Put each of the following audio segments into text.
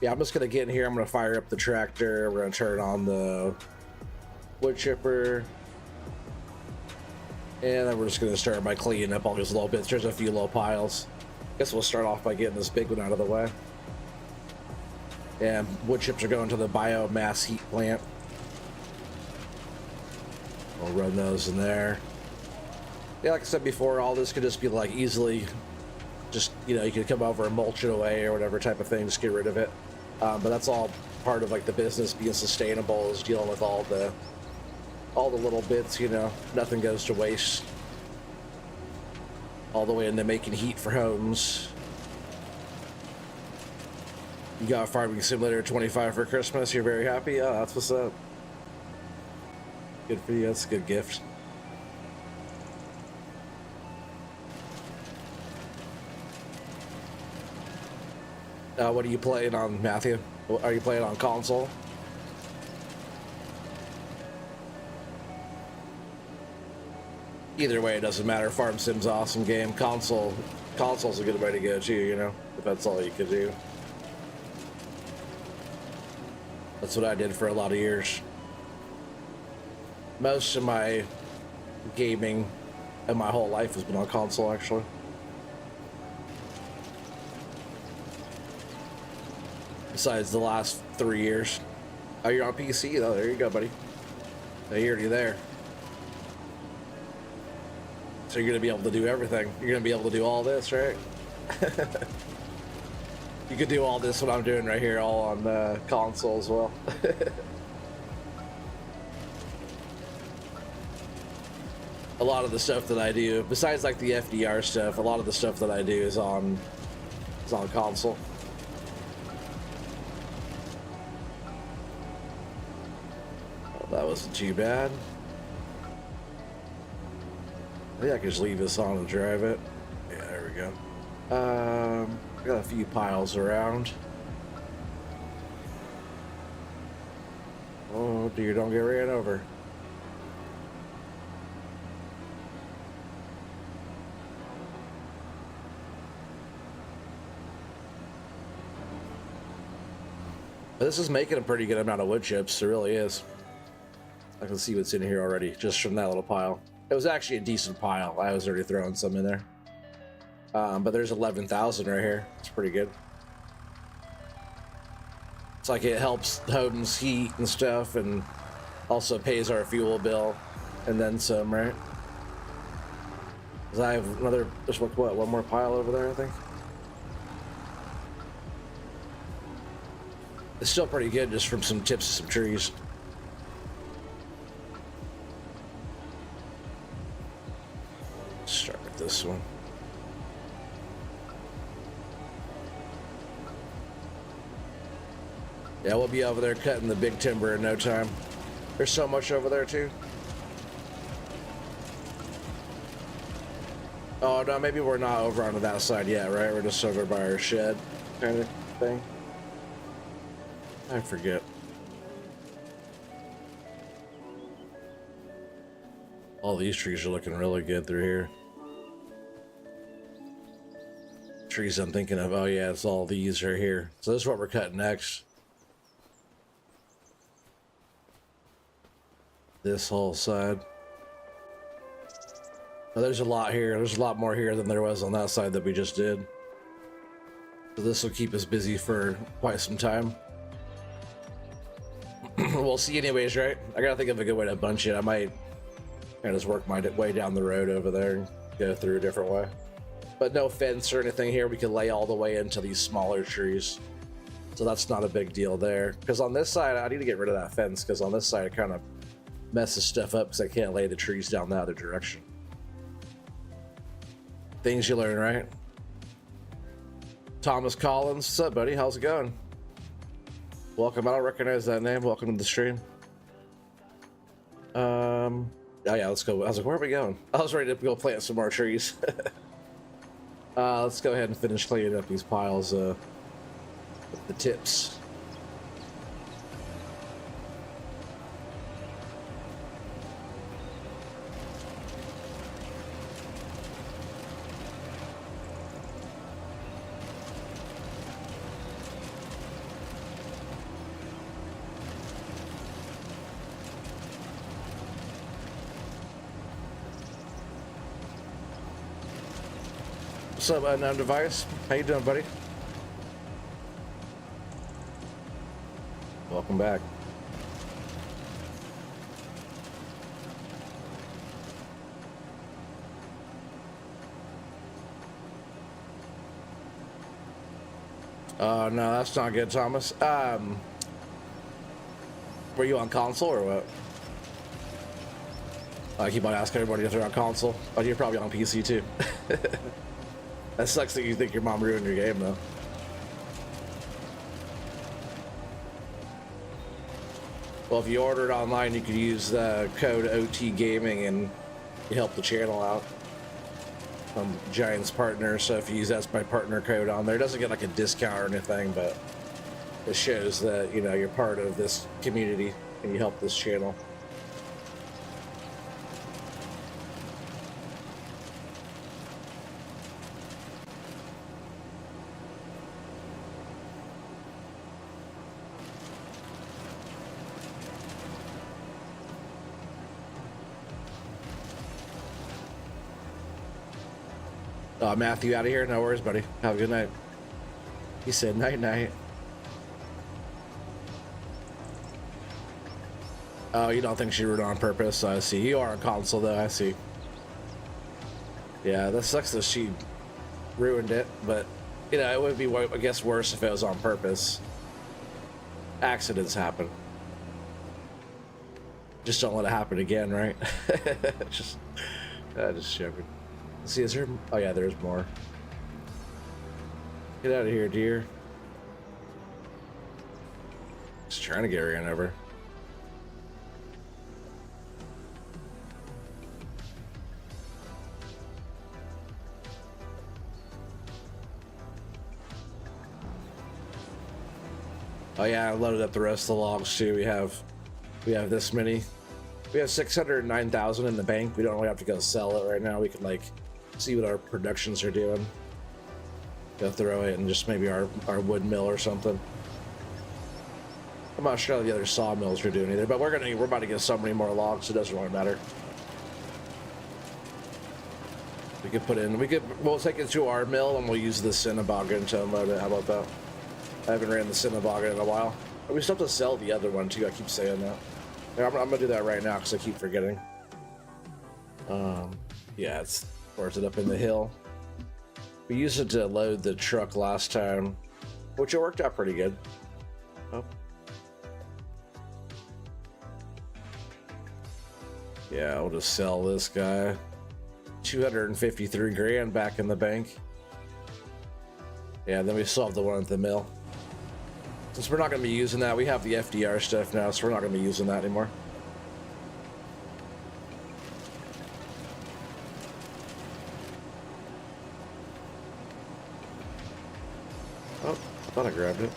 Yeah, I'm just gonna get in here. I'm gonna fire up the tractor. We're gonna turn on the wood chipper. And then we're just gonna start by cleaning up all these little bits. There's a few little piles. Guess we'll start off by getting this big one out of the way. And wood chips are going to the biomass heat plant. We'll run those in there. Yeah, like I said before, all this could just be like easily, just, you know, you could come over and mulch it away or whatever type of thing, just get rid of it. But that's all part of like the business being sustainable, is dealing with all the little bits, you know, nothing goes to waste. All the way into making heat for homes. You got Farming Simulator 25 for Christmas, you're very happy? Oh, that's what's up. Good for you, that's a good gift. What are you playing on, Matthew? Are you playing on console? Either way, it doesn't matter. Farm Sim's awesome game. Console's a good way to go too, you know, if that's all you could do. That's what I did for a lot of years. Most of my gaming and my whole life has been on console, actually. Besides the last 3 years. Oh, you're on PC? Oh, there you go, buddy. Oh, you're already there. So you're gonna be able to do everything. You're gonna be able to do all this, right? You could do all this what I'm doing right here, all on the console as well. A lot of the stuff that I do, besides like the FDR stuff, a lot of the stuff that I do is on console. Well, that wasn't too bad. I think I can just leave this on and drive it. Yeah, there we go. I got a few piles around. Oh dear, don't get ran over. But this is making a pretty good amount of wood chips, it really is. I can see what's in here already, just from that little pile. It was actually a decent pile. I was already throwing some in there. But there's 11,000 right here. It's pretty good. It's like it helps homes heat and stuff, and also pays our fuel bill, and then some, right? Because I have another, there's what, one more pile over there, I think. It's still pretty good just from some tips of some trees. Start with this one. Yeah, we'll be over there cutting the big timber in no time. There's so much over there too. Oh no, maybe we're not over onto that side yet, right? We're just over by our shed kind of thing. I forget. All these trees are looking really good through here. Trees I'm thinking of, oh yeah, it's all these right here. So this is what we're cutting next. This whole side. Now, there's a lot here. There's a lot more here than there was on that side that we just did. So this will keep us busy for quite some time. We'll see anyways, right? I gotta think of a good way to bunch it. I might kind of just work my way down the road over there and go through a different way. But no fence or anything here. We can lay all the way into these smaller trees. So that's not a big deal there. Because on this side, I need to get rid of that fence, because on this side it kind of messes stuff up because I can't lay the trees down the other direction. Things you learn, right? Thomas Collins, what's up, buddy? How's it going? Welcome. I don't recognize that name. Welcome to the stream. Oh yeah, let's go. I was like, where are we going? I was ready to go plant some more trees. Let's go ahead and finish cleaning up these piles with the tips. What's up, unknown device? How you doing, buddy? Welcome back. No, that's not good, Thomas. Were you on console or what? I keep on asking everybody if they're on console. Oh, you're probably on PC too. That sucks that you think your mom ruined your game, though. Well, if you order it online, you could use the code OT Gaming and you help the channel out. I'm Giant's partner, so if you use that's my partner code on there, it doesn't get like a discount or anything, but it shows that, you know, you're part of this community and you help this channel. Matthew, out of here. No worries, buddy. Have a good night. He said night night. Oh, you don't think she ruined it on purpose? I see. You are on console, though. I see. Yeah, that sucks that she ruined it, but, you know, it would be, I guess, worse if it was on purpose. Accidents happen. Just don't let it happen again, right? just joking. Let's see, is there... Oh, yeah, there's more. Get out of here, dear. Just trying to get ran over. Oh, yeah, I loaded up the rest of the logs, too. We have this many. We have 609,000 in the bank. We don't really have to go sell it right now. We can, like, see what our productions are doing. Go throw it in just maybe our wood mill or something. I'm not sure how the other sawmills are doing either, but we're about to get so many more logs, so it doesn't really matter. We could we'll take it to our mill and we'll use the Cinnabogger to unload it. How about that? I haven't ran the Cinnabogger in a while. We still have to sell the other one too. I keep saying that. I'm gonna do that right now because I keep forgetting. Yeah, it's worth it up in the hill. We used it to load the truck last time, which it worked out pretty good. Oh. Yeah, I'll just sell this guy. 253 grand back in the bank. Yeah, then we still have the one at the mill. Since we're not going to be using that, we have the FDR stuff now, so we're not going to be using that anymore. Oh, I thought I grabbed it.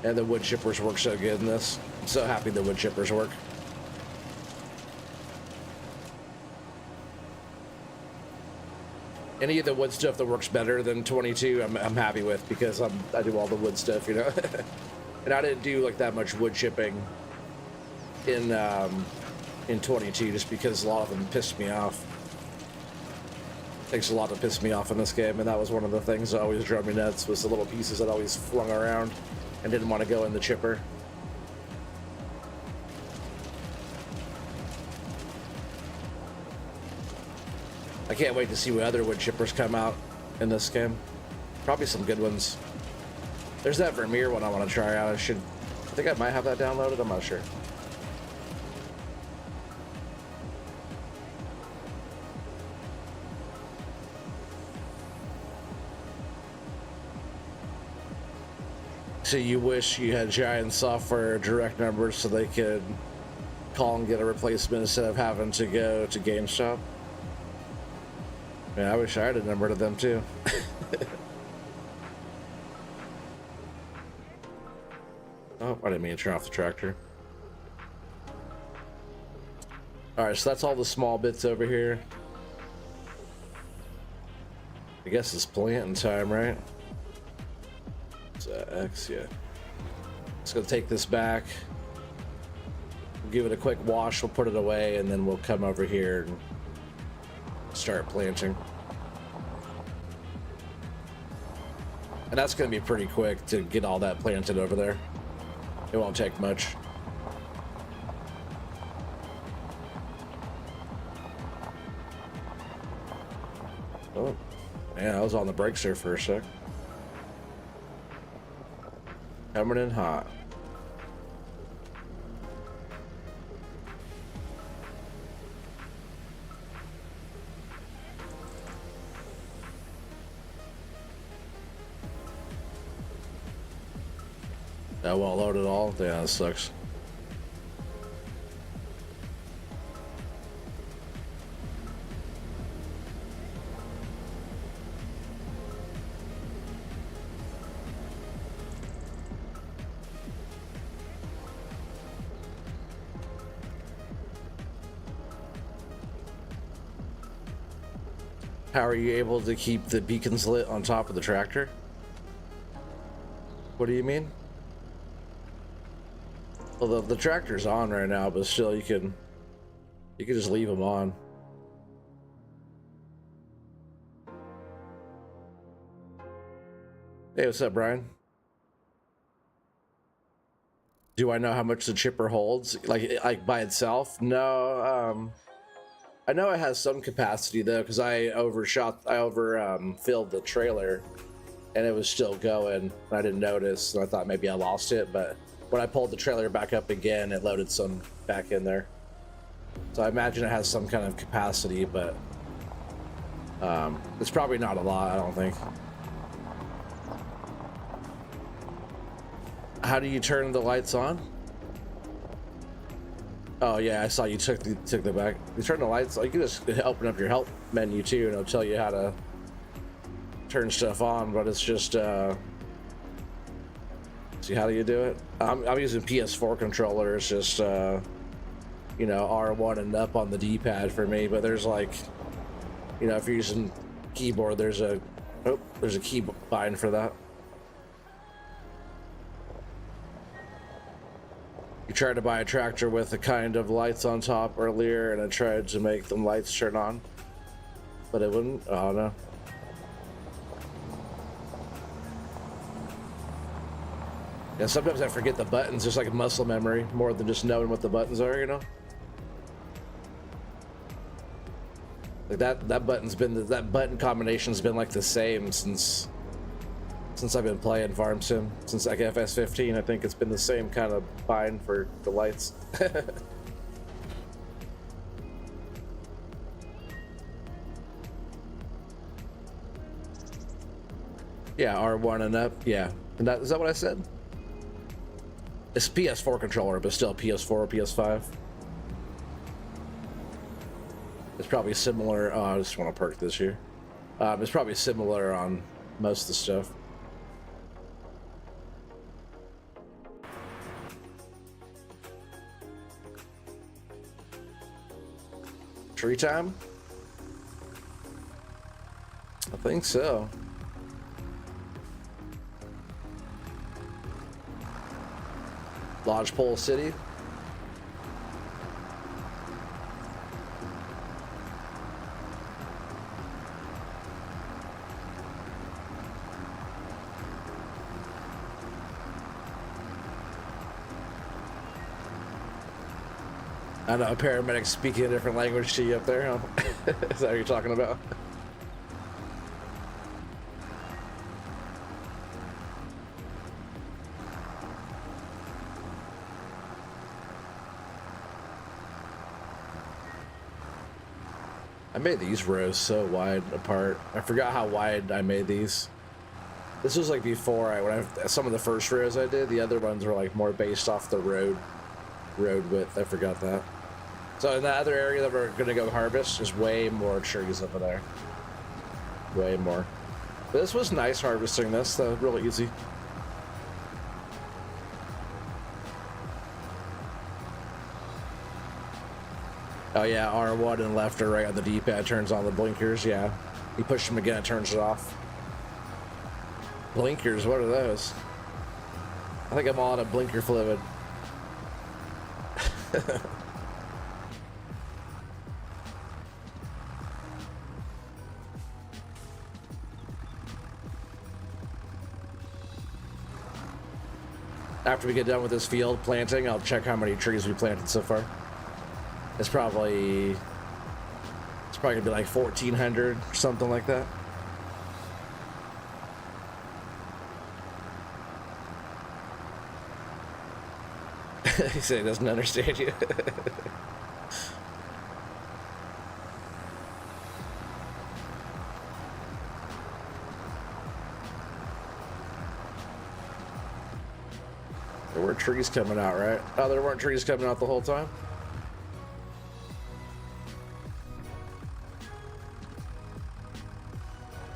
And the wood chippers work so good in this. I'm so happy the wood chippers work. Any of the wood stuff that works better than 22, I'm happy with, because I do all the wood stuff, you know. And I didn't do like that much wood chipping in 22, just because a lot of them pissed me off. Takes a lot to piss me off in this game, and that was one of the things that always drove me nuts, was the little pieces that always flung around and didn't want to go in the chipper. I can't wait to see what other wood chippers come out in this game. Probably some good ones. There's that Vermeer one I want to try out. I think I might have that downloaded. I'm not sure. So you wish you had Giant Software direct numbers so they could call and get a replacement instead of having to go to GameStop? Yeah, I wish I had a number to them too. Oh, I didn't mean to turn off the tractor. Alright, so that's all the small bits over here. I guess it's planting time, right? It's X, yeah. Just gonna take this back. give it a quick wash, we'll put it away, and then we'll come over here and start planting. And that's going to be pretty quick to get all that planted over there. It won't take much. Oh, yeah, I was on the brakes there for a sec. Coming in hot. That won't load at all? Yeah, that sucks. How are you able to keep the beacons lit on top of the tractor? What do you mean? Well, the tractor's on right now, but still, you can just leave them on. Hey, what's up, Brian? Do I know how much the chipper holds, like by itself? No. I know it has some capacity though, because I filled the trailer, and it was still going, and I didn't notice, and I thought maybe I lost it, but when I pulled the trailer back up again, it loaded some back in there. So I imagine it has some kind of capacity, but it's probably not a lot, I don't think. How do you turn the lights on? Oh yeah, I saw you took the back. You turn the lights. You can just open up your help menu too, and it'll tell you how to turn stuff on. But it's just see, how do you do it? I'm using PS4 controller. It's just you know, R1 and up on the D-pad for me. But there's like, you know, if you're using keyboard, there's a key bind for that. You tried to buy a tractor with the kind of lights on top earlier, and I tried to make them lights turn on, but it wouldn't. Oh no. Yeah, sometimes I forget the buttons, just like muscle memory, more than just knowing what the buttons are, you know? Like that button combination's been like the same since I've been playing Farm Sim, since like FS15. I think it's been the same kind of bind for the lights. Yeah, R1 and up. Yeah, and is that what I said? It's PS4 controller, but still PS4 or PS5. It's probably similar. Oh, I just want to perk this here. It's probably similar on most of the stuff. Tree time? I think so. Lodgepole City. I know, a paramedic speaking a different language to you up there, huh? Is that what you're talking about? I made these rows so wide apart. I forgot how wide I made these. This was like before some of the first rows I did. The other ones were like more based off the road width. I forgot that. So in the other area that we're gonna go harvest, there's way more trees over there. Way more. But this was nice harvesting this, though, really easy. Oh yeah, R1 and left or right on the D-pad turns on the blinkers. Yeah, you push them again, it turns it off. Blinkers, what are those? I think I'm all out of blinker fluid. After we get done with this field planting, I'll check how many trees we planted so far. It's probably gonna be like 1,400 or something like that. He said he doesn't understand you. There were trees coming out, right? Oh, there weren't trees coming out the whole time?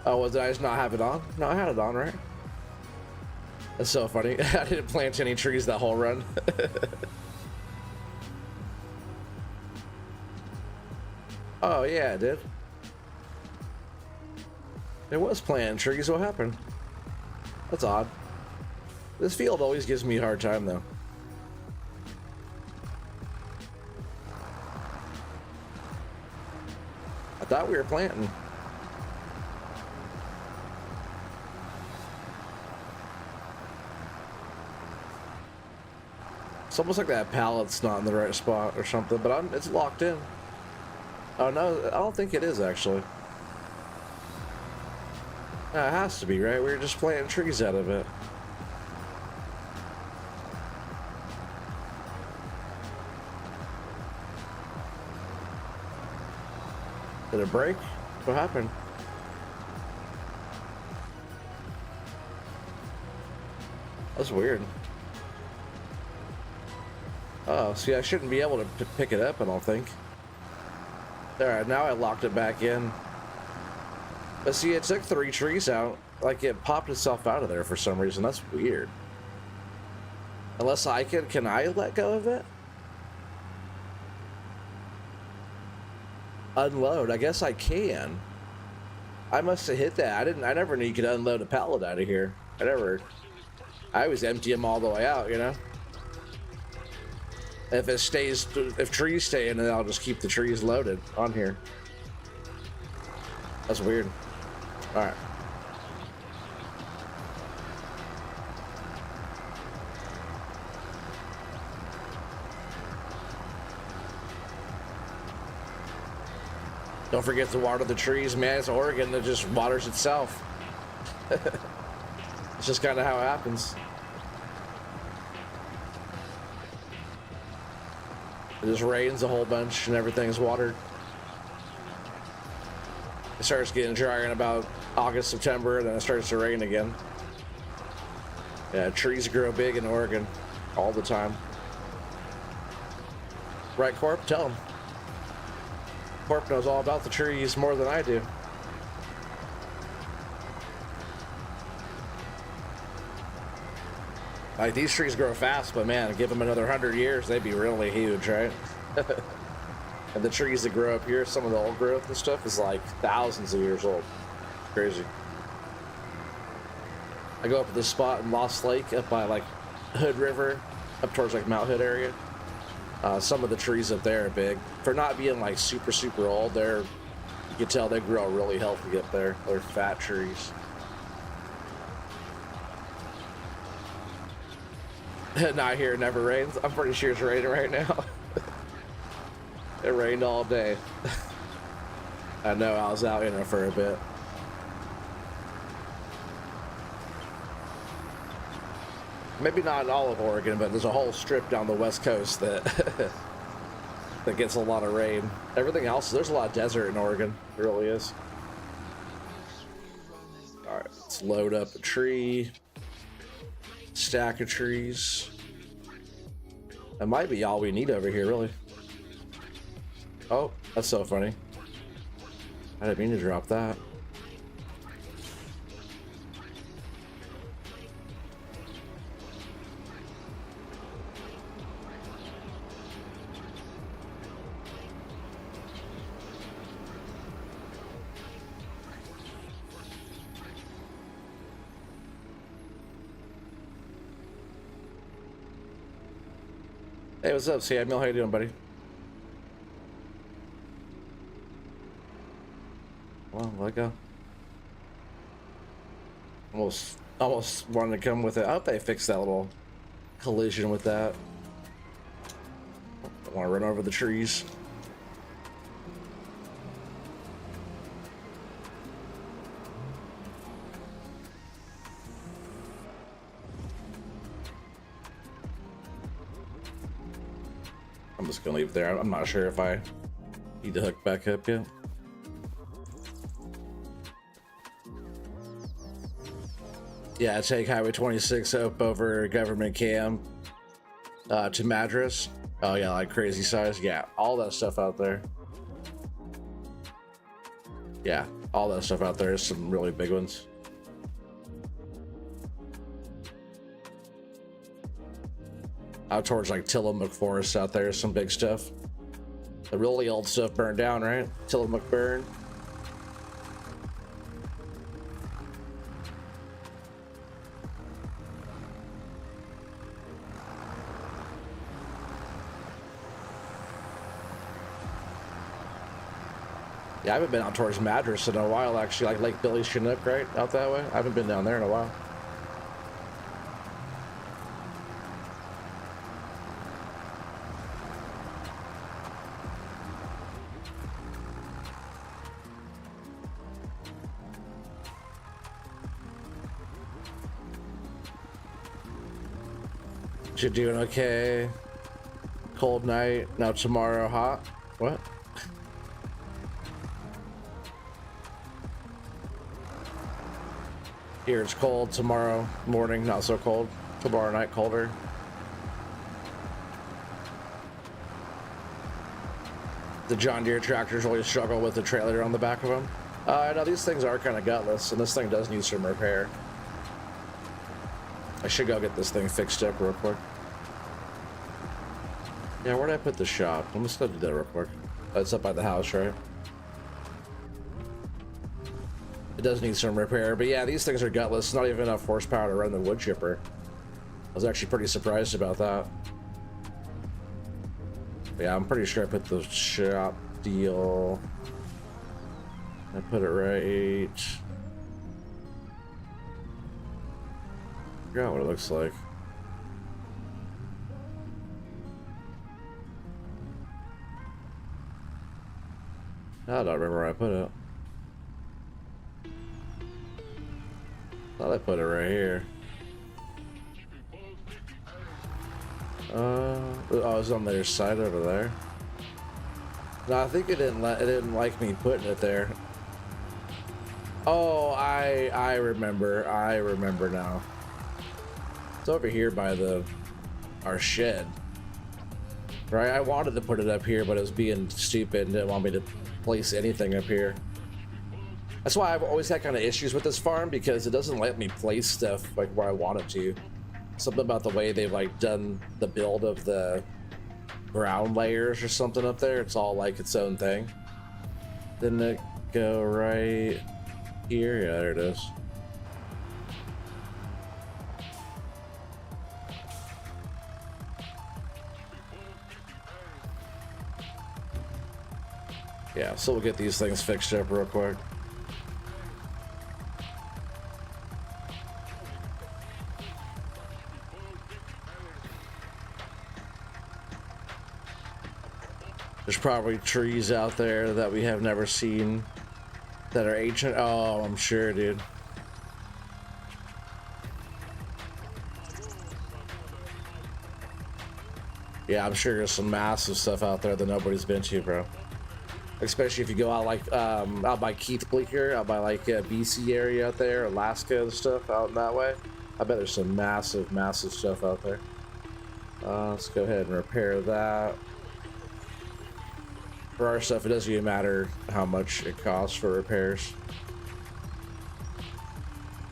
Oh, well, did I just not have it on? No, I had it on, right? That's so funny. I didn't plant any trees that whole run. Oh, yeah, I did. It was planting trees. What happened? That's odd. This field always gives me a hard time, though. I thought we were planting. It's almost like that pallet's not in the right spot or something, but it's locked in. Oh, no, I don't think it is, actually. It has to be, right? We were just planting trees out of it. Did it break? What happened? That's weird. Oh, see, I shouldn't be able to pick it up, I don't think. Alright, now I locked it back in. But see, it took 3 trees out. Like, it popped itself out of there for some reason. That's weird. Unless I can I let go of it? Unload, I guess I can. I must have hit that. I never knew you could unload a pallet out of here. I always empty them all the way out, you know? If trees stay in it, I'll just keep the trees loaded on here. That's weird. All right. Don't forget to water the trees, man. It's Oregon that just waters itself. It's just kind of how it happens. It just rains a whole bunch and everything's watered. It starts getting dry in about August, September, and then it starts to rain again. Yeah, trees grow big in Oregon all the time. Right, Corp? Tell him. Corp knows all about the trees more than I do. Like, these trees grow fast, but man, give them another 100 years, they'd be really huge, right? And the trees that grow up here, some of the old growth and stuff, is like thousands of years old. Crazy. I go up to this spot in Lost Lake, up by like Hood River, up towards like Mount Hood area. Some of the trees up there are big. For not being like super, super old, you can tell they grow really healthy up there. They're fat trees. Not here, it never rains. I'm pretty sure it's raining right now. It rained all day. I know, I was out in it for a bit. Maybe not in all of Oregon, but there's a whole strip down the west coast that that gets a lot of rain. Everything else, there's a lot of desert in Oregon. There really is. All right, let's load up a tree. Stack of trees. That might be all we need over here, really. Oh, that's so funny. I didn't mean to drop that. Hey, what's up, Samuel? How you doing, buddy? Well, let go. Almost wanted to come with it. I hope they fixed that little collision with that. I want to run over the trees. I'm just gonna leave it there. I'm not sure if I need to hook back up yet. Yeah, take Highway 26 up over Government Camp to Madras. Oh yeah, like crazy size. Yeah, all that stuff out there. Yeah, all that stuff out there is some really big ones. Out towards like Tillamook Forest out there, some big stuff. The really old stuff burned down, right? Tillamook burned. Yeah, I haven't been out towards Madras in a while, actually, like Lake Billy Chinook, right? Out that way. I haven't been down there in a while. You're doing okay. Cold night. Now tomorrow hot. What? Here it's cold. Tomorrow morning not so cold. Tomorrow night colder. The John Deere tractors really struggle with the trailer on the back of them. I know these things are kind of gutless, and this thing does need some repair. I should go get this thing fixed up real quick. Yeah, where did I put the shop? I'm just gonna do that real quick. Oh, it's up by the house, right? It does need some repair, but yeah, these things are gutless. Not even enough horsepower to run the wood chipper. I was actually pretty surprised about that. Yeah, I'm pretty sure I put the shop deal. I put it right. I forgot what it looks like. I don't remember where I put it. Thought I put it right here. Oh, it's on the other side over there. No, I think it didn't like me putting it there. Oh, I remember. I remember now. It's over here by our shed. Right? I wanted to put it up here, but it was being stupid and didn't want me to place anything up here. That's why I've always had kind of issues with this farm, because it doesn't let me place stuff like where I want it to. Something about the way they've like done the build of the ground layers or something up there. It's all like its own thing. Didn't it go right here? Yeah, there it is. Yeah, so we'll get these things fixed up real quick. There's probably trees out there that we have never seen that are ancient. Oh, I'm sure, dude. Yeah, I'm sure there's some massive stuff out there that nobody's been to, bro. Especially if you go out like out by Keith Bleecker, out by like BC area out there, Alaska and stuff out that way. I bet there's some massive stuff out there. Let's go ahead and repair that. For our stuff, it doesn't even matter how much it costs for repairs.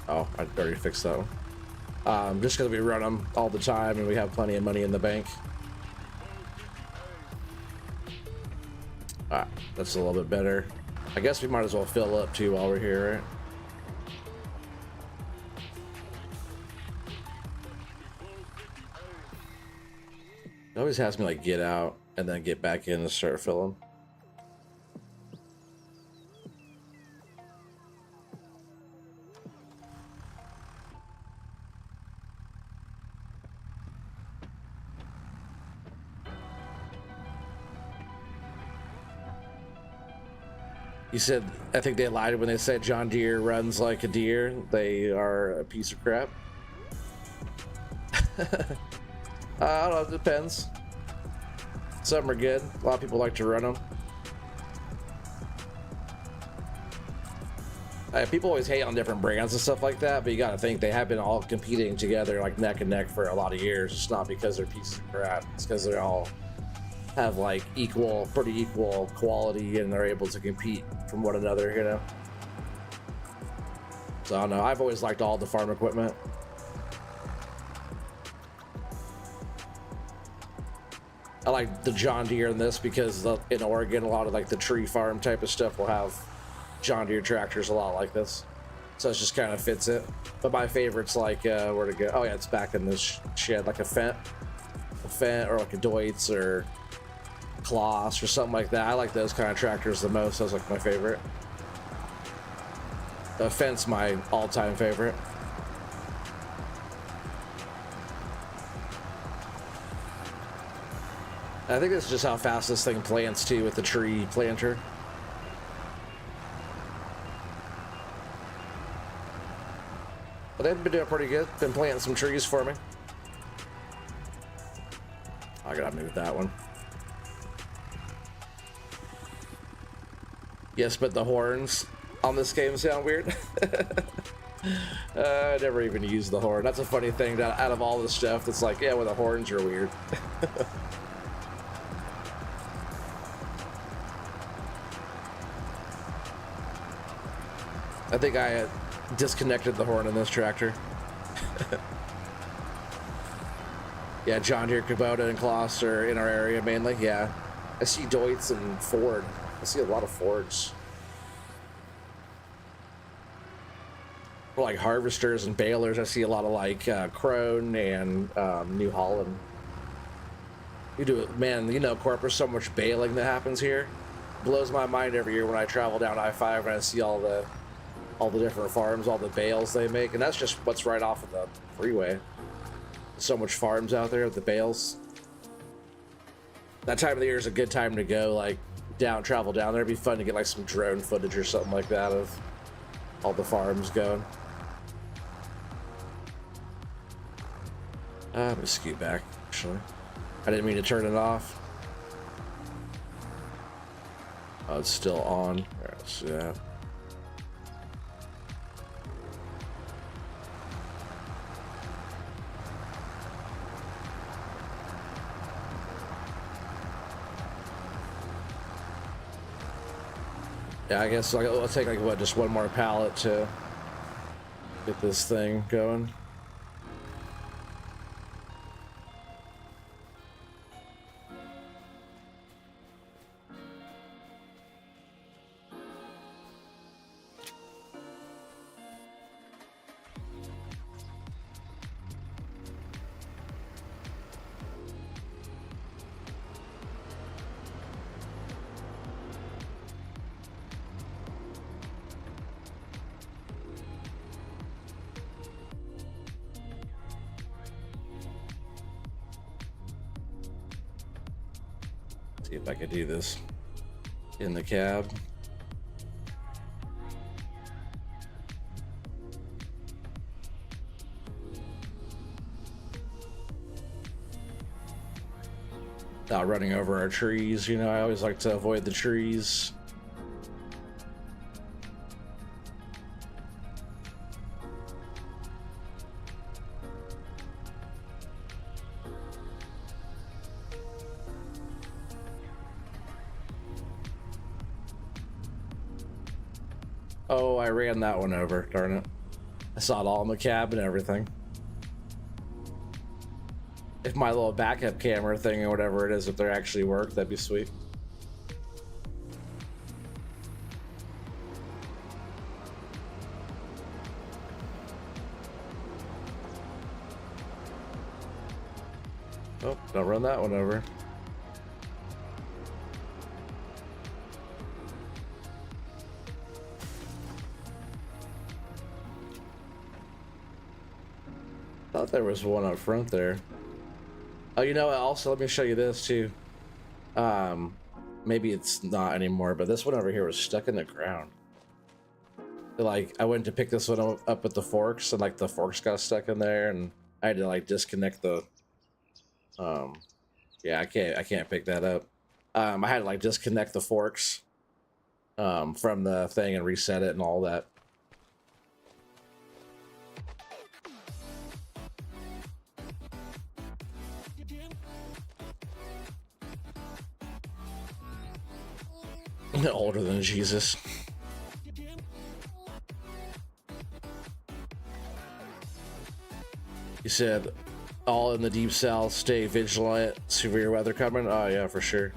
Oh, I already fixed that one. Just because we run them all the time and we have plenty of money in the bank. Alright, that's a little bit better. I guess we might as well fill up too while we're here, right? It always has me like get out and then get back in and start filling. You said, I think they lied when they said John Deere runs like a deer. They are a piece of crap. I don't know, it depends. Some are good. A lot of people like to run them. People always hate on different brands and stuff like that, but you gotta think they have been all competing together like neck and neck for a lot of years. It's not because they're pieces of crap. It's because they all have like pretty equal quality, and they're able to compete from one another, you know? So I don't know. I've always liked all the farm equipment. I like the John Deere in this because in Oregon, a lot of like the tree farm type of stuff will have John Deere tractors a lot like this. So it just kind of fits it. But my favorite's like, where to go? Oh yeah, it's back in this shed, like a Fendt or like a Deutz or Kloss or something like that. I like those kind of tractors the most. That's like my favorite. The Fendt's my all-time favorite. I think this is just how fast this thing plants too with the tree planter. But they've been doing pretty good. Been planting some trees for me. I gotta move that one. Yes, but the horns on this game sound weird. I never even used the horn. That's a funny thing, that out of all this stuff, that's like, yeah, well, the horns are weird. I think I disconnected the horn in this tractor. Yeah, John Deere, Kubota, and Kloss are in our area mainly. Yeah, I see Deutz and Ford. I see a lot of Fords. For like harvesters and balers, I see a lot of like Krone and New Holland. You do it, man. You know, Corp, there's so much baling that happens here. Blows my mind every year when I travel down I-5 and I see all the different farms, all the bales they make, and that's just what's right off of the freeway. So much farms out there with the bales. That time of the year is a good time to go, like travel down there. It'd be fun to get like some drone footage or something like that of all the farms going. Let me scoot back, actually. I didn't mean to turn it off. Oh, it's still on. All right, let's see that. Yeah, I guess I'll take like what, just one more pallet to get this thing going. See if I could do this in the cab. Not running over our trees, you know, I always like to avoid the trees. Oh, I ran that one over, darn it. I saw it all in the cab and everything. If my little backup camera thing or whatever it is, if they actually work, that'd be sweet. Oh, don't run that one over. Thought there was one up front there. Oh, you know what? Also, let me show you this too. Maybe it's not anymore, but this one over here was stuck in the ground. Like, I went to pick this one up with the forks, and like the forks got stuck in there, and I had to like disconnect the. Yeah, I can't pick that up. I had to like disconnect the forks, from the thing and reset it and all that. Older than Jesus. You said all in the deep south, stay vigilant, severe weather coming. Oh yeah, for sure.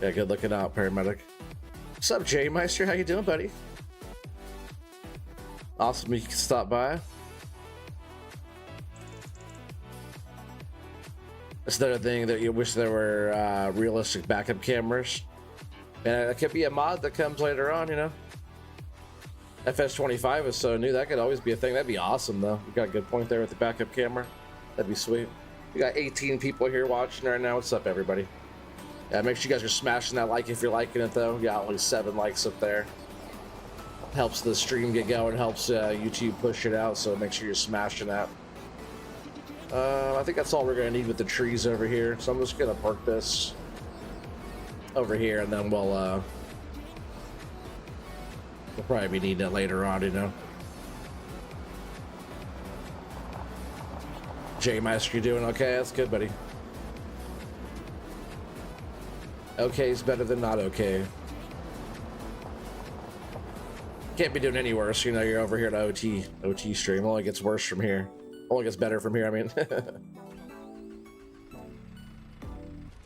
Yeah, good looking out, paramedic. What's up, Jay Meister? How you doing, buddy? Awesome you can stop by. That's another thing that you wish there were realistic backup cameras. And it could be a mod that comes later on, you know. FS25 is so new, that could always be a thing. That'd be awesome, though. You got a good point there with the backup camera. That'd be sweet. We got 18 people here watching right now. What's up, everybody? Yeah, make sure you guys are smashing that like if you're liking it, though. We got only 7 likes up there. Helps the stream get going, helps YouTube push it out, so make sure you're smashing that. I think that's all we're going to need with the trees over here. So I'm just going to park this over here, and then we'll probably be needing it later on, you know. J Master, you doing okay? That's good, buddy. Okay is better than not okay. Can't be doing any worse, you know. You're over here at OT stream. It only gets worse from here. Only gets better from here, I mean.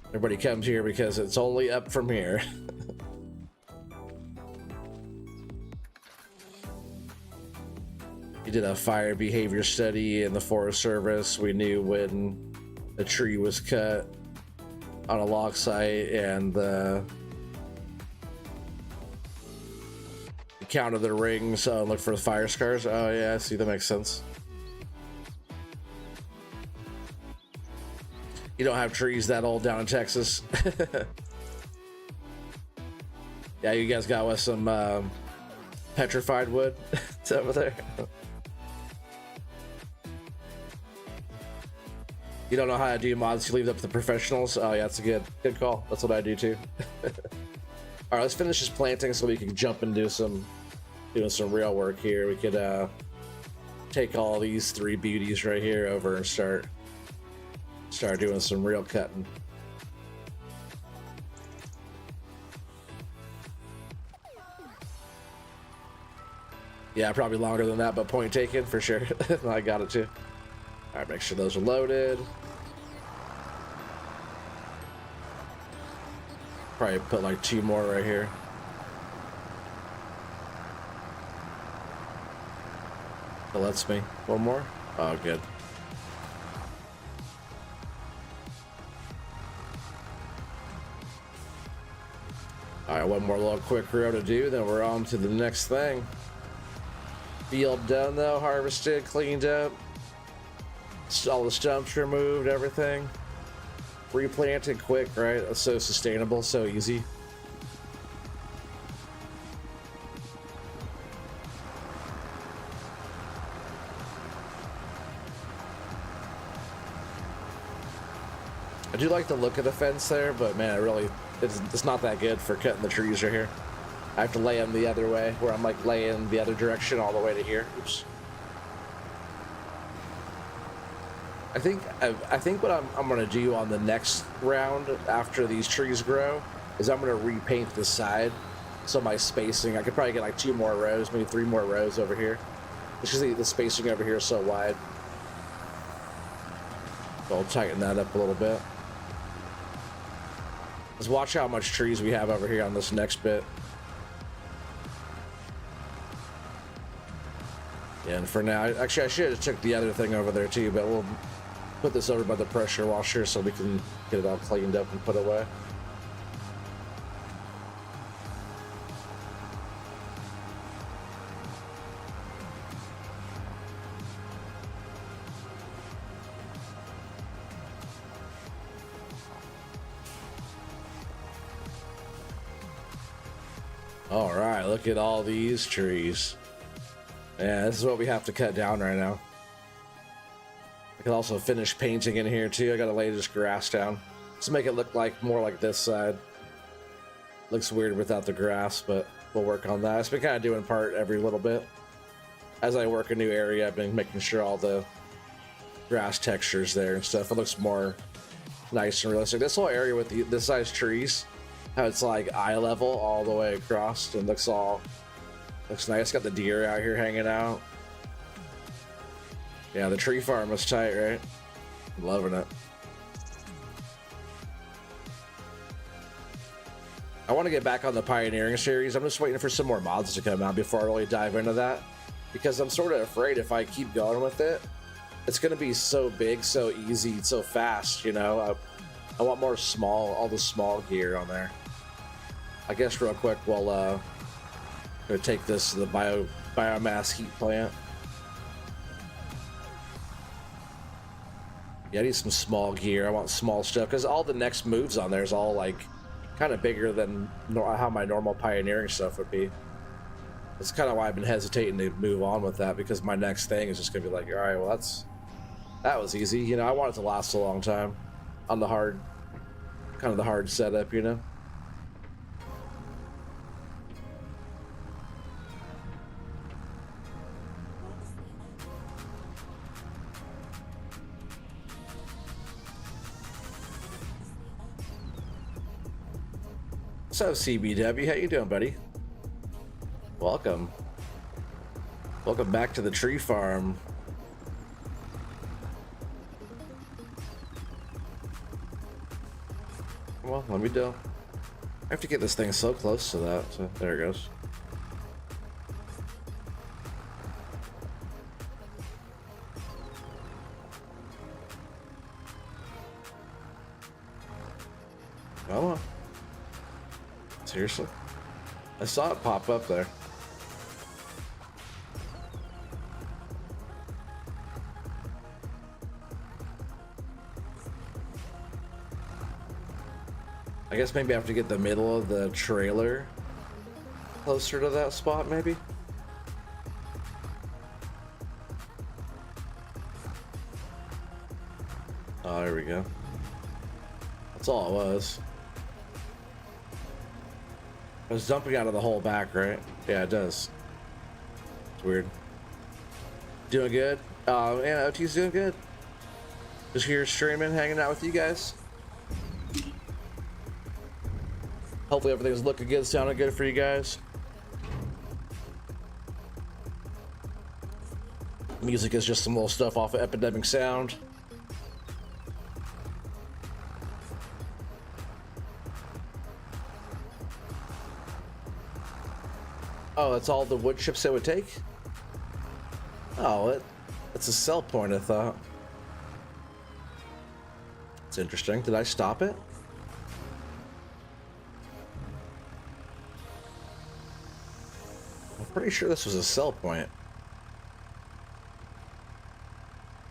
Everybody comes here because it's only up from here. We did a fire behavior study in the Forest Service. We knew when a tree was cut on a log site, and the count of the rings. Look for the fire scars. Oh yeah, I see, that makes sense. You don't have trees that old down in Texas. Yeah, you guys got with some petrified wood. It's over there. You don't know how to do mods, you leave it up to the professionals. Oh yeah, that's a good call. That's what I do too. All right, let's finish this planting so we can jump and doing some real work here. We could take all these 3 beauties right here over and start doing some real cutting. Yeah, probably longer than that, but point taken for sure. I got it too. All right, make sure those are loaded. Probably put like 2 more right here. That lets me. 1 more. Oh, good. All right, 1 more little quick row to do, then we're on to the next thing. Field done though, harvested, cleaned up. All the stumps removed, everything. Replanted quick, right? That's so sustainable, so easy. I do like the look of the fence there, but man, it's not that good for cutting the trees right here. I have to lay them the other way, where I'm like laying the other direction all the way to here. Oops. I think what I'm gonna do on the next round after these trees grow is I'm gonna repaint this side, so my spacing, I could probably get like 2 more rows, maybe 3 more rows over here. It's just the spacing over here is so wide. So I'll tighten that up a little bit. Let's watch how much trees we have over here on this next bit. Yeah, and for now, actually I should have took the other thing over there too, but put this over by the pressure washer so we can get it all cleaned up and put away. All right, look at all these trees. Yeah, this is what we have to cut down right now. I can also finish painting in here too. I gotta lay this grass down to make it look like more like this side. Looks weird without the grass, but we'll work on that. It's been kind of doing part every little bit. As I work a new area, I've been making sure all the grass textures there and stuff. It looks more nice and realistic. This whole area with this size trees, how it's like eye level all the way across and looks nice. Got the deer out here hanging out. Yeah, the tree farm was tight, right? I'm loving it. I want to get back on the pioneering series. I'm just waiting for some more mods to come out before I really dive into that, because I'm sort of afraid if I keep going with it, it's going to be so big, so easy, so fast, you know. I want more all the small gear on there. I guess real quick, we'll go take this to the biomass heat plant. Yeah, I need some small gear. I want small stuff because all the next moves on there is all like kind of bigger than how my normal pioneering stuff would be. That's kind of why I've been hesitating to move on with that, because my next thing is just gonna be like, all right, well that was easy. You know, I want it to last a long time on the hard setup, you know. What's up, CBW? How you doing, buddy? Welcome back to the tree farm. Well, let me do. I have to get this thing so close to that. So there it goes. Come on. Seriously? I saw it pop up there. I guess maybe I have to get the middle of the trailer closer to that spot, maybe? Oh, there we go. That's all it was. It was dumping out of the whole back, right? Yeah, it does. It's weird. Doing good? Yeah, OT's doing good. Just here streaming, hanging out with you guys. Hopefully everything's looking good, sounding good for you guys. Music is just some little stuff off of Epidemic Sound. Oh, that's all the wood chips it would take? Oh, it's a sell point, I thought. It's interesting. Did I stop it? I'm pretty sure this was a sell point.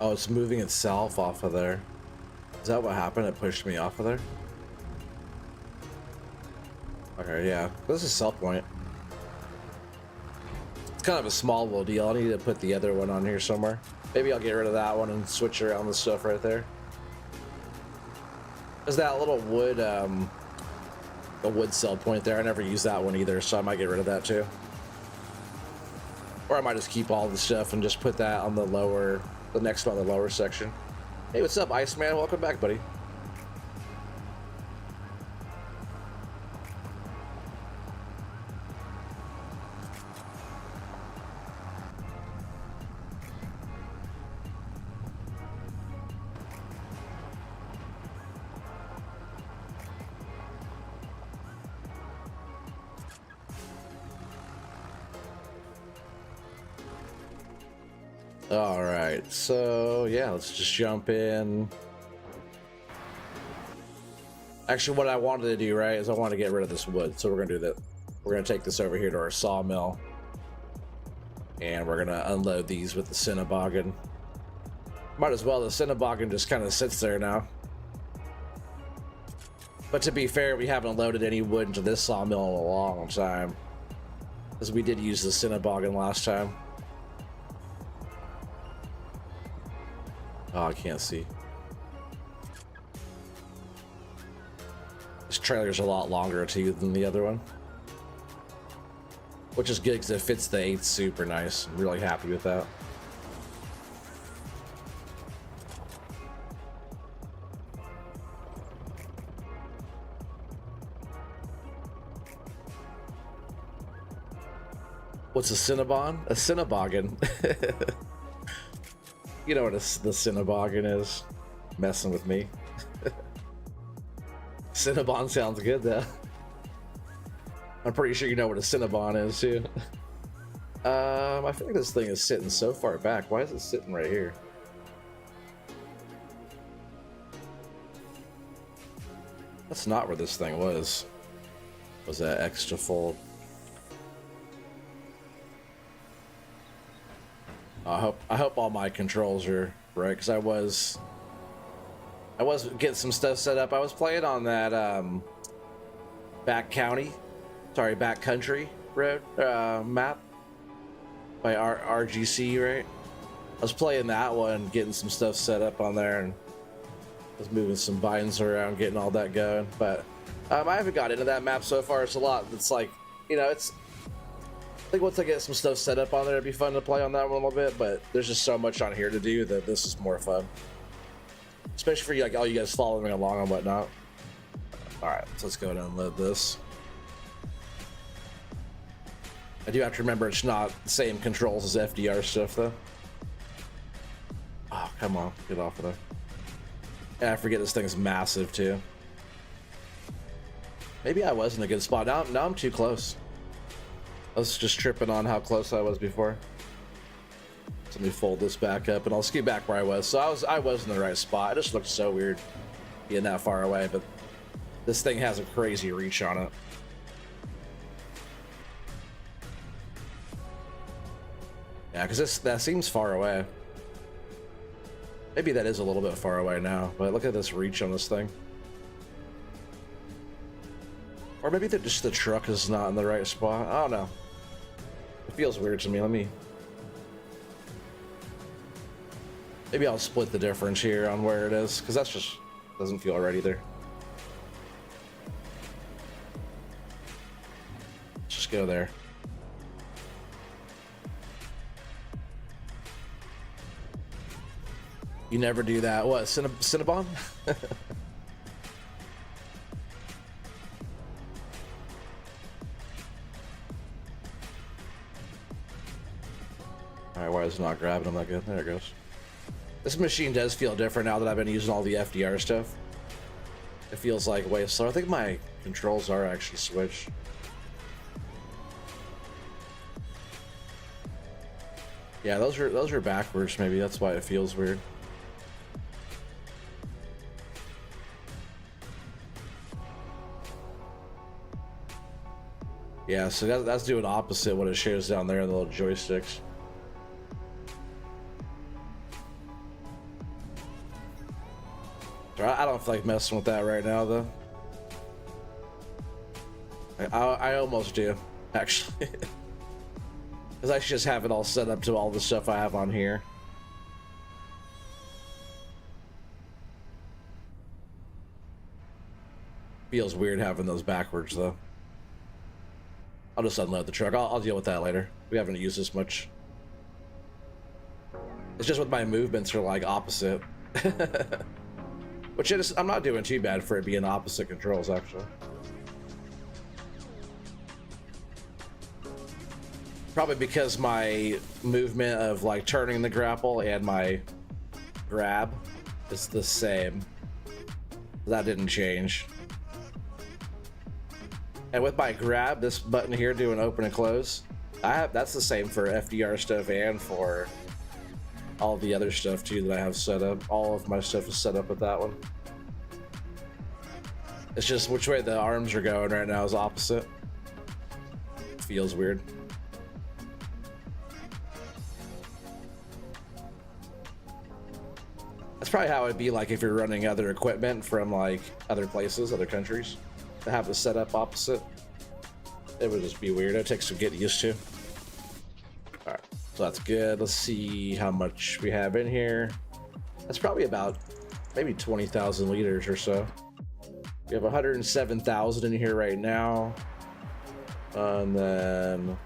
Oh, it's moving itself off of there. Is that what happened? It pushed me off of there? Okay, yeah. This is a sell point. It's kind of a small little deal. I need to put the other one on here somewhere. Maybe I'll get rid of that one and switch around the stuff right there. There's that little wood, a wood sell point there. I never used that one either, so I might get rid of that too. Or I might just keep all the stuff and just put that on the lower, the next one on the lower section. Hey, what's up, Iceman? Welcome back, buddy. All right, so yeah, let's just jump in. Actually, what I wanted to do, right, is I want to get rid of this wood, so we're gonna do that. We're gonna take this over here to our sawmill, and we're gonna unload these with the Cinnaboggan. Might as well. The Cinnaboggan just kind of sits there now. But to be fair, we haven't loaded any wood into this sawmill in a long time, because we did use the Cinnaboggan last time. Oh, I can't see. This trailer's a lot longer too than the other one, which is good because it fits the 8th super nice. I'm really happy with that. What's a Cinnabon? A Cinnaboggan. You know what the Cinnaboggan is? Messing with me. Cinnabon sounds good though. I'm pretty sure you know what a Cinnabon is too. I think this thing is sitting so far back. Why is it sitting right here? That's not where this thing was. Was that extra fold? I hope all my controls are right, because I was getting some stuff set up. I was playing on that back country road map by RGC, right? I was playing that one, getting some stuff set up on there, and I was moving some vines around, getting all that going. But I haven't got into that map so far. It's a lot. It's like, you know, it's. I think once I get some stuff set up on there, it'd be fun to play on that one a little bit, but there's just so much on here to do that this is more fun. Especially for you, like all you guys following along and whatnot. Alright, so let's go ahead and unload this. I do have to remember it's not the same controls as FDR stuff though. Oh, come on, get off of there. And I forget this thing is massive too. Maybe I was in a good spot. Now I'm too close. I was just tripping on how close I was before. So let me fold this back up and I'll scoot back where I was. So I was in the right spot. It just looked so weird being that far away, but this thing has a crazy reach on it. Yeah, because that seems far away. Maybe that is a little bit far away now, but look at this reach on this thing. Or maybe just the truck is not in the right spot. I don't know. It feels weird to me. Maybe I'll split the difference here on where it is, because that's just doesn't feel right either. Let's just go there. You never do that. What, Cinnabon? Alright, why is it not grabbing him that good? There it goes. This machine does feel different now that I've been using all the FDR stuff. It feels like way slower. I think my controls are actually switched. Yeah, those are backwards. Maybe that's why it feels weird. Yeah, so that's doing opposite what it shows down there in the little joysticks. I don't feel like messing with that right now, though. I almost do, actually. Because I should just have it all set up to all the stuff I have on here. Feels weird having those backwards, though. I'll just unload the truck. I'll deal with that later. We haven't used this much. It's just with my movements are like opposite. Which is, I'm not doing too bad for it being opposite controls, actually. Probably because my movement of like turning the grapple and my grab is the same. That didn't change. And with my grab, this button here doing open and close, that's the same for FDR stuff and for all the other stuff too that I have set up. All of my stuff is set up with that one. It's just which way the arms are going right now is opposite. Feels weird. That's probably how it'd be like if you're running other equipment from like other places, other countries, to have the setup opposite. It would just be weird. It takes some getting used to. All right, so that's good. Let's see how much we have in here. That's probably about maybe 20,000 liters or so. We have 107,000 in here right now. And then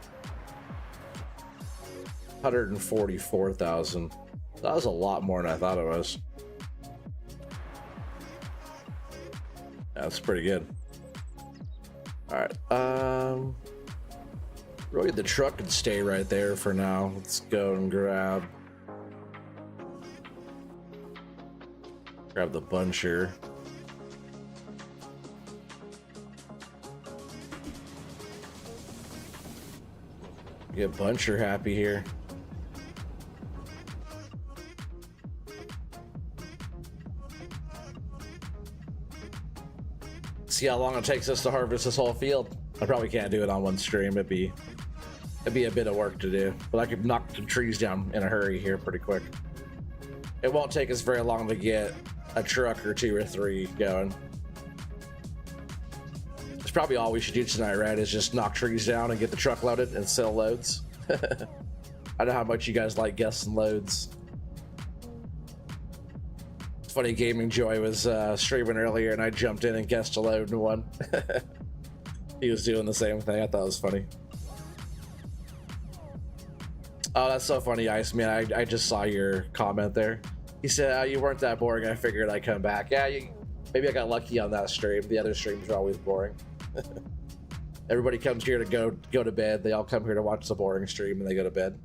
144,000. That was a lot more than I thought it was. That's pretty good. All right. Really, the truck can stay right there for now. Let's go and grab the buncher. Get buncher happy here. See how long it takes us to harvest this whole field. I probably can't do it on one stream. It'd be a bit of work to do, but I could knock the trees down in a hurry here pretty quick. It won't take us very long to get a truck or 2 or 3 going. It's probably all we should do tonight, right? Is just knock trees down and get the truck loaded and sell loads. I know how much you guys like guessing loads. Funny, Gaming Joy was streaming earlier and I jumped in and guessed a load and won. He was doing the same thing. I thought it was funny. Oh, that's so funny, Iceman. I just saw your comment there. He said, oh, you weren't that boring. I figured I'd come back. Yeah, maybe I got lucky on that stream. The other streams are always boring. Everybody comes here to go to bed. They all come here to watch the boring stream and they go to bed.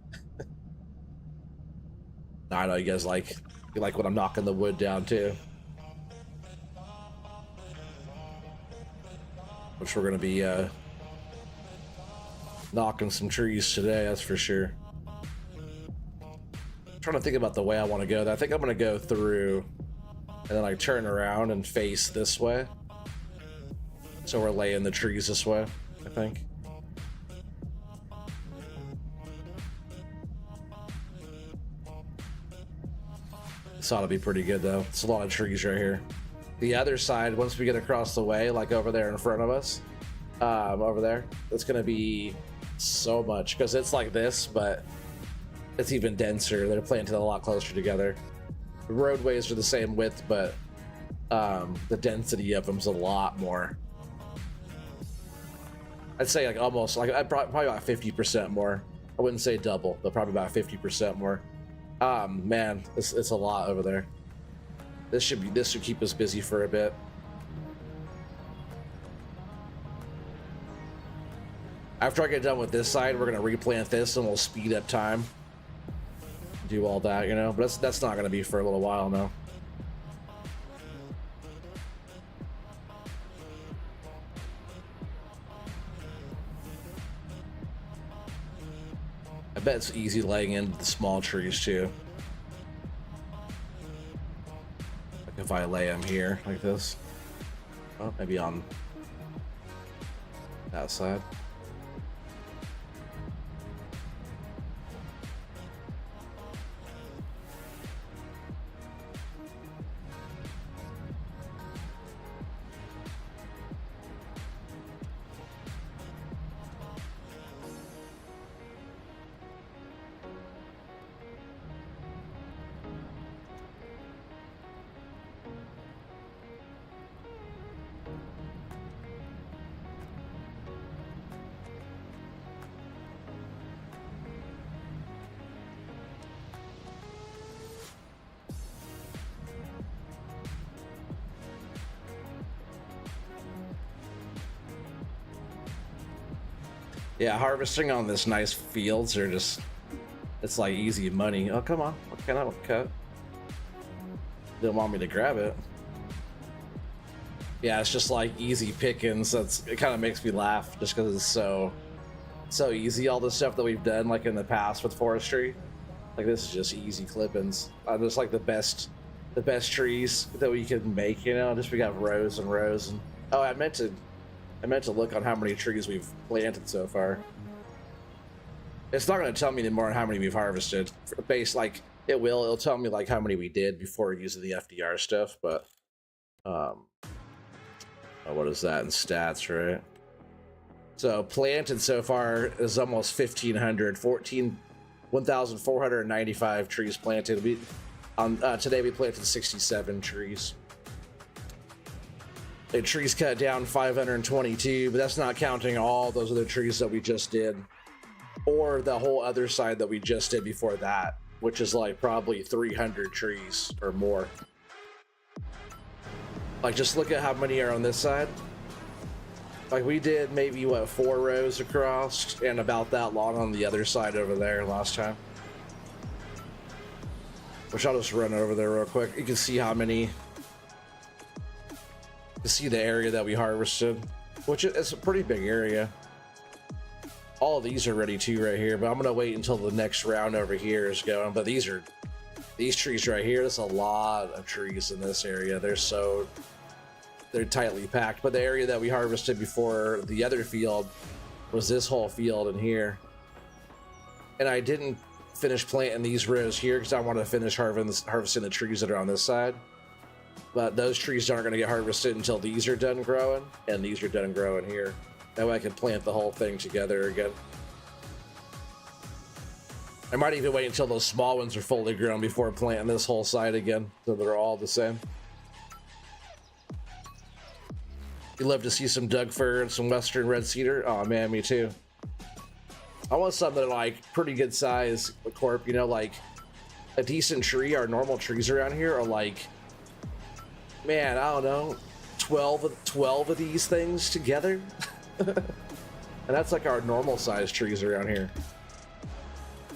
I know you guys like when I'm knocking the wood down too. Which we're gonna be knocking some trees today, that's for sure. I'm trying to think about the way I want to go. I think I'm gonna go through and then like turn around and face this way. So we're laying the trees this way, I think. This ought to be pretty good though. It's a lot of trees right here. The other side, once we get across the way, like over there in front of us, over there, it's gonna be so much because it's like this, but it's even denser. They're planted a lot closer together. The roadways are the same width, but the density of them's a lot more. I'd say like almost like probably about 50% more. I wouldn't say double, but probably about 50% more. Man, it's a lot over there. This should keep us busy for a bit. After I get done with this side, we're gonna replant this and we'll speed up time. Do all that, you know, but that's not gonna be for a little while now. I bet it's easy laying into the small trees too. Like if I lay them here like this. Oh, maybe on that side. Yeah, harvesting on this nice fields are just, it's like easy money. Oh, come on. What kind of cut? Didn't want me to grab it. Yeah, it's just like easy pickings. It kind of makes me laugh just because it's so easy. All the stuff that we've done like in the past with forestry, Like this is just easy clippings. Just like the best trees that we can make, you know. Just we got rows and rows. And oh, I meant to look on how many trees we've planted so far. It's not going to tell me anymore on how many we've harvested. Based like it'll tell me like how many we did before using the FDR stuff, but oh, what is that in stats, right? So planted so far is almost 1,500, 1,495 trees planted. Today we planted 67 trees. And trees cut down 522, but that's not counting all those other trees that we just did, or the whole other side that we just did before that, which is like probably 300 trees or more. Like just look at how many are on this side. Like we did maybe what 4 rows across and about that long on the other side over there last time. Which I'll just run over there real quick. You can see how many. You can see the area that we harvested, which is a pretty big area. All of these are ready too right here, but I'm gonna wait until the next round over here is going. But these trees right here, there's a lot of trees in this area. They're tightly packed. But the area that we harvested before the other field was this whole field in here. And I didn't finish planting these rows here because I want to finish harvesting the trees that are on this side. But those trees aren't going to get harvested until these are done growing, and these are done growing here. That way I can plant the whole thing together again. I might even wait until those small ones are fully grown before planting this whole side again, so they're all the same. You love to see some Doug fir and some Western red cedar? Oh man, me too. I want something like pretty good size, Corp, you know, like a decent tree. Our normal trees around here are like, man, I don't know, 12 of these things together. And that's like our normal size trees around here.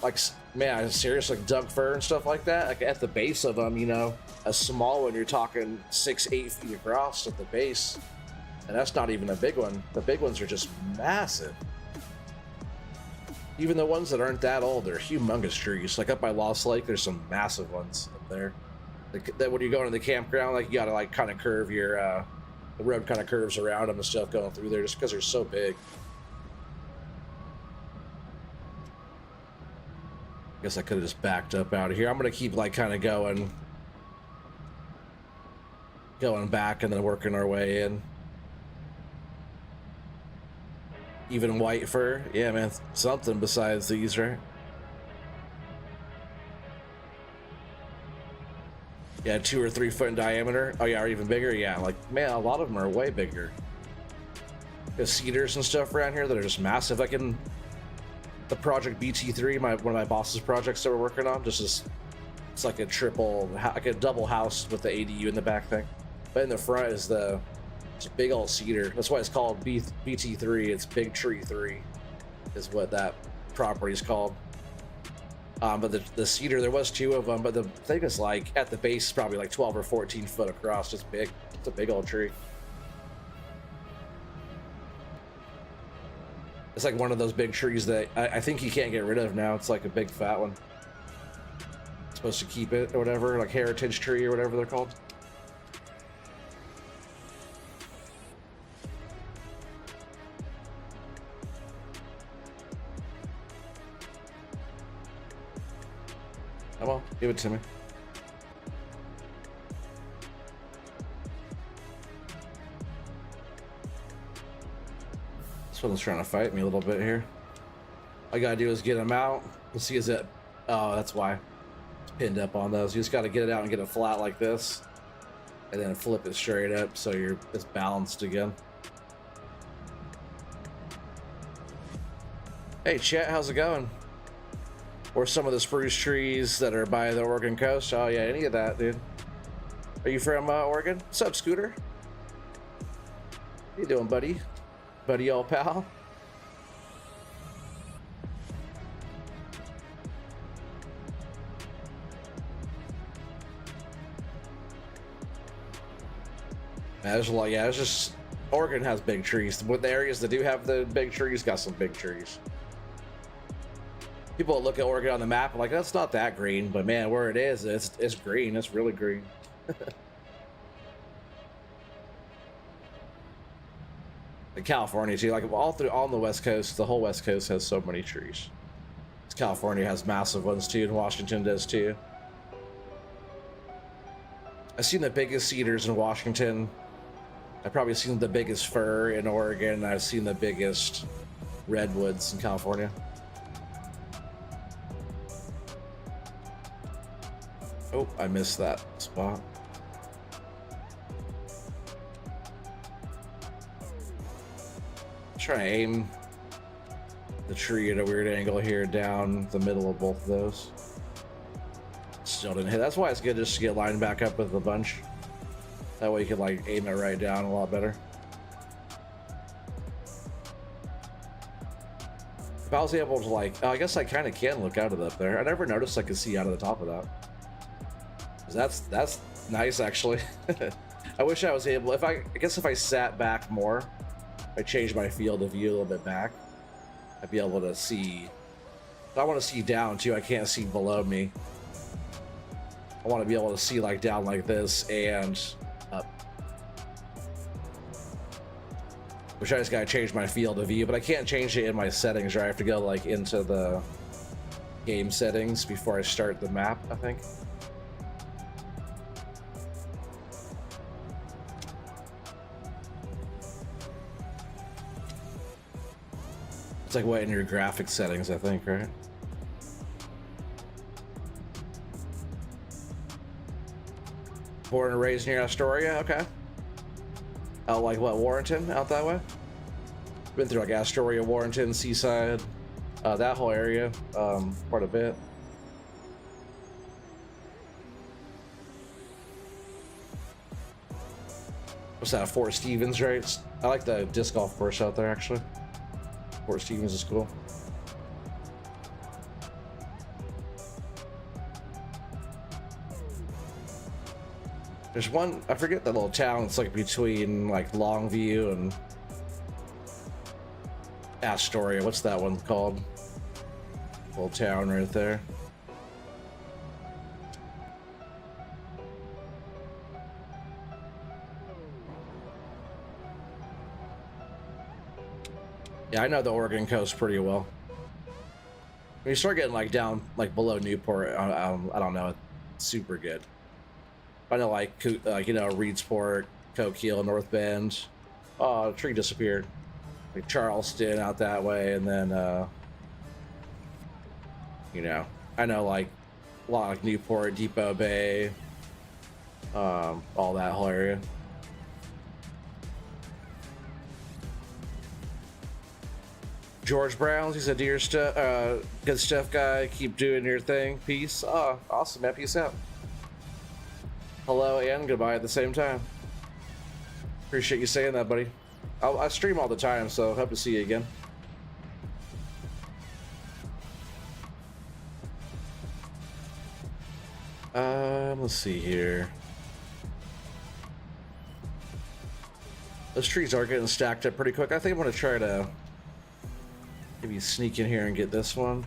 Like, man, seriously, like Doug fir and stuff like that. Like at the base of them, you know, a small one, you're talking 6-8 feet across at the base. And that's not even a big one. The big ones are just massive. Even the ones that aren't that old, they're humongous trees. Like up by Lost Lake, there's some massive ones up there. That when you go into the campground, like you gotta like kind of curve your, the road kind of curves around them and stuff going through there just because they're so big. I guess I could have just backed up out of here. I'm gonna keep like kind of going back and then working our way in. Even white fir, yeah, man, something besides these, right? Yeah, 2 or 3 foot in diameter. Oh yeah, or even bigger. Yeah, like man, a lot of them are way bigger. There's cedars and stuff around here that are just massive. Like in the project BT3, one of my boss's projects that we're working on, it's like a double house with the ADU in the back thing. But in the front is it's a big old cedar. That's why it's called BT3. It's Big Tree 3 is what that property is called. But the cedar, there was 2 of them, but the thing is like at the base is probably like 12 or 14 foot across. Just big. It's a big old tree. It's like one of those big trees that I think you can't get rid of now. It's like a big fat one. It's supposed to keep it or whatever, like heritage tree or whatever they're called. Come on, give it to me. This one's trying to fight me a little bit here. All I gotta do is get him out. Let's see, is it? Oh, that's why. It's pinned up on those. You just gotta get it out and get it flat like this. And then flip it straight up so it's balanced again. Hey chat, how's it going? Or some of the spruce trees that are by the Oregon coast. Oh yeah, any of that, dude. Are you from Oregon? What's up, Scooter? How you doing, buddy? Buddy, old pal? There's a lot, yeah, it's just, Oregon has big trees. With the areas that do have the big trees, got some big trees. People look at Oregon on the map and like, that's not that green, but man, where it is, it's green. It's really green. In California too, like all on the West Coast, the whole West Coast has so many trees. California has massive ones too, and Washington does too. I've seen the biggest cedars in Washington. I've probably seen the biggest fir in Oregon, and I've seen the biggest redwoods in California. Oh, I missed that spot. Try to aim the tree at a weird angle here down the middle of both of those. Still didn't hit. That's why it's good just to get lined back up with a bunch. That way you can like aim it right down a lot better. If I was able to like, oh, I guess I kind of can look out of up there. I never noticed I could see out of the top of that. That's nice actually. I wish I was able. I guess if I sat back more, if I changed my field of view a little bit back, I'd be able to see. I want to see down too. I can't see below me. I want to be able to see like down like this and up. Which I just gotta change my field of view, but I can't change it in my settings, right? I have to go like into the game settings before I start the map, I think. It's like what in your graphics settings, I think, right? Born and raised near Astoria, okay. Out like what, Warrenton, out that way? Been through like Astoria, Warrenton, Seaside, that whole area, quite a bit. What's that, Fort Stevens, right? I like the disc golf course out there, actually. Fort Stevens is cool. There's one, I forget that little town. It's like between like Longview and Astoria. What's that one called? Little town right there. Yeah, I know the Oregon coast pretty well. When you start getting like down like below Newport, I don't know, it's super good. I know like you know, Reedsport, Coquille, North Bend. Oh, the tree disappeared. Like Charleston out that way, and then you know, I know like a lot like Newport, Depot Bay, all that whole area. George Browns, he's a good stuff guy. Keep doing your thing. Peace. Oh, awesome, man. Peace out. Hello and goodbye at the same time. Appreciate you saying that, buddy. I stream all the time, so hope to see you again. Let's see here. Those trees are getting stacked up pretty quick. I think I'm gonna try to maybe sneak in here and get this one.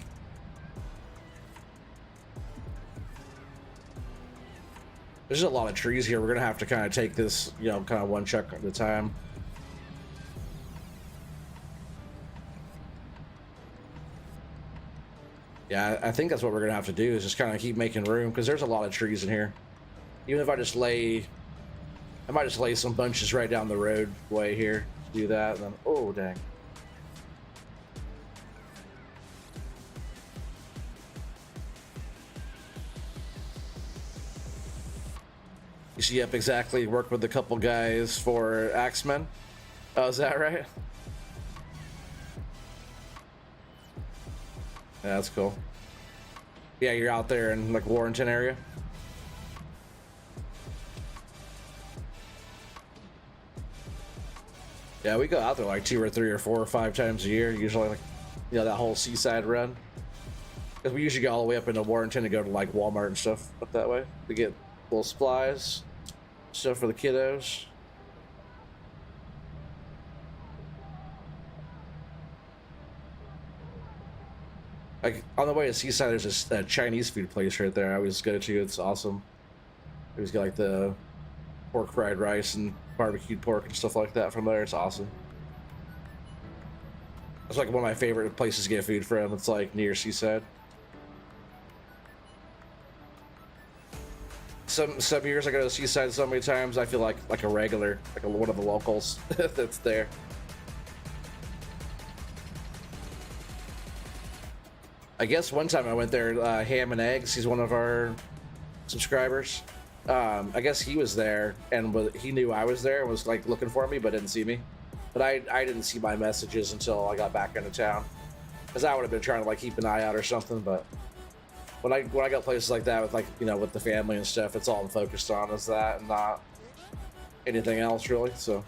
There's a lot of trees here. We're gonna have to kind of take this, you know, kind of one chunk at a time. Yeah, I think that's what we're gonna have to do, is just kind of keep making room, because there's a lot of trees in here. Even if I just lay, I might just lay some bunches right down the roadway here. Do that, and then, oh dang. Yep, exactly. Worked with a couple guys for Axemen. Oh, is that right? Yeah, that's cool. Yeah, you're out there in like Warrenton area. Yeah, we go out there like 2 or 3 or 4 or 5 times a year. Usually, like, you know, that whole seaside run. Because we usually go all the way up into Warrenton to go to like Walmart and stuff up that way to get little supplies, stuff for the kiddos. Like on the way to Seaside, there's this Chinese food place right there. I always go to. It's awesome. They always got like the pork fried rice and barbecued pork and stuff like that from there. It's awesome. It's like one of my favorite places to get food from. It's like near Seaside. Some years I go to Seaside so many times I feel like a regular, like one of the locals that's there. I guess one time I went there, Ham and Eggs, he's one of our subscribers. I guess he was there and he knew I was there and was like looking for me but didn't see me. But I didn't see my messages until I got back into town. Because I would have been trying to like keep an eye out or something, but when I go places like that with like, you know, with the family and stuff, it's all I'm focused on is that and not anything else really. So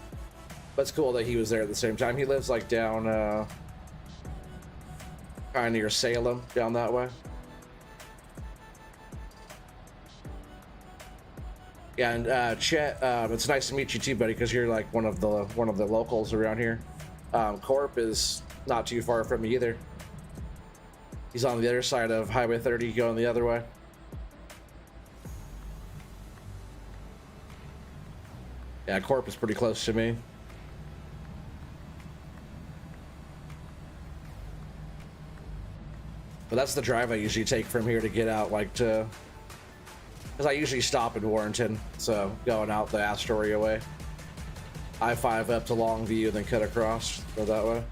but it's cool that he was there at the same time. He lives like down kind of near Salem, down that way. Yeah, and Chet, it's nice to meet you too, buddy, because you're like one of the locals around here. Corp is not too far from me either. He's on the other side of Highway 30, going the other way. Yeah, Corp is pretty close to me. But that's the drive I usually take from here to get out, like to, because I usually stop in Warrenton, so going out the Astoria way. I-5 up to Longview, then cut across, go that way.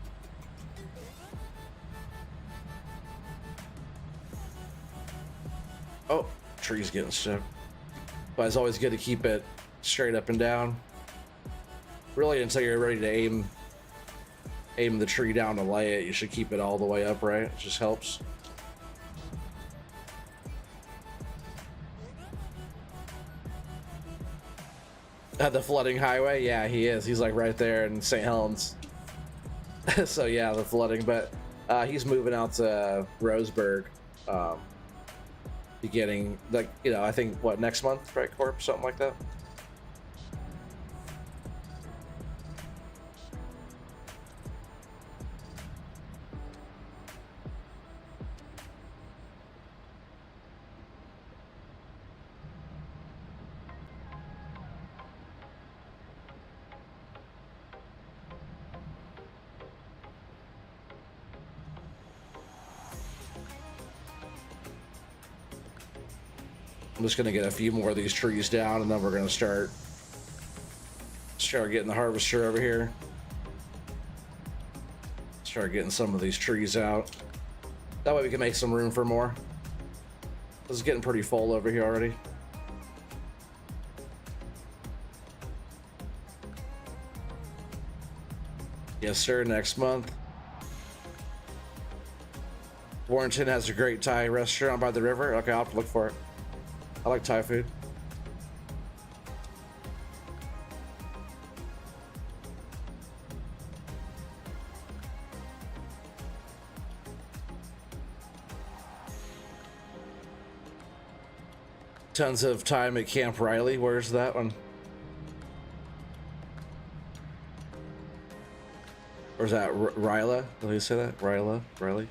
Oh, tree's getting stuck. But it's always good to keep it straight up and down. Really, until you're ready to aim the tree down to lay it, you should keep it all the way upright. It just helps. At the flooding highway, yeah, he is. He's like right there in St. Helens. So yeah, the flooding, but he's moving out to Roseburg, beginning, like, you know, I think what, next month, right, Corp, something like that. I'm just gonna get a few more of these trees down, and then we're gonna start getting the harvester over here. Start getting some of these trees out. That way we can make some room for more. This is getting pretty full over here already. Yes, sir. Next month. Warrenton has a great Thai restaurant by the river. Okay, I'll have to look for it. I like Thai food. Tons of time at Camp Riley. Where's that one? Or is that Ryla? Did you say that? Ryla? Riley?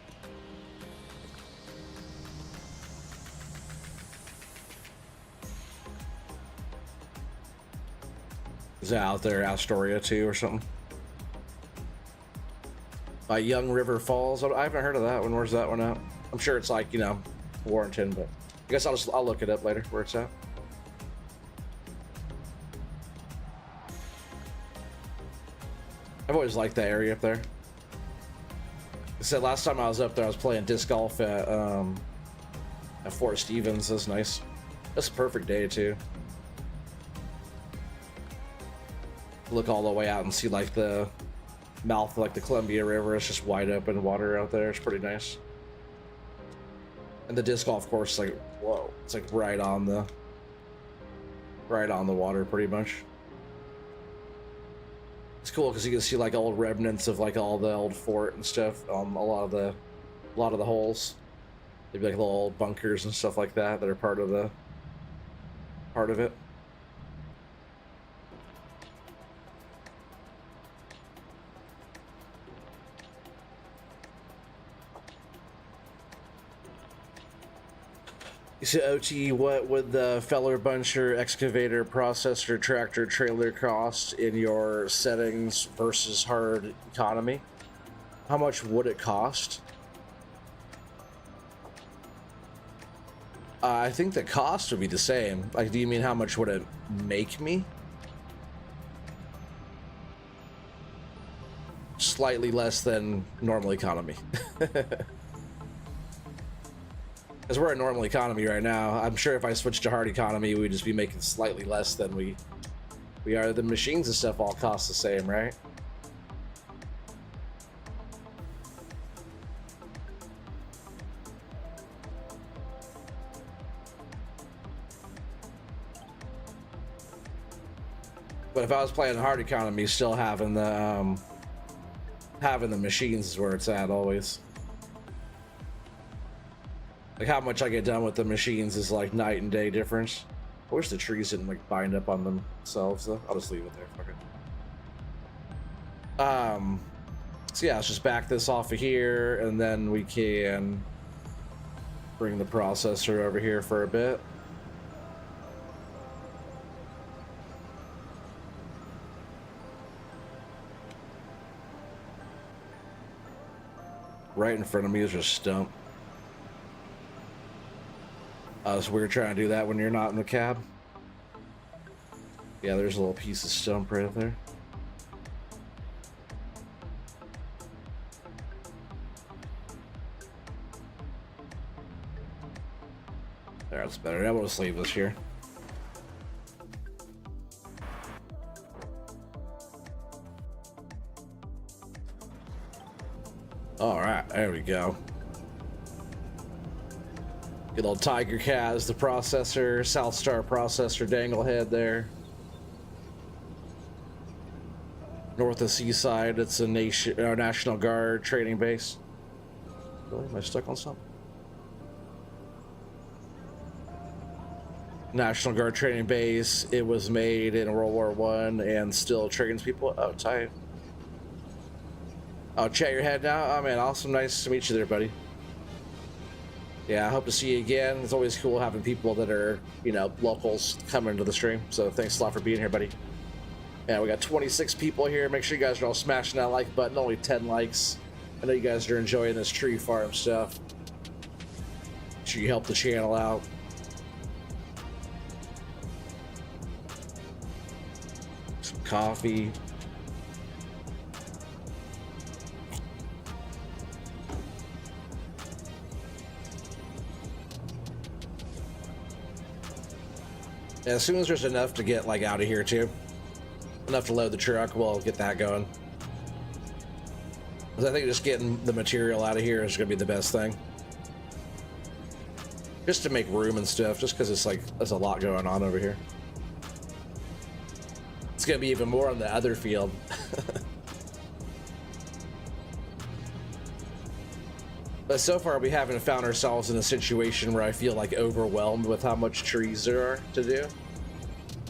Is that out there, Astoria too, or something? By Young River Falls. I haven't heard of that one. Where's that one at? I'm sure it's like, you know, Warrenton, but I guess I'll look it up later where it's at. I've always liked that area up there. I said last time I was up there, I was playing disc golf at Fort Stevens. That's nice. That's a perfect day too. Look all the way out and see like the mouth of like the Columbia River. It's just wide open water out there. It's pretty nice. And the disc golf course is like, whoa, it's like right on the water pretty much. It's cool because you can see like old remnants of like all the old fort and stuff on a lot of the holes. They'd be like little old bunkers and stuff like that are part of it. So OT, what would the feller buncher, excavator, processor, tractor, trailer cost in your settings versus hard economy? How much would it cost? I think the cost would be the same. Like, do you mean how much would it make me? Slightly less than normal economy. Because we're at normal economy right now. I'm sure if I switched to hard economy, we'd just be making slightly less than we are. The machines and stuff all cost the same, right? But if I was playing hard economy, still having the machines is where it's at always. Like how much I get done with the machines is like night and day difference. I wish the trees didn't like bind up on themselves though. I'll just leave it there. Fuck it. So yeah, let's just back this off of here, and then we can bring the processor over here for a bit. Right in front of me is just a stump. So we were trying to do that when you're not in the cab. Yeah, there's a little piece of stump right there. There, that's better. Now we'll just leave this here. All right, there we go. Good old Tiger Cat is the processor, South Star processor, dangle head there. North of Seaside, it's a National Guard training base. Really? Am I stuck on something? National Guard training base. It was made in World War I and still trains people. Oh, tight. Oh, chat your head now. Oh man, awesome. Nice to meet you there, buddy. Yeah, I hope to see you again. It's always cool having people that are, you know, locals come into the stream. So thanks a lot for being here, buddy. Yeah, we got 26 people here. Make sure you guys are all smashing that like button. Only 10 likes. I know you guys are enjoying this tree farm stuff. Make sure you help the channel out. Some coffee. As soon as there's enough to get like out of here too, enough to load the truck, we'll get that going. Because I think just getting the material out of here is going to be the best thing. Just to make room and stuff, just because it's like, there's a lot going on over here. It's going to be even more on the other field. But so far we haven't found ourselves in a situation where I feel like overwhelmed with how much trees there are to do.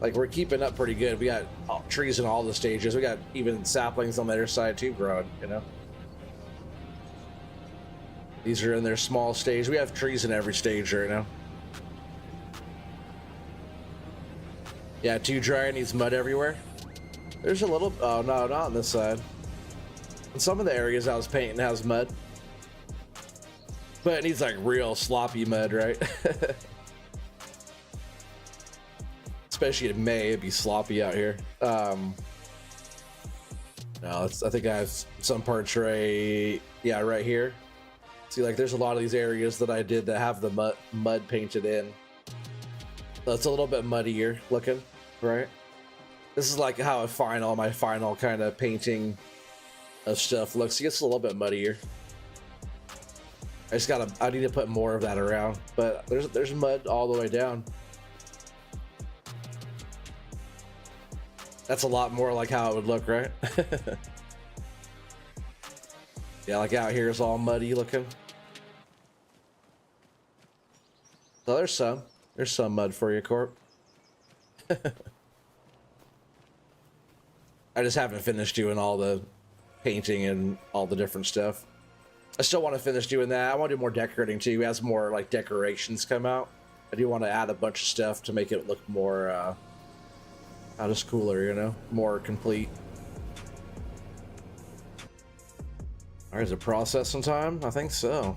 Like we're keeping up pretty good. We got trees in all the stages. We got even saplings on the other side too growing, you know. These are in their small stage. We have trees in every stage right now. Yeah, too dry and needs mud everywhere. There's a little, oh no, not on this side. In some of the areas I was painting has mud. But it needs like real sloppy mud, right? Especially in May, it'd be sloppy out here. No, I think I have some parts right, yeah, right here. See, like there's a lot of these areas that I did that have the mud painted in. So it's a little bit muddier looking, right? This is like how my final kind of painting of stuff looks. It gets a little bit muddier. I need to put more of that around, but there's mud all the way down. That's a lot more like how it would look, right? Yeah, like out here is all muddy looking. So there's some mud for you, Corp. I just haven't finished doing all the painting and all the different stuff. I still want to finish doing that. I want to do more decorating too, as more like decorations come out I do want to add a bunch of stuff to make it look more, just cooler, you know, more complete. All right, is it processing time? I think so.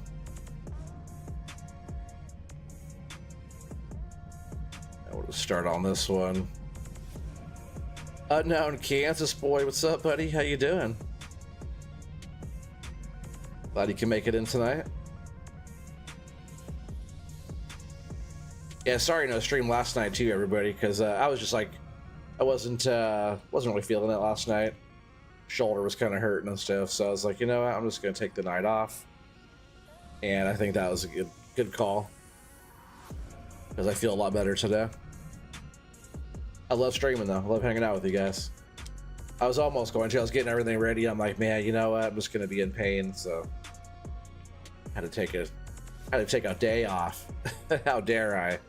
We'll start on this one. Unknown Kansas boy, what's up, buddy? How you doing? Glad you can make it in tonight. Yeah, sorry no stream last night too, everybody, because I was just like, I wasn't really feeling it last night. Shoulder was kind of hurting and stuff, so I was like, you know what, I'm just gonna take the night off. And I think that was a good call, because I feel a lot better today. I love streaming though. I love hanging out with you guys. I was almost going to. I was getting everything ready. I'm like, man, you know what? I'm just gonna be in pain, so I had to take a day off. How dare I?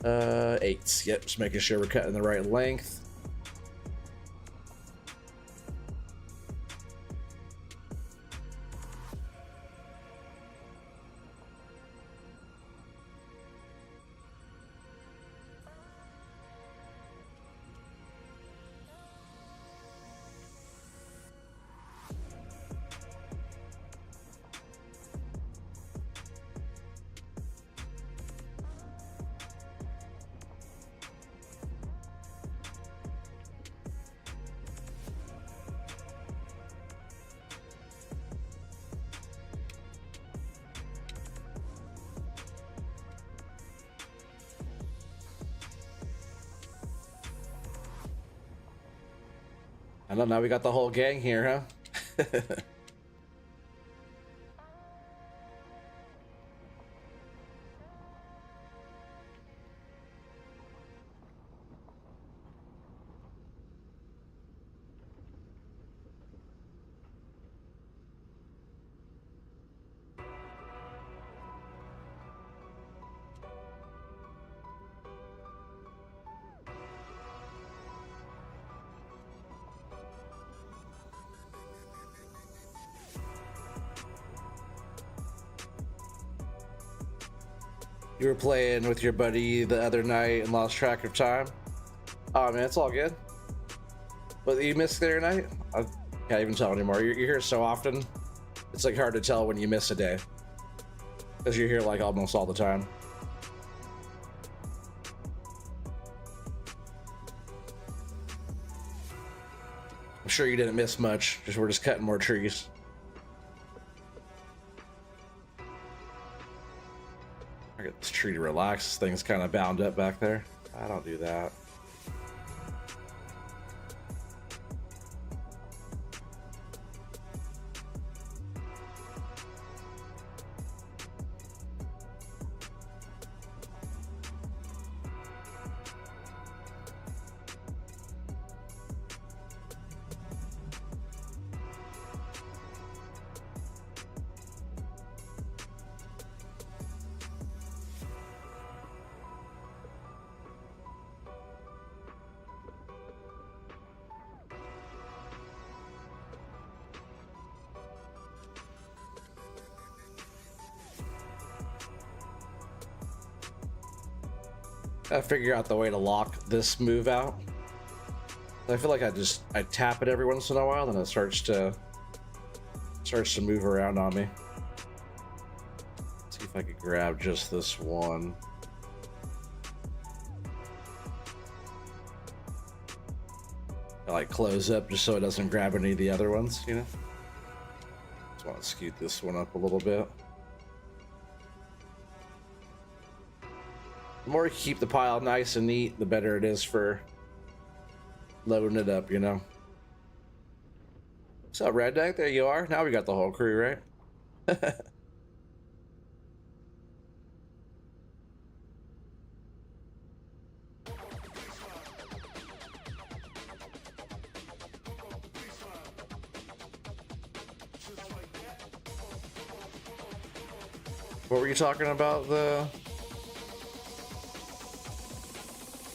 8. Yep, just making sure we're cutting the right length. I know, now we got the whole gang here, huh? You were playing with your buddy the other night and lost track of time. Oh man, it's all good. But you missed the other night? I can't even tell anymore. You're here so often, it's like hard to tell when you miss a day, because you're here like almost all the time. I'm sure you didn't miss much, just we're just cutting more trees. I get this tree to relax. This thing's kind of bound up back there. I don't do that. I figure out the way to lock this move out. I feel like I tap it every once in a while, then it starts to move around on me. Let's see if I could grab just this one. I like close up just so it doesn't grab any of the other ones, you know? Just want to scoot this one up a little bit. The more you keep the pile nice and neat, the better it is for loading it up, you know? What's up, Red Deck? There you are. Now we got the whole crew, right? What were you talking about?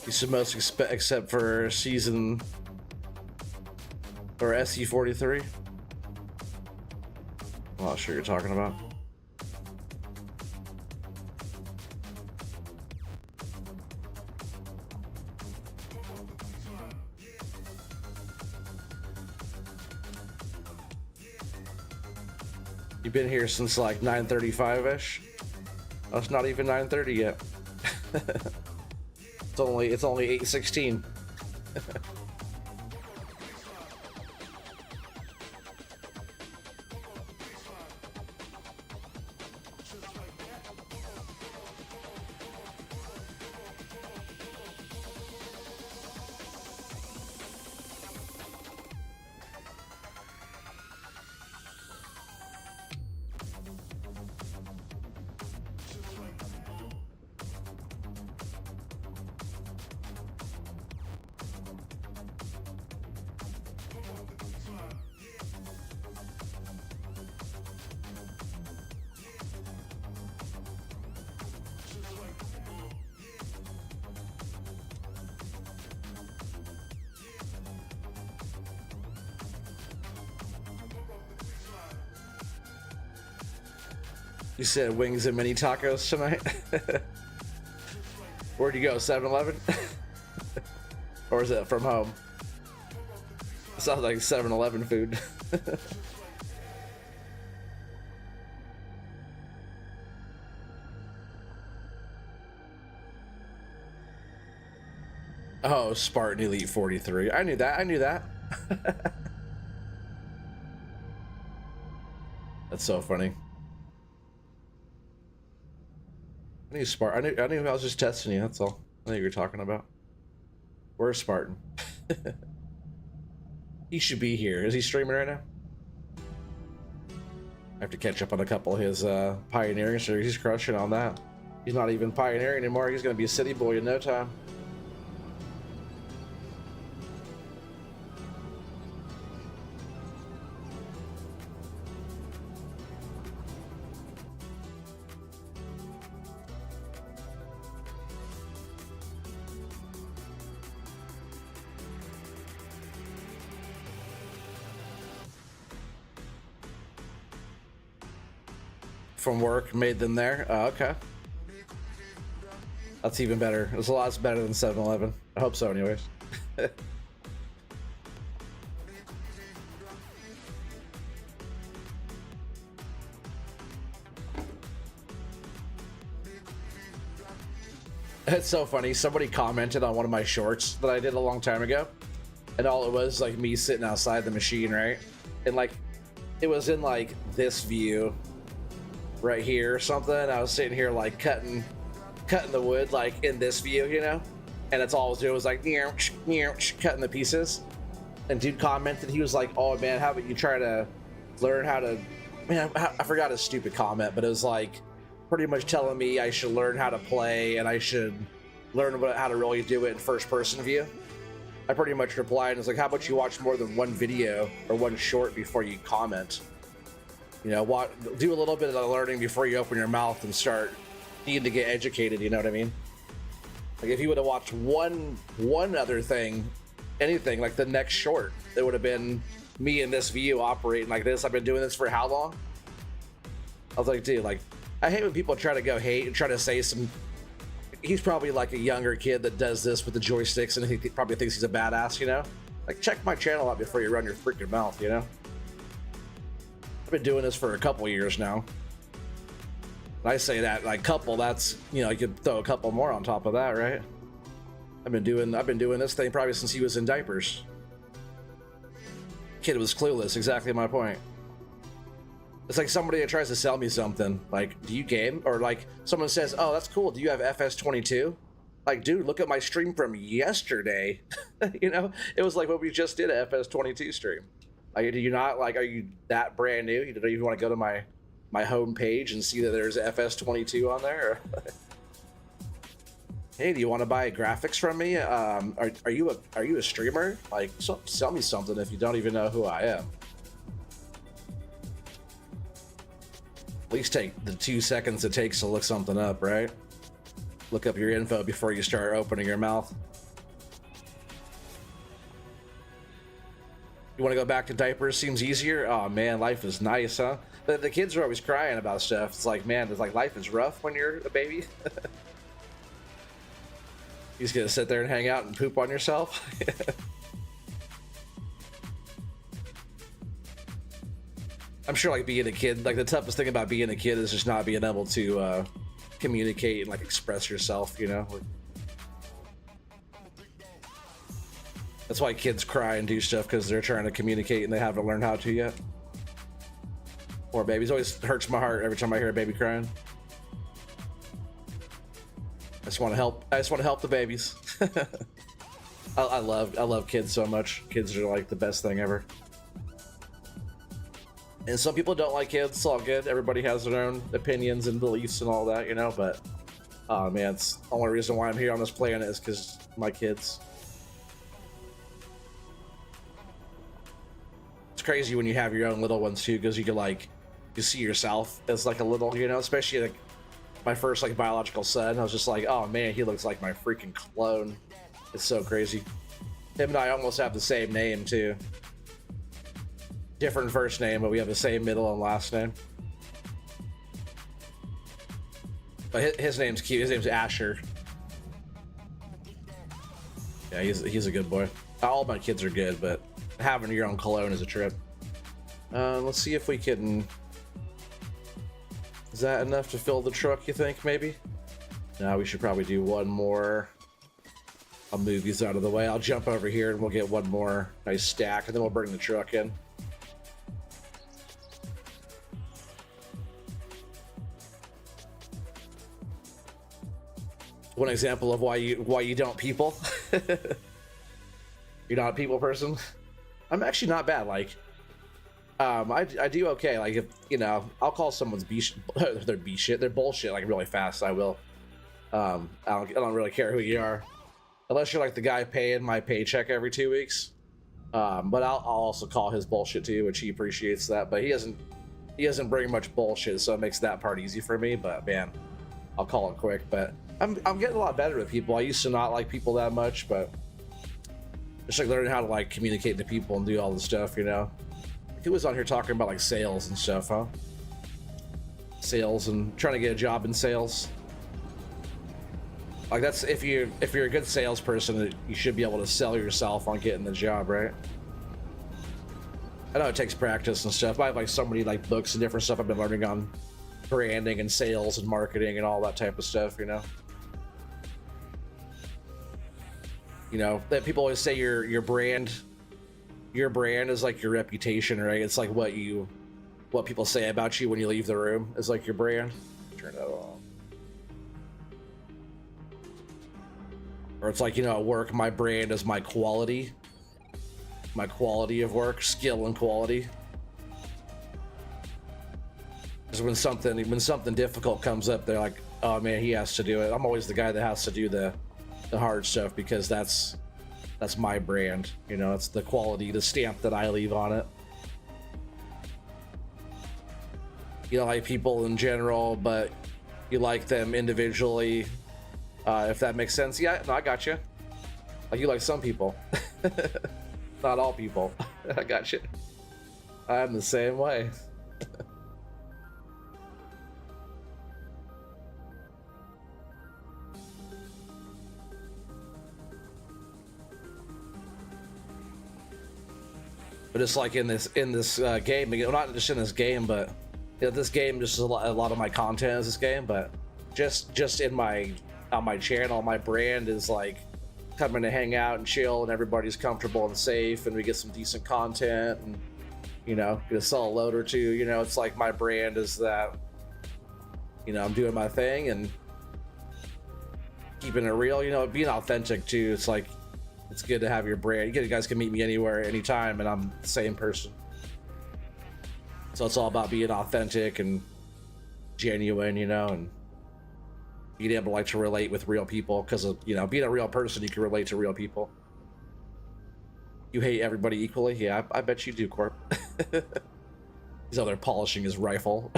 You should most expect, except for season or SE43. I'm not sure you're talking about. You've been here since like 9:35-ish. Oh, it's not even 9:30 yet. It's only 8:16. You said wings and mini tacos tonight? Where'd you go, 7-Eleven? Or is it from home? It sounds like 7-Eleven food. Oh, Spartan Elite 43. I knew that. That's so funny. I knew I was just testing you, that's all. I knew you were talking about. Where's Spartan? He should be here. Is he streaming right now? I have to catch up on a couple of his pioneering series. He's crushing on that. He's not even pioneering anymore. He's gonna be a city boy in no time. From work, made them there. Oh, okay. That's even better. It's a lot better than 7-Eleven. I hope so, anyways. It's so funny. Somebody commented on one of my shorts that I did a long time ago, and all it was like me sitting outside the machine, right? And like, it was in like this view right here or something. I was sitting here like cutting the wood like in this view, you know, and that's all I was doing was like cutting the pieces. And dude commented, he was like, "Oh man, how about you try to learn how to," man, I forgot his stupid comment, but it was like pretty much telling me I should learn how to play and I should learn how to really do it in first person view. I pretty much replied and was like, "How about you watch more than one video or one short before you comment? You know, do a little bit of learning before you open your mouth and start needing to get educated." You know what I mean? Like if you would have watched one other thing, anything like the next short, it would have been me in this view operating like this. I've been doing this for how long? I was like, dude, like I hate when people try to go hate and try to say some. He's probably like a younger kid that does this with the joysticks and he probably thinks he's a badass, you know? Like check my channel out before you run your freaking mouth, you know? I've been doing this for a couple years now. When I say that, like couple, that's, you know, you could throw a couple more on top of that, right? I've been doing this thing probably since he was in diapers. Kid was clueless, exactly my point. It's like somebody that tries to sell me something, like, do you game? Or like someone says, "Oh, that's cool. Do you have FS22? Like, dude, look at my stream from yesterday." You know, it was like what we just did a FS22 stream. Like, do you not, like, are you that brand new? You don't even want to go to my home page and see that there's FS22 on there? Hey, do you want to buy graphics from me? Are you a streamer? Like, sell me something if you don't even know who I am. At least take the 2 seconds it takes to look something up, right? Look up your info before you start opening your mouth. You want to go back to diapers? Seems easier. Oh man, life is nice, huh? The kids are always crying about stuff. It's like, man, it's like life is rough when you're a baby. You just gonna sit there and hang out and poop on yourself? I'm sure like being a kid, like the toughest thing about being a kid is just not being able to communicate and like express yourself, you know? That's why kids cry and do stuff, because they're trying to communicate and they haven't learned how to yet. Poor babies. Always hurts my heart every time I hear a baby crying. I just want to help. I just want to help the babies. I love kids so much. Kids are like the best thing ever. And some people don't like kids. It's all good. Everybody has their own opinions and beliefs and all that, you know. But oh man, it's the only reason why I'm here on this planet is because my kids. It's crazy when you have your own little ones too, because you can like, you see yourself as like a little, you know, especially like my first like biological son. I was just like, oh man, he looks like my freaking clone. It's so crazy. Him and I almost have the same name too. Different first name, but we have the same middle and last name. But his name's cute. His name's Asher. Yeah, he's a good boy. All my kids are good, but having your own cologne is a trip. Let's see if we can. Is that enough to fill the truck, you think, maybe? No, we should probably do one more. I'll move these out of the way. I'll jump over here and we'll get one more nice stack, and then we'll bring the truck in. One example of why you don't people. You're not a people person. I'm actually not bad. Like, I do okay. Like, if you know, I'll call someone's they're bullshit like really fast. I will. I don't really care who you are, unless you're like the guy paying my paycheck every 2 weeks. But I'll also call his bullshit too, which he appreciates that. But he doesn't bring much bullshit, so it makes that part easy for me. But man, I'll call it quick. But I'm getting a lot better with people. I used to not like people that much, but just like learning how to like communicate to people and do all this stuff, you know. Who was on here talking about like sales and stuff, huh? Sales and trying to get a job in sales. Like that's if you're a good salesperson, you should be able to sell yourself on getting the job, right? I know it takes practice and stuff. I have like so many like books and different stuff I've been learning on branding and sales and marketing and all that type of stuff, you know. You know, that people always say your brand is like your reputation, right? It's like what people say about you when you leave the room is like your brand. Turn that on. Or it's like, you know, at work, my brand is my quality of work, skill and quality. Because when something difficult comes up, they're like, oh man, he has to do it. I'm always the guy that has to do the hard stuff, because that's my brand, you know. It's the quality, the stamp that I leave on it. You don't like people in general, but you like them individually, if that makes sense. Yeah, no, I got you. Like you like some people, not all people. I got you. I'm the same way. But it's like in this game, well, not just in this game, but you know, this game just is a lot of my content is this game. But just in on my channel, my brand is like coming to hang out and chill, and everybody's comfortable and safe, and we get some decent content, and you know, get to sell a load or two. You know, it's like my brand is that, you know, I'm doing my thing and keeping it real. You know, being authentic too. It's like, it's good to have your brand. You guys can meet me anywhere, anytime, and I'm the same person. So it's all about being authentic and genuine, you know, and being able to like to relate with real people, because of, you know, being a real person, you can relate to real people. You hate everybody equally? Yeah, I bet you do, Corp. He's out there polishing his rifle.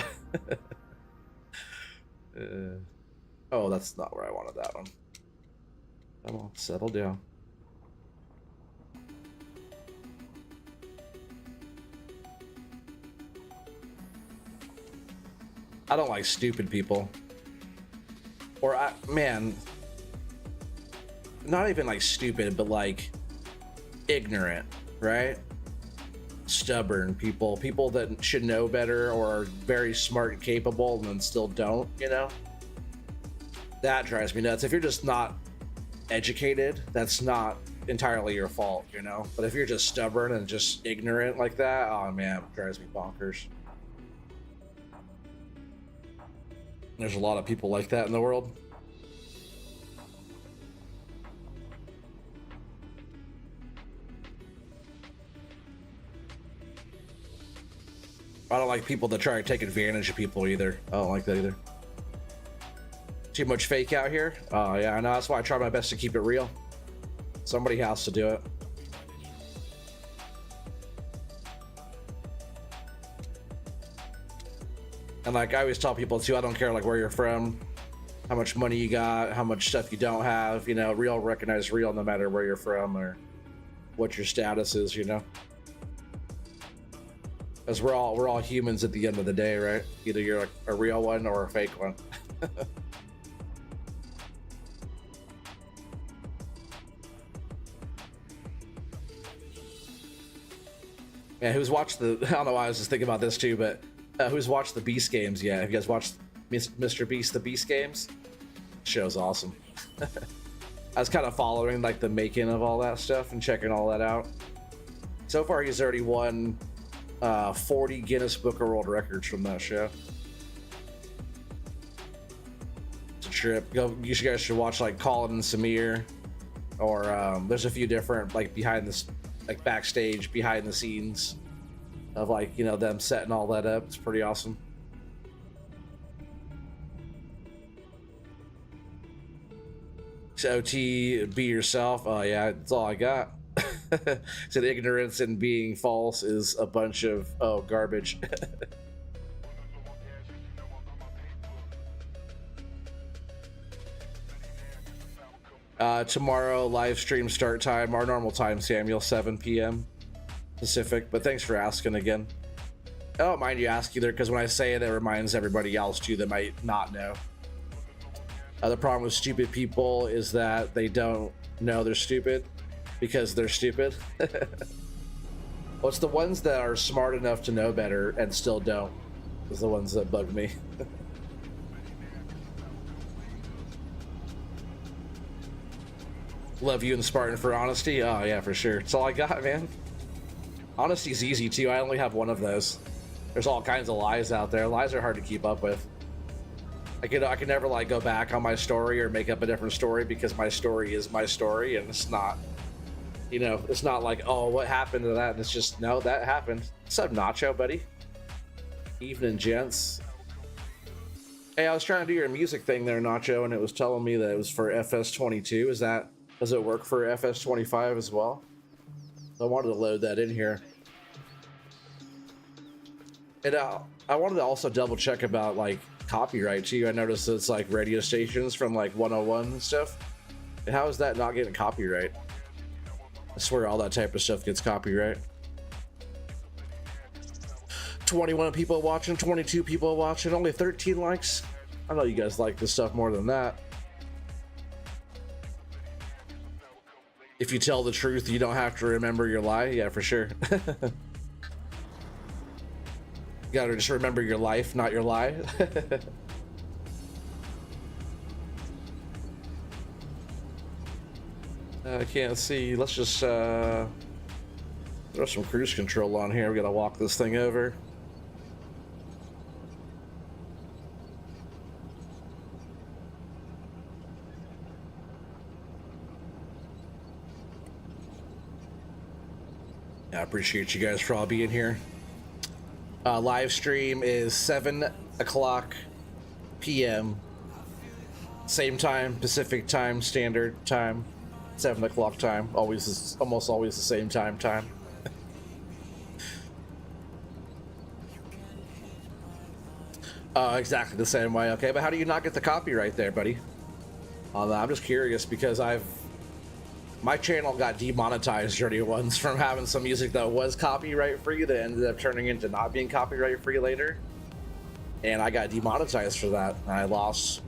Oh, that's not where I wanted that one. Come on, settle down. I don't like stupid people. Or, man, not even like stupid, but like ignorant, right? stubborn people, people that should know better or are very smart and capable and then still don't, you know? That drives me nuts. If you're just not educated, that's not entirely your fault, you know? But if you're just stubborn and just ignorant like that, oh man, it drives me bonkers. There's a lot of people like that in the world. I don't like people that try to take advantage of people either. I don't like that either. Too much fake out here? Oh yeah, I know. That's why I try my best to keep it real. Somebody has to do it. And like I always tell people too, I don't care like where you're from, how much money you got, how much stuff you don't have, you know, real recognize real no matter where you're from or what your status is, you know. Because we're all humans at the end of the day, right? Either you're like a real one or a fake one. Yeah, who's watched the? I don't know why I was just thinking about this too, but who's watched the Beast games? Yeah, have you guys watched Mr. Beast, the Beast games? Show's awesome. I was kind of following like the making of all that stuff and checking all that out. So far, he's already won 40 Guinness Book of World Records from that show. It's a trip. You guys should watch like Colin and Samir, or there's a few different like behind this, like backstage, behind the scenes of like, you know, them setting all that up. It's pretty awesome. So OT, be yourself. Oh yeah, that's all I got. Said ignorance and being false is a bunch of garbage. Tomorrow live stream start time, our normal time, Samuel, 7 p.m. Pacific. But thanks for asking again. I don't mind you ask either, because when I say it, it reminds everybody else too that might not know. The problem with stupid people is that they don't know they're stupid because they're stupid. Well, it's the ones that are smart enough to know better and still don't is the ones that bug me. Love you and Spartan for honesty. Oh yeah, for sure. It's all I got, man. Honesty's easy too. I only have one of those. There's all kinds of lies out there. Lies are hard to keep up with. I can never like go back on my story or make up a different story because my story is my story, and it's not, you know, it's not like, oh, what happened to that? And it's just, no, that happened. What's up, Nacho, buddy? Evening, gents. Hey, I was trying to do your music thing there, Nacho, and it was telling me that it was for FS22. Is that, does it work for FS25 as well? I wanted to load that in here. And I wanted to also double check about like copyright too. I noticed it's like radio stations from like 101 and stuff. And how is that not getting copyright? I swear all that type of stuff gets copyright. 21 people watching, 22 people watching, only 13 likes. I know you guys like this stuff more than that. If you tell the truth, you don't have to remember your lie. Yeah, for sure. You gotta just remember your life, not your lie. I can't see. Let's just throw some cruise control on here. We gotta walk this thing over. I appreciate you guys for all being here. Live stream is 7 o'clock p.m. Same time, Pacific time, standard time, 7 o'clock time. Always, almost always the same time. Exactly the same way. Okay, but how do you not get the copyright there, buddy? I'm just curious because my channel got demonetized already once from having some music that was copyright free that ended up turning into not being copyright free later, and I got demonetized for that. And I lost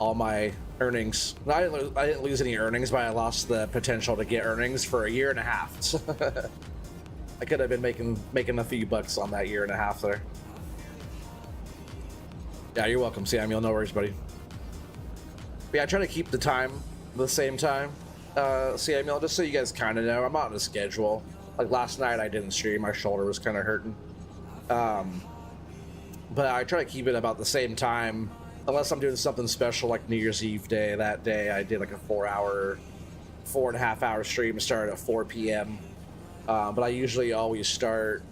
all my earnings. I didn't lose any earnings, but I lost the potential to get earnings for a year and a half. I could have been making a few bucks on that year and a half there. Yeah, you're welcome, Samuel. No worries, buddy. But yeah, I try to keep the time the same time, Samuel, just so you guys kind of know. I'm not on a schedule. Like last night, I didn't stream. My shoulder was kind of hurting. But I try to keep it about the same time, unless I'm doing something special like New Year's Eve day. That day, I did like a 4.5 hour stream. Started at 4 p.m. But I usually always start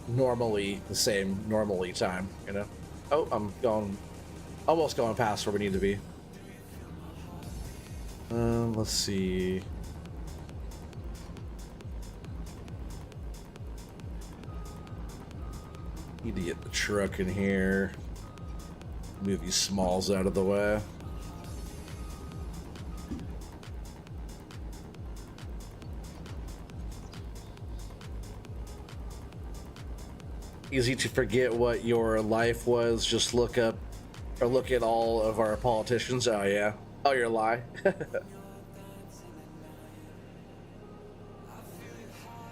normally the same normally time, you know. Oh, I'm almost going past where we need to be. Let's see. Need to get the truck in here. Move these smalls out of the way. Easy to forget what your life was. Just look up or look at all of our politicians. Oh yeah. Oh, you're a lie.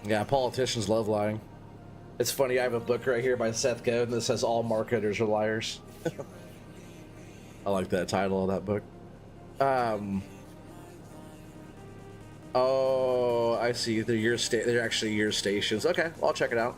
Yeah, politicians love lying. It's funny, I have a book right here by Seth Godin that says all marketers are liars. I like that title of that book. Oh, I see. They're actually year stations. Okay, well, I'll check it out.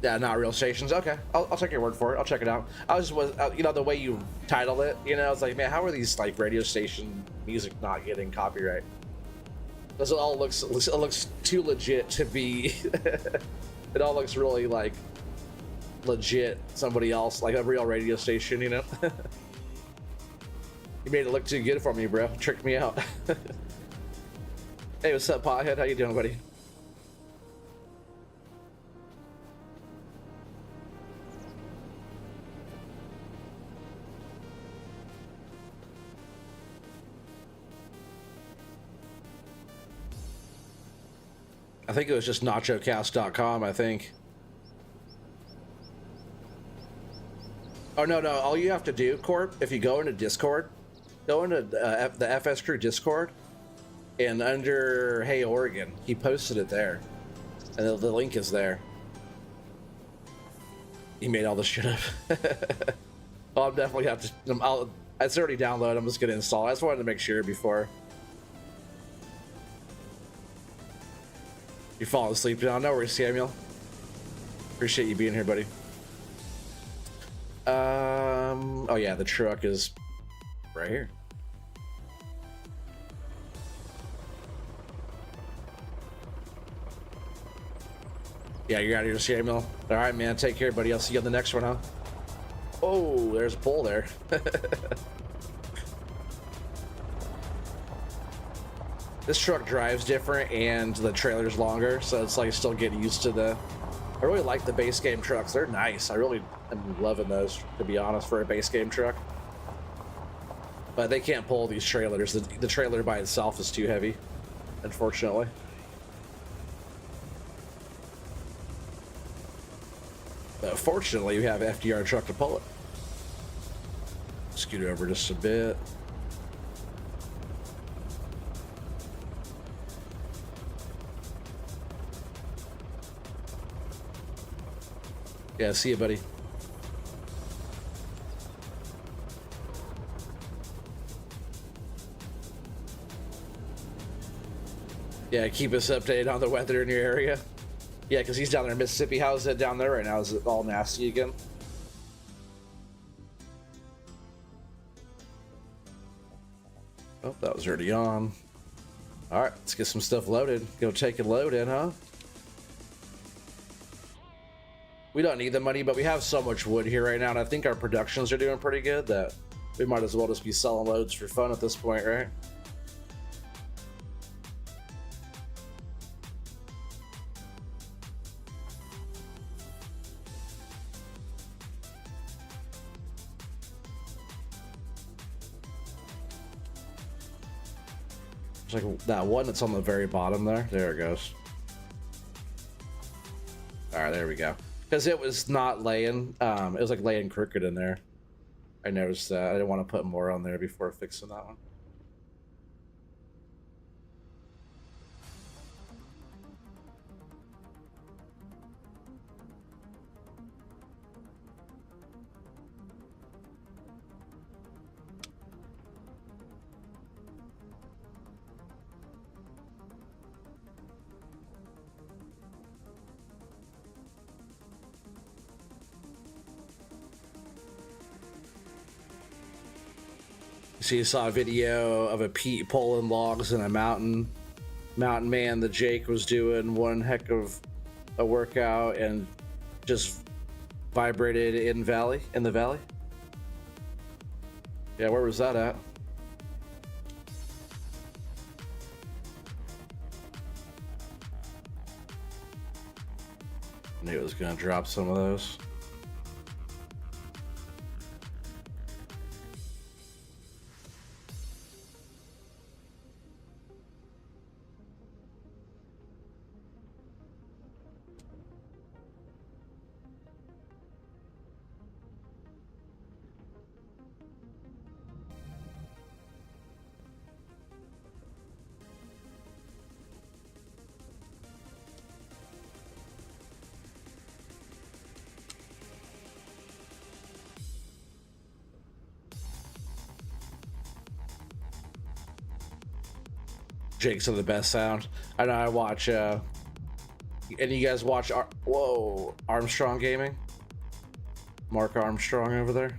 Yeah, not real stations. Okay, I'll take your word for it. I'll check it out. You know, the way you titled it, you know, I was like, man, how are these like radio station music not getting copyright? Because it looks too legit to be. It all looks really like legit. Somebody else, like a real radio station, you know. You made it look too good for me, bro. Tricked me out. Hey, what's up, Pothead? How you doing, buddy? I think it was just nachocast.com, I think. Oh, no. All you have to do, Corp, if you go into Discord, go into the FS Crew Discord, and under Hey Oregon, he posted it there. And the link is there. He made all this shit up. Well, I'll definitely have to... It's already downloaded. I'm just going to install it. I just wanted to make sure before... You falling asleep now? No worries, Samuel. Appreciate you being here, buddy. Oh yeah, the truck is right here. Yeah, you're out of here, Samuel. All right, man. Take care, buddy. I'll see you on the next one, huh? Oh, there's a pole there. This truck drives different and the trailer's longer, so it's like still getting used to the... I really like the base game trucks. They're nice. I really am loving those, to be honest, for a base game truck. But they can't pull these trailers. The trailer by itself is too heavy, unfortunately. But fortunately, we have an FDR truck to pull it. Scoot over just a bit. Yeah, see you, buddy. Yeah, keep us updated on the weather in your area. Yeah, because he's down there in Mississippi. How's it down there right now? Is it all nasty again? Oh, that was already on. All right, let's get some stuff loaded. Go take a load in, huh? We don't need the money, but we have so much wood here right now, and I think our productions are doing pretty good that we might as well just be selling loads for fun at this point, right? There's like that one that's on the very bottom there. There it goes. All right, there we go. Because it was not laying, it was like laying crooked in there. I noticed that. I didn't want to put more on there before fixing that one. So you saw a video of a Pete pulling logs in a mountain man that Jake was doing one heck of a workout and just vibrated in the valley. Yeah, where was that at? Knew it was gonna drop some of those. Jake's some of the best sound. I know. I watch. And you guys watch? Whoa, Armstrong Gaming. Mark Armstrong over there.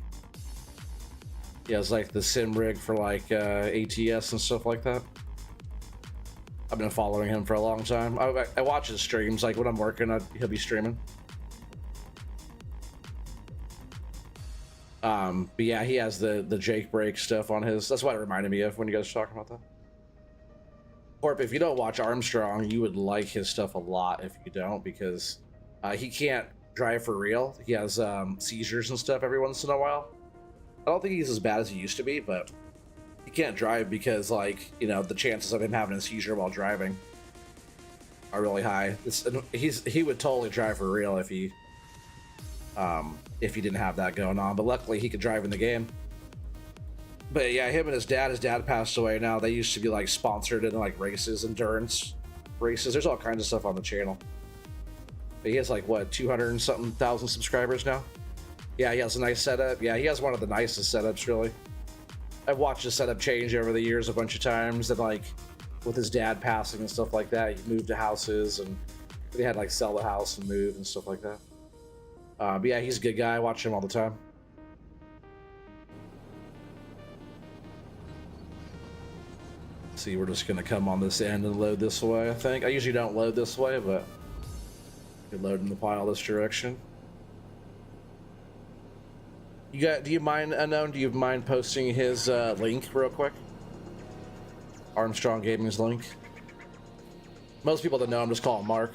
Yeah, it's like the sim rig for like ATS and stuff like that. I've been following him for a long time. I watch his streams. Like when I'm working, he'll be streaming. But yeah, he has the Jake break stuff on his. That's what it reminded me of when you guys were talking about that. Corp, if you don't watch Armstrong, you would like his stuff a lot. If you don't, because he can't drive for real. He has seizures and stuff every once in a while. I don't think he's as bad as he used to be, but he can't drive because, like, you know, the chances of him having a seizure while driving are really high. He would totally drive for real if he didn't have that going on. But luckily, he could drive in the game. But yeah, him and his dad passed away now. They used to be like sponsored in like races, endurance races. There's all kinds of stuff on the channel. But he has like what, 200 and something thousand subscribers now. Yeah, he has a nice setup. Yeah, he has one of the nicest setups, really. I've watched his setup change over the years a bunch of times, and like with his dad passing and stuff like that, he moved to houses and they had like sell the house and move and stuff like that. But yeah, he's a good guy. I watch him all the time. See, we're just gonna come on this end and load this way. I think I usually don't load this way, but you load in the pile this direction. Do you mind, Unknown? Do you mind posting his link real quick? Armstrong Gaming's link. Most people that know him just call him Mark.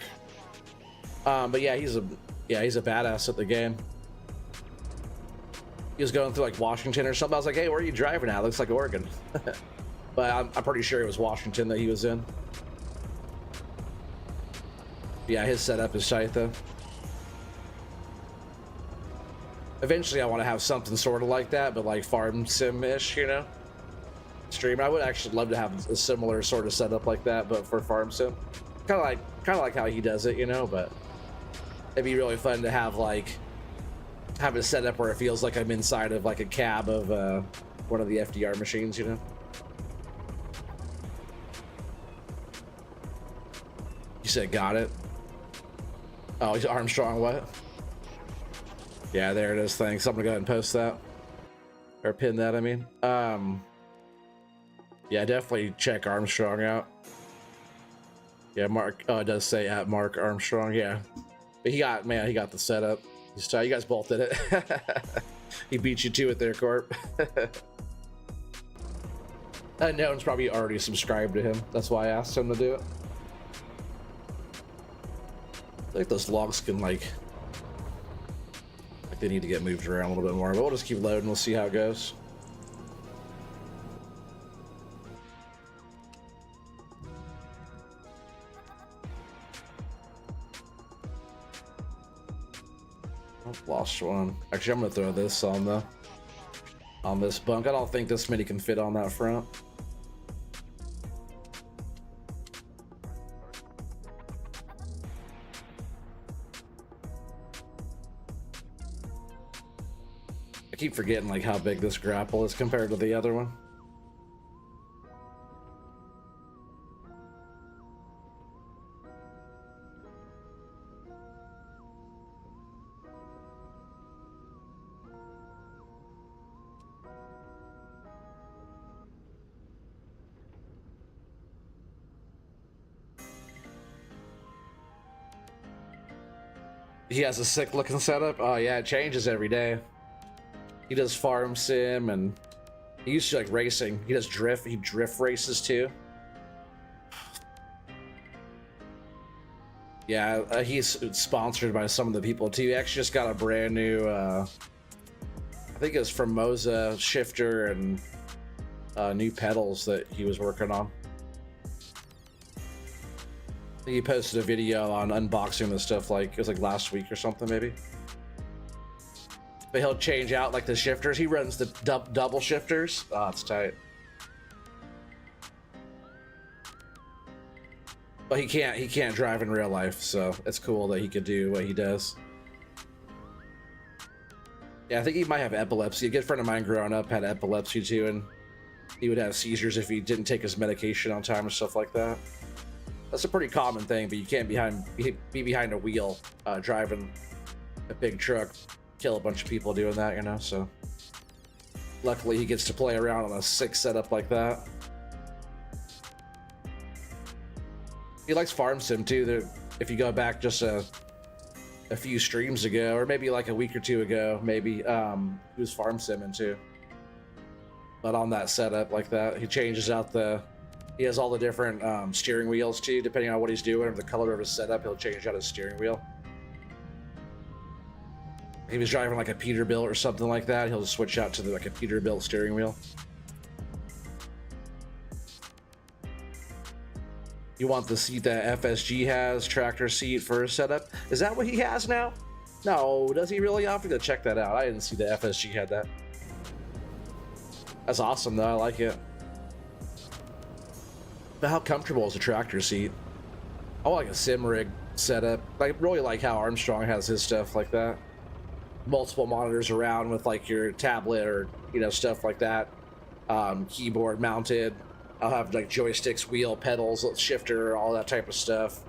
But yeah, he's a badass at the game. He was going through like Washington or something. I was like, hey, where are you driving at? Looks like Oregon. But I'm pretty sure it was Washington that he was in. Yeah, his setup is tight though. Eventually I want to have something sort of like that, but like farm sim-ish, you know? Stream. I would actually love to have a similar sort of setup like that, but for farm sim. Kind of like how he does it, you know, but it'd be really fun to have a setup where it feels like I'm inside of like a cab of one of the FDR machines, you know? You said got it? Oh, he's Armstrong what? Yeah, there it is. Thanks. I'm gonna go ahead and post that. Or pin that, I mean. Yeah, definitely check Armstrong out. Yeah, Mark, oh, it does say at Mark Armstrong, yeah. But he got the setup. You guys both did it. He beat you to it there, Corp. Unknown's probably already subscribed to him. That's why I asked him to do it. I feel like those logs can like they need to get moved around a little bit more, but we'll just keep loading. We'll see how it goes. Oh, lost one. Actually, I'm gonna throw this on this bunk. I don't think this many can fit on that front. I keep forgetting like how big this grapple is compared to the other one. He has a sick looking setup. Oh yeah, it changes every day. He does farm sim, and he used to like racing. He does drift. He drift races too. Yeah, he's sponsored by some of the people too. He actually just got a brand new, I think it's Formosa shifter and new pedals that he was working on. He posted a video on unboxing the stuff, like it was like last week or something maybe. But he'll change out like the shifters. He runs the double shifters. Oh, it's tight. But he can't drive in real life, so it's cool that he could do what he does. Yeah, I think he might have epilepsy. A good friend of mine growing up had epilepsy too, and he would have seizures if he didn't take his medication on time and stuff like that. That's a pretty common thing, but you can't be behind a wheel driving a big truck, kill a bunch of people doing that, you know. So luckily he gets to play around on a sick setup like that. He likes farm sim too. If you go back just a few streams ago, or maybe like a week or two ago, maybe he was farm simming too. But on that setup like that, he changes out he has all the different steering wheels too, depending on what he's doing or the color of his setup. He'll change out his steering wheel. If he was driving like a Peterbilt or something like that, he'll just switch out to like a Peterbilt steering wheel. You want the seat that FSG has, tractor seat for his setup? Is that what he has now? No, does he really? I'll have to go check that out. I didn't see the FSG had that. That's awesome though, I like it. But how comfortable is a tractor seat? I want like a sim rig setup. Like really like how Armstrong has his stuff like that. Multiple monitors around with like your tablet or, you know, stuff like that. Keyboard mounted. I'll have like joysticks, wheel, pedals, shifter, all that type of stuff.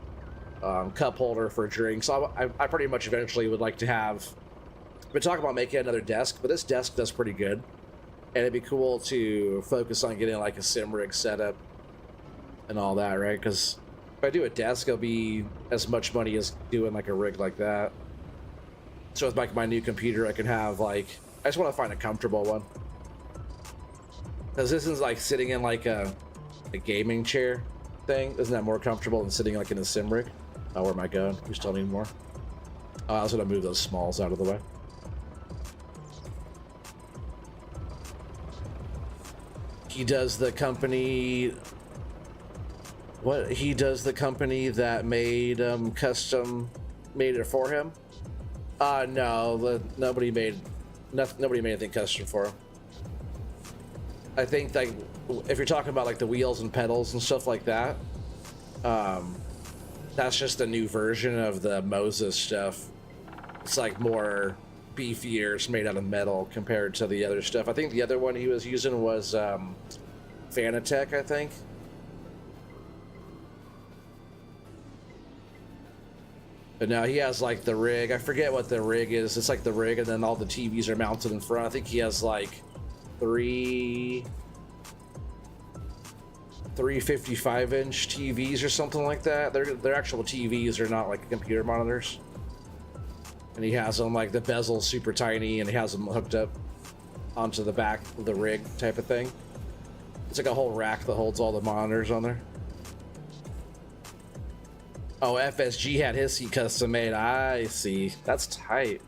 Cup holder for drinks. So I pretty much eventually would like to have. I've been talking about making another desk, but this desk does pretty good. And it'd be cool to focus on getting like a sim rig setup and all that, right? Because if I do a desk, it'll be as much money as doing like a rig like that. So with like my new computer, I can have like, I just want to find a comfortable one. Because this is like sitting in like a gaming chair thing. Isn't that more comfortable than sitting like in a sim rig? Oh, where am I going? You still need more? Oh, I was gonna move those smalls out of the way. He does the company. What? He does the company that made made it for him. No, nobody made anything custom for him. I think like if you're talking about like the wheels and pedals and stuff like that, that's just a new version of the Moses stuff. It's like more beefier, it's made out of metal compared to the other stuff. I think the other one he was using was Fanatec, I think. But now he has like the rig. I forget what the rig is. It's like the rig and then all the TVs are mounted in front. I think he has like three 55-inch TVs or something like that. They're actual TVs. They're not like computer monitors. And he has them like the bezel super tiny, and he has them hooked up onto the back of the rig type of thing. It's like a whole rack that holds all the monitors on there. Oh, FSG had his seat custom made. I see. That's tight.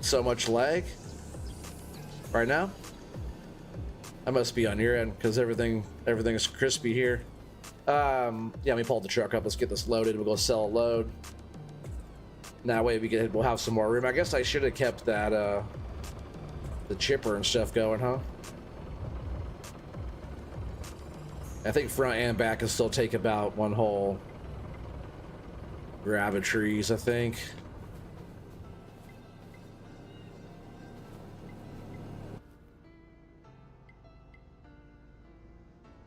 So much lag right now. I must be on your end because everything's crispy here. Yeah, let me pull the truck up. Let's get this loaded. We'll go sell a load. That way we'll have some more room. I guess I should have kept that the chipper and stuff going, huh? I think front and back can still take about one whole Gravitrees, I think.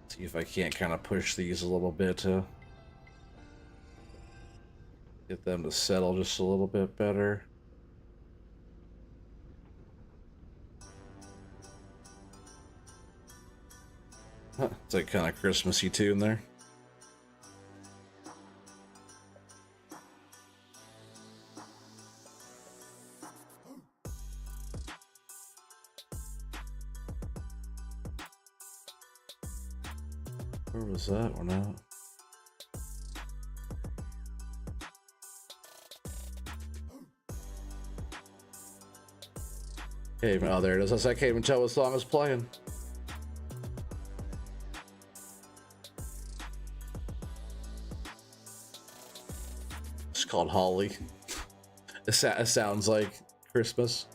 See if I can't kind of push these a little bit to get them to settle just a little bit better. Huh. It's like kind of Christmassy tune there. Where was that one at? Can't even, oh, there it is. I can't even tell what song is playing. It's called Holly. It sounds like Christmas.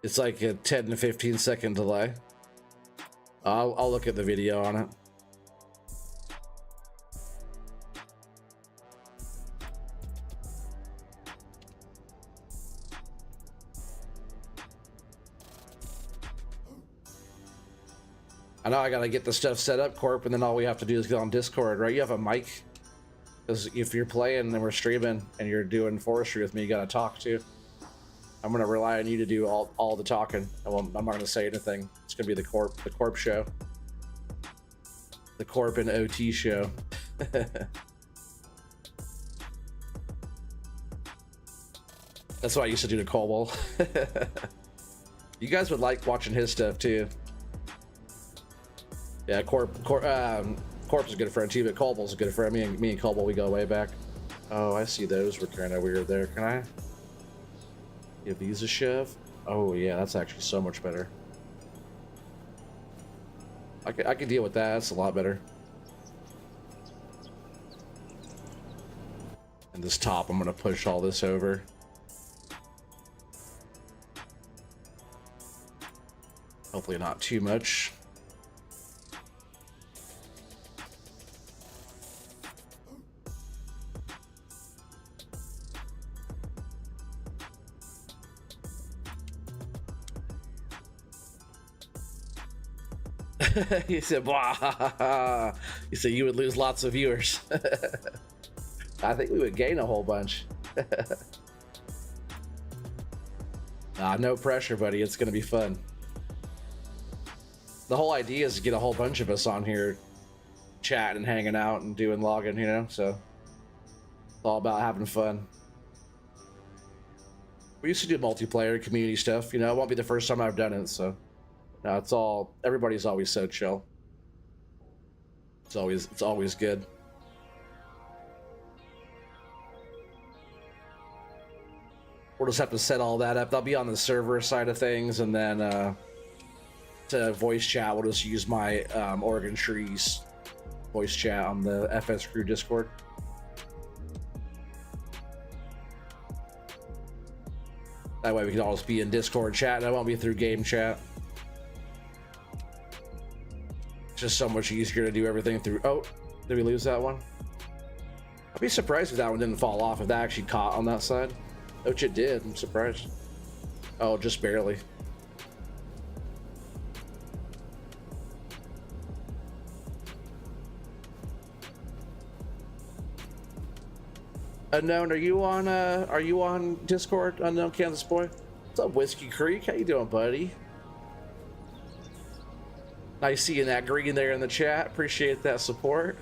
It's like a 10 to 15 second delay. I'll look at the video on it. I know I gotta get the stuff set up, Corp, and then all we have to do is get on Discord, right? You have a mic, because if you're playing and we're streaming and you're doing forestry with me, you gotta talk too. I'm gonna rely on you to do all the talking. I'm not gonna say anything. It's gonna be the Corp show, the Corp and OT show. That's what I used to do to Cobalt. You guys would like watching his stuff too. Yeah, Corp's a good friend too, but Cobalt's a good friend. Me and Cobalt, we go way back. Oh, I see those were kind of weird there. Can I give these a shove? Oh yeah, that's actually so much better. I can deal with that. That's a lot better. And this top, I'm gonna push all this over. Hopefully not too much. He said, blah. He said you would lose lots of viewers. I think we would gain a whole bunch. No pressure, buddy. It's gonna be fun. The whole idea is to get a whole bunch of us on here chatting and hanging out and doing logging, you know, so it's all about having fun. We used to do multiplayer community stuff, you know. It won't be the first time I've done it, so no, it's all, everybody's always so chill. It's always good. We'll just have to set all that up. They'll be on the server side of things, and then to voice chat, we'll just use my Oregon Trees voice chat on the FS Crew Discord. That way we can always be in Discord chat, and I won't be through game chat. It's just so much easier to do everything through. Oh, did we lose that one? I'd be surprised if that one didn't fall off, if that actually caught on that side. Which it did. I'm surprised. Oh, just barely. Unknown, are you on Discord? Unknown Kansas boy. What's up, Whiskey Creek? How you doing, buddy? Nice seeing that green there in the chat. Appreciate that support.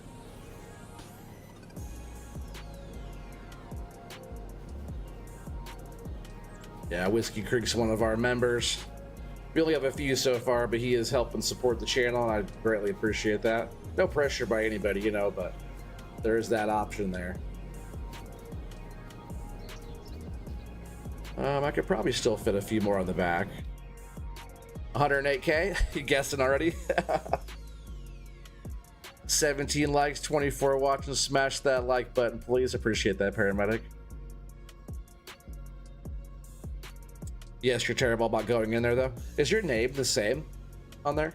Yeah, Whiskey Creek's one of our members. We only have a few so far, but he is helping support the channel, and I greatly appreciate that. No pressure by anybody, you know, but there is that option there. I could probably still fit a few more on the back. 108K? You guessing already? 17 likes, 24 watching. Smash that like button, please. Appreciate that, Paramedic. Yes, you're terrible about going in there, though. Is your name the same on there?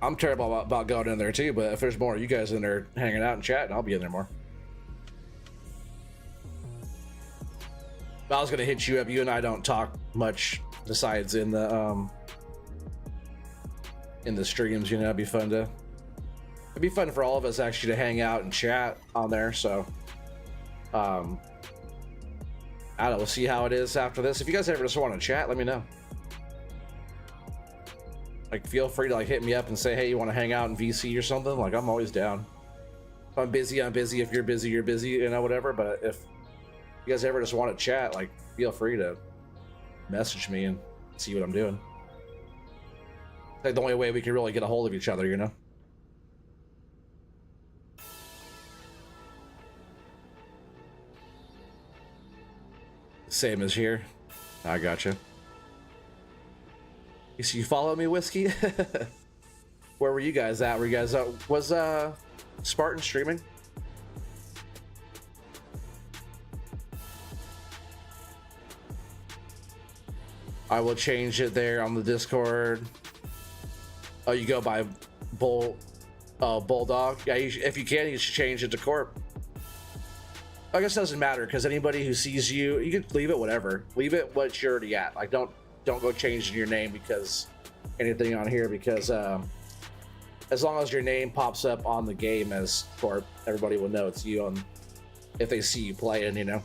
I'm terrible about going in there, too, but if there's more of you guys in there hanging out and chatting, I'll be in there more. I was gonna hit you up. You and I don't talk much besides in the streams. You know, it'd be fun for all of us actually to hang out and chat on there. So, I don't know, we'll see how it is after this. If you guys ever just want to chat, let me know. Like, feel free to like hit me up and say, hey, you want to hang out in VC or something? Like, I'm always down. If I'm busy, I'm busy. If you're busy, you're busy, you know, whatever. But if you guys ever just want to chat, like, feel free to message me and see what I'm doing. It's like the only way we can really get a hold of each other, you know? Same as here. I gotcha. You follow me, Whiskey? Where were you guys at? Were you guys was Spartan streaming? I will change it there on the Discord. Oh, you go by Bulldog? Yeah, if you can, you should change it to Corp. I guess it doesn't matter, because anybody who sees you, you can leave it whatever. Leave it what you're already at. Like, don't go changing your name because anything on here, because as long as your name pops up on the game as Corp, everybody will know it's you on if they see you playing, you know.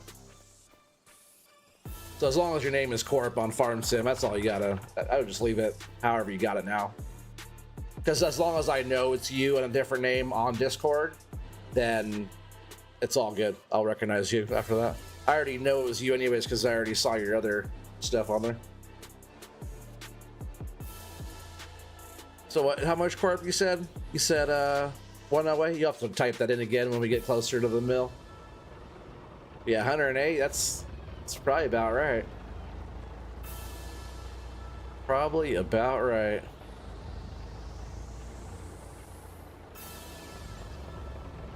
So as long as your name is Corp on Farm Sim, that's all you gotta. I would just leave it however you got it now. Because as long as I know it's you and a different name on Discord, then it's all good. I'll recognize you after that. I already know it was you anyways because I already saw your other stuff on there. So what? How much Corp you said? You said 108. You have to type that in again when we get closer to the mill. Yeah, 108. That's probably about right. Probably about right.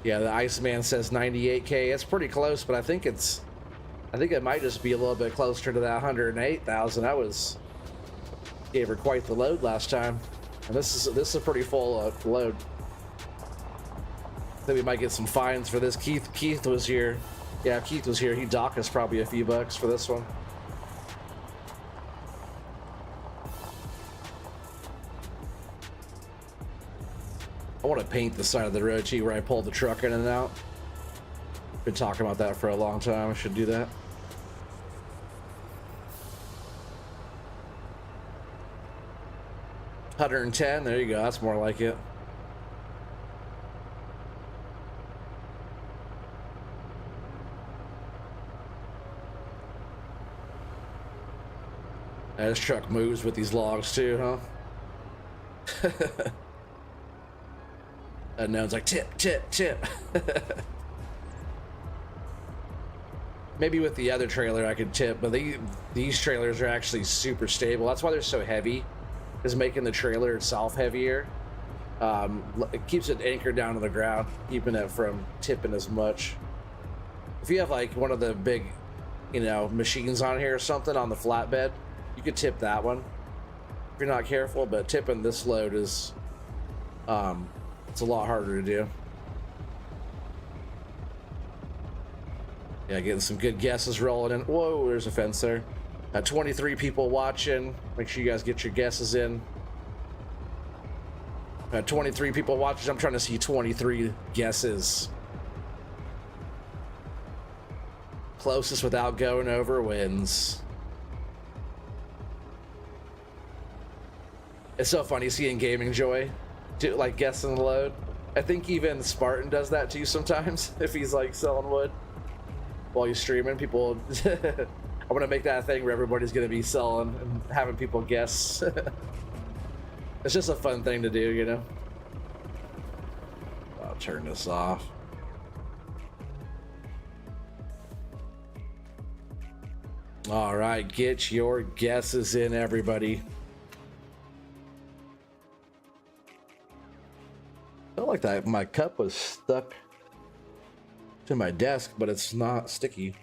Yeah, the Iceman says 98K. It's pretty close, but I think it might just be a little bit closer to that 108,000. I gave her quite the load last time, and this is a pretty full load. I think we might get some fines for this. Keith was here. Yeah, if Keith was here, he'd dock us probably a few bucks for this one. I want to paint the side of the road too, where I pulled the truck in and out. Been talking about that for a long time. I should do that. $110. There you go. That's more like it. This truck moves with these logs too, huh? And now it's like tip, tip, tip. Maybe with the other trailer I could tip, but these trailers are actually super stable. That's why they're so heavy, is making the trailer itself heavier. It keeps it anchored down to the ground, keeping it from tipping as much. If you have like one of the big, you know, machines on here or something on the flatbed, you could tip that one if you're not careful, but tipping this load is it's a lot harder to do. Yeah, getting some good guesses rolling in. Whoa, there's a fence there. 23 people watching. Make sure you guys get your guesses in. 23 people watching. I'm trying to see 23 guesses. Closest without going over wins. It's so funny seeing Gaming Joy do like guessing the load. I think even Spartan does that too sometimes if he's like selling wood while he's streaming. People I want to make that a thing where everybody's going to be selling and having people guess. It's just a fun thing to do, you know. I'll turn this off. All right, get your guesses in, everybody. Felt like that my cup was stuck to my desk, but it's not sticky.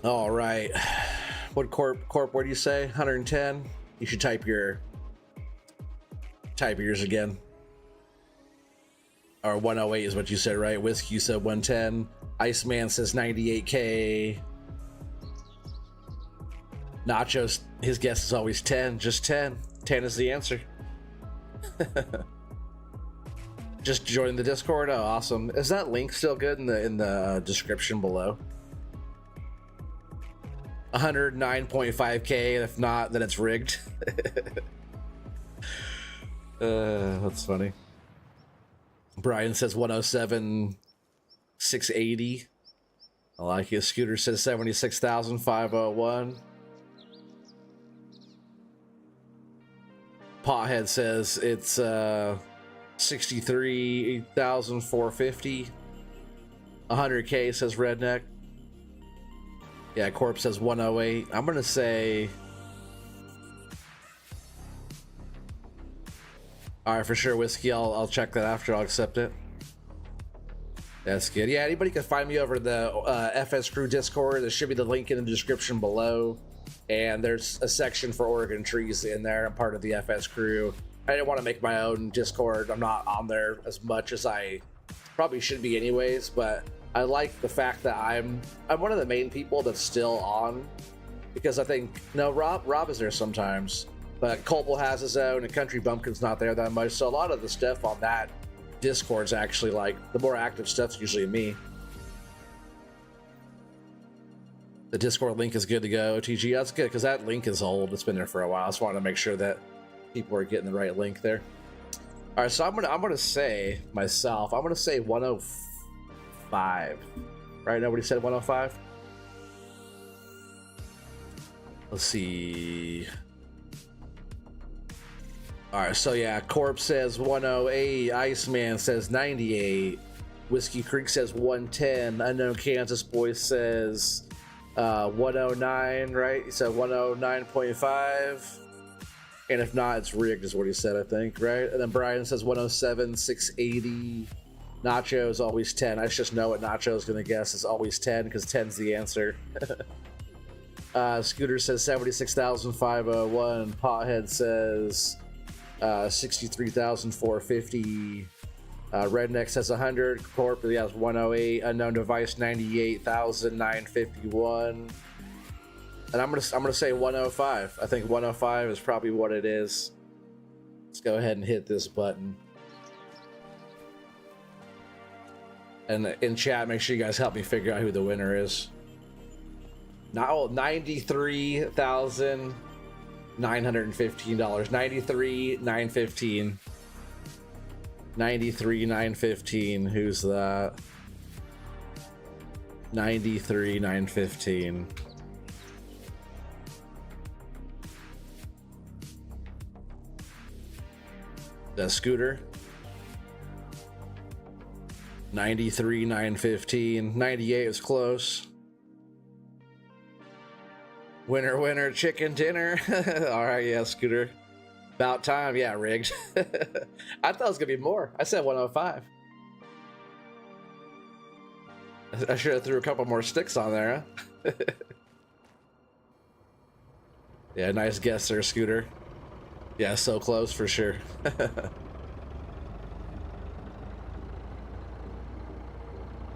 All right, what corp? What do you say? 110. You should type yours again. Or 108 is what you said, right? Whiskey, you said 110. Iceman says 98K. Nachos, his guess is always 10, just 10. 10 is the answer. Just join the Discord. Oh, awesome! Is that link still good in the description below? 109.5K. If not, then it's rigged. That's funny. Brian says 107,680. I like it. Scooter says 76,501. Pothead says it's 63,450. 100K says Redneck. Yeah, Corp says 108. I'm gonna say. All right, for sure, Whiskey. I'll check that after. I'll accept it. That's good. Yeah, anybody can find me over the FS Crew Discord. There should be the link in the description below. And there's a section for Oregon trees in there. I'm part of the FS Crew. I didn't want to make my own Discord. I'm not on there as much as I probably should be anyways, but I like the fact that I'm one of the main people that's still on, because I think, no, Rob is there sometimes, but Colble has his own, and Country Bumpkin's not there that much, so a lot of the stuff on that Discord's actually, like, the more active stuff's usually me. The Discord link is good to go. TG, that's good, because that link is old. It's been there for a while. I just wanted to make sure that people are getting the right link there. All right, so I'm gonna say myself, I'm gonna say 105. Right? Nobody said 105. Let's see. All right, so yeah, Corp says 108. Iceman says 98. Whiskey Creek says 110. Unknown Kansas Boy says 109, right? He said 109.5. And if not, it's rigged, is what he said, I think, right? And then Brian says 107,680. Nacho is always 10. I just know what Nacho is going to guess. It's always 10 because 10's the answer. Scooter says 76,501. Pothead says 63,450. Redneck says 100. Corp, he has 108. Unknown Device 98,951. And I'm gonna say 105. I think 105 is probably what it is. Let's go ahead and hit this button. And in chat, make sure you guys help me figure out who the winner is. Now, $93,915. $93,915. $93,915. Who's that? $93,915. The Scooter. $93,915. 98 was close. Winner, winner, chicken dinner. All right, yeah, Scooter. About time. Yeah, rigged. I thought it was gonna be more. I said 105. I should have threw a couple more sticks on there, huh? Yeah, nice guess there, Scooter. Yeah, so close for sure.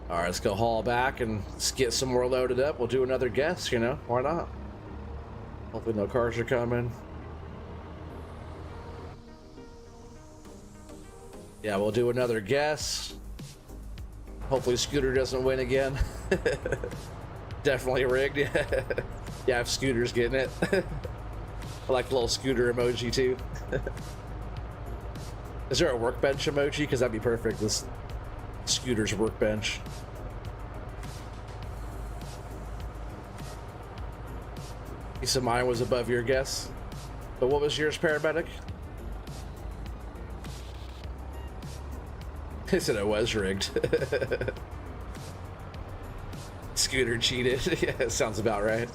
All right, let's go haul back and let's get some more loaded up. We'll do another guess, you know? Why not? Hopefully no cars are coming. Yeah, we'll do another guess. Hopefully Scooter doesn't win again. Definitely rigged. Yeah, if Scooter's getting it. I like the little Scooter emoji too. Is there a workbench emoji? Because that'd be perfect. This Scooter's workbench. You said mine was above your guess. But what was yours, Paramedic? He said it was rigged. Scooter cheated. Yeah, it sounds about right.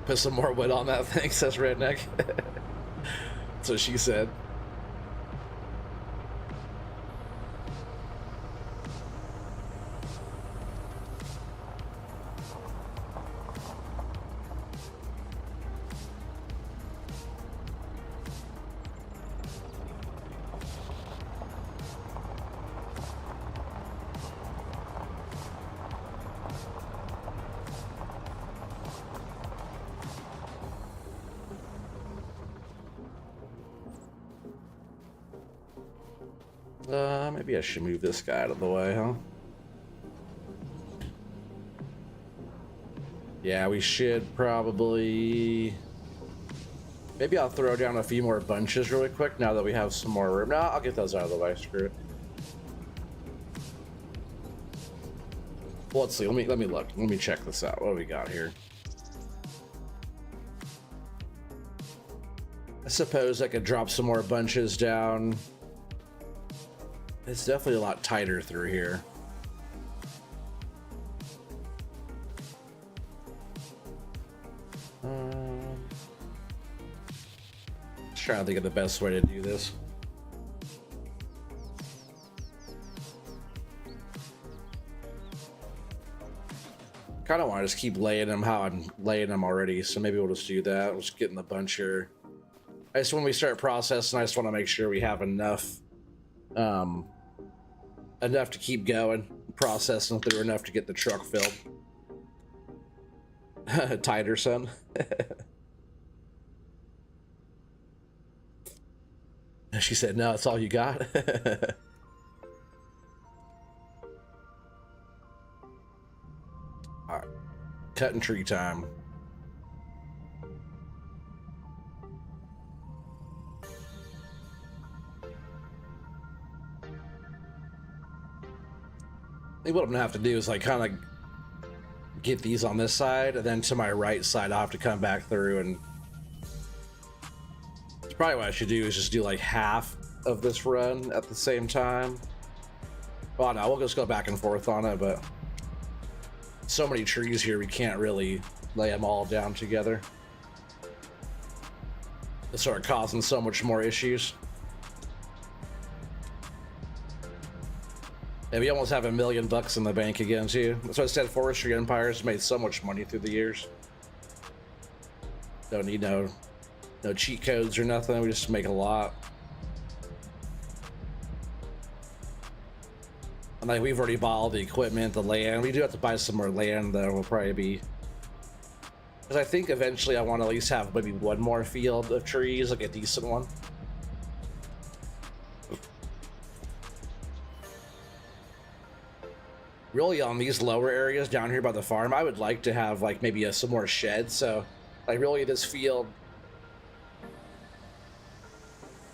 Put some more wood on that thing, says Redneck. That's what she said. Maybe I should move this guy out of the way, huh? Yeah, we should probably... Maybe I'll throw down a few more bunches really quick now that we have some more room. No, I'll get those out of the way. Screw it. Well, let's see. Let me look. Let me check this out. What do we got here? I suppose I could drop some more bunches down. It's definitely a lot tighter through here. Just trying to think of the best way to do this. Kind of want to just keep laying them how I'm laying them already, so maybe we'll just do that. We'll just get in the bunch here. I just, when we start processing, I just want to make sure we have enough enough to keep going, processing through enough to get the truck filled. Tighter, son. She said, no, that's all you got. All right, cutting tree time. I think what I'm gonna have to do is like kind of get these on this side, and then to my right side I'll have to come back through, and it's probably what I should do is just do like half of this run at the same time. Well, no, we'll just go back and forth on it, but so many trees here we can't really lay them all down together. It'll start causing so much more issues. Yeah, we almost have $1 million in the bank again too. That's why I said Forestry Empire's made so much money through the years. Don't need no cheat codes or nothing. We just make a lot. And like we've already bought all the equipment, the land. We do have to buy some more land though. We'll probably be, because I think eventually I want to at least have maybe one more field of trees, like a decent one. Really on these lower areas down here by the farm, I would like to have like maybe some more sheds. So like really this field,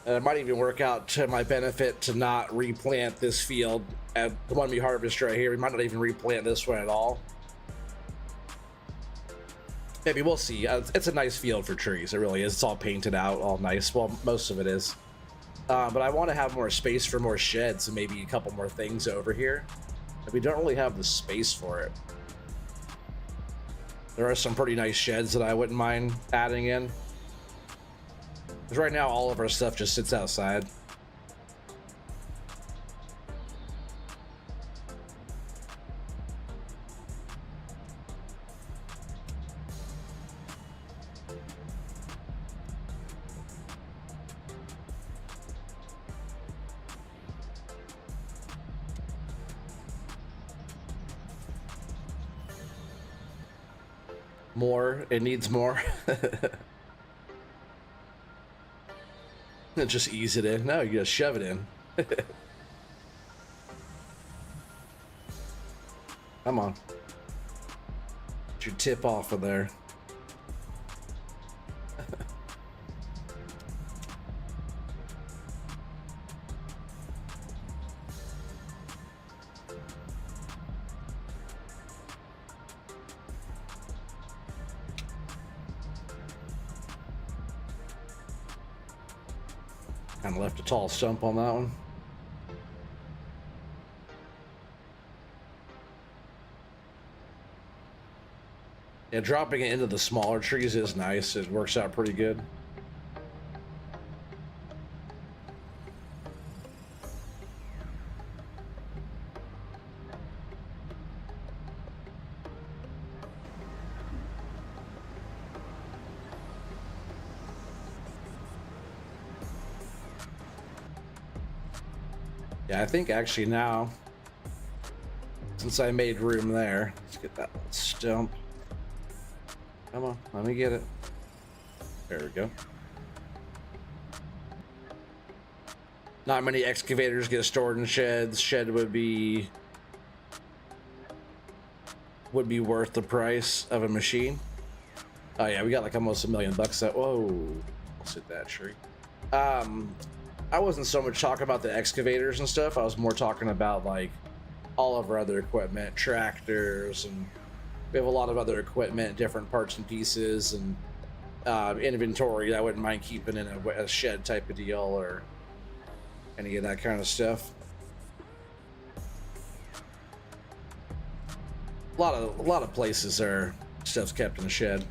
it might even work out to my benefit to not replant this field at the one we harvest right here. We might not even replant this one at all. Maybe we'll see. It's a nice field for trees. It really is. It's all painted out, all nice. Well, most of it is. But I want to have more space for more sheds and maybe a couple more things over here. We don't really have the space for it. There are some pretty nice sheds that I wouldn't mind adding in. Because right now all of our stuff just sits outside. More, it needs more. Just ease it in. No, you gotta shove it in. Come on. Get your tip off of there. Kind of left a tall stump on that one. Yeah, dropping it into the smaller trees is nice. It works out pretty good. Yeah, I think actually now, since I made room there, let's get that stump. Come on, let me get it. There we go. Not many excavators get stored in sheds. Shed would be worth the price of a machine. Oh yeah, we got like almost $1 million that. Whoa, let's hit that tree. I wasn't so much talking about the excavators and stuff. I was more talking about like all of our other equipment, tractors, and we have a lot of other equipment, different parts and pieces, and inventory. I wouldn't mind keeping in a shed type of deal or any of that kind of stuff. A lot of places are stuff's kept in a shed.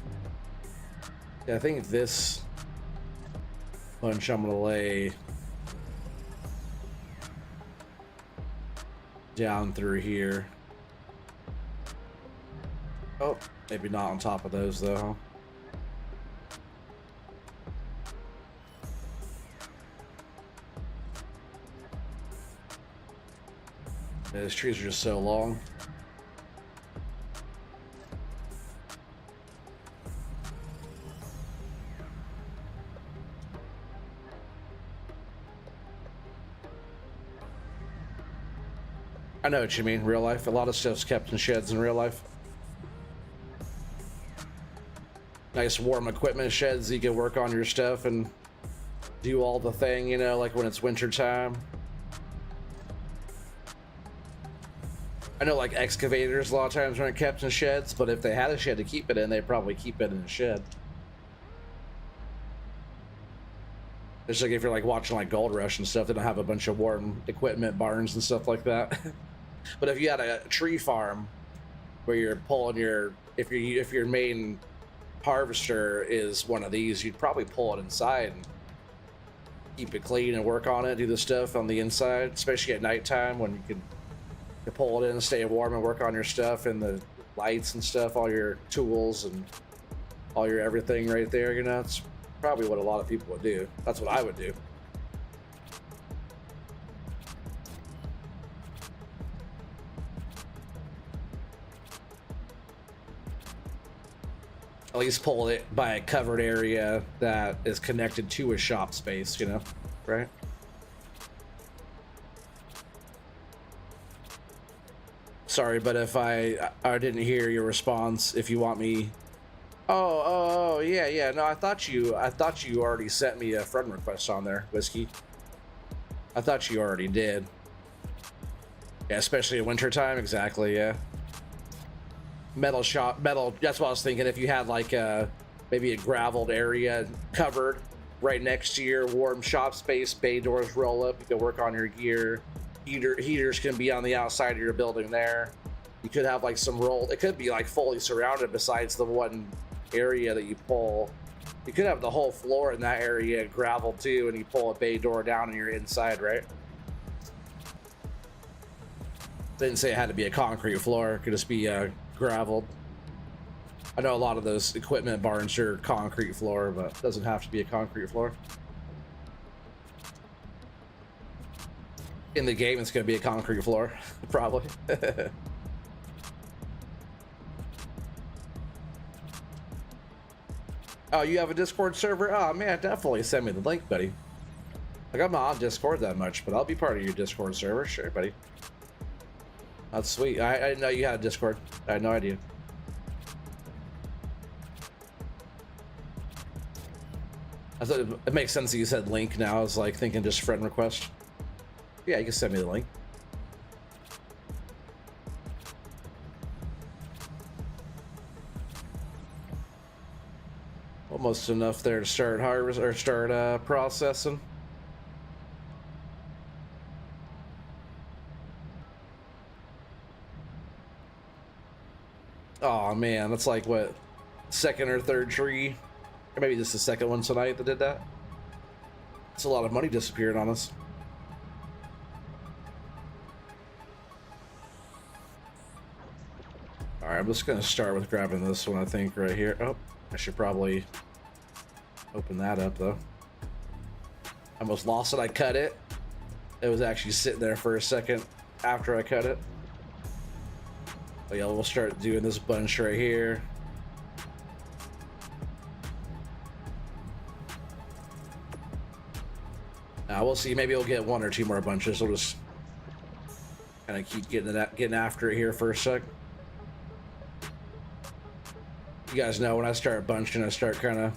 Yeah, I think this bunch I'm gonna lay down through here. Oh, maybe not on top of those though, huh? Those trees are just so long. I know what you mean, real life. A lot of stuff's kept in sheds in real life. Nice warm equipment sheds, you can work on your stuff and do all the thing, you know, like when it's winter time. I know like excavators a lot of times aren't kept in sheds, but if they had a shed to keep it in, they'd probably keep it in a shed. It's like if you're like watching like Gold Rush and stuff, they don't have a bunch of warm equipment barns and stuff like that. But if you had a tree farm where you're pulling your, if your main harvester is one of these, you'd probably pull it inside and keep it clean and work on it, do the stuff on the inside, especially at nighttime when you can pull it in and stay warm and work on your stuff and the lights and stuff, all your tools and all your everything right there. You know, it's probably what a lot of people would do. That's what I would do. At least pull it by a covered area that is connected to a shop space, you know, right? Sorry, but if I didn't hear your response, if you want me... Oh, yeah. No, I thought you already sent me a friend request on there, Whiskey. I thought you already did. Yeah, especially in wintertime, exactly, yeah. Metal, that's what I was thinking. If you had like maybe a graveled area covered right next to your warm shop space, bay doors roll up, you can work on your gear. Heaters can be on the outside of your building there. You could have like some roll. It could be like fully surrounded besides the one area that you pull. You could have the whole floor in that area gravel too, and you pull a bay door down and you're inside, right? Didn't say it had to be a concrete floor. It could just be graveled. I know a lot of those equipment barns are concrete floor, but it doesn't have to be a concrete floor. In the game, it's going to be a concrete floor, probably. Oh, you have a Discord server? Oh, man, definitely send me the link, buddy. Like, I'm not on Discord that much, but I'll be part of your Discord server. Sure, buddy. That's sweet. I didn't know you had a Discord. I had no idea. I thought it makes sense that you said link now. I was like thinking just friend request. Yeah, you can send me the link. Almost enough there to start harvest or start processing. Oh man, that's like what, second or third tree, or maybe just the second one tonight that did that. It's a lot of money disappeared on us. All right, I'm just gonna start with grabbing this one, I think, right here. Oh, I should probably open that up though. I almost lost it. I cut it. It was actually sitting there for a second after I cut it. But yeah, we'll start doing this bunch right here. We'll see. Maybe we'll get one or two more bunches. We'll just kind of keep getting after it here for a sec. You guys know when I start bunching, I start kind of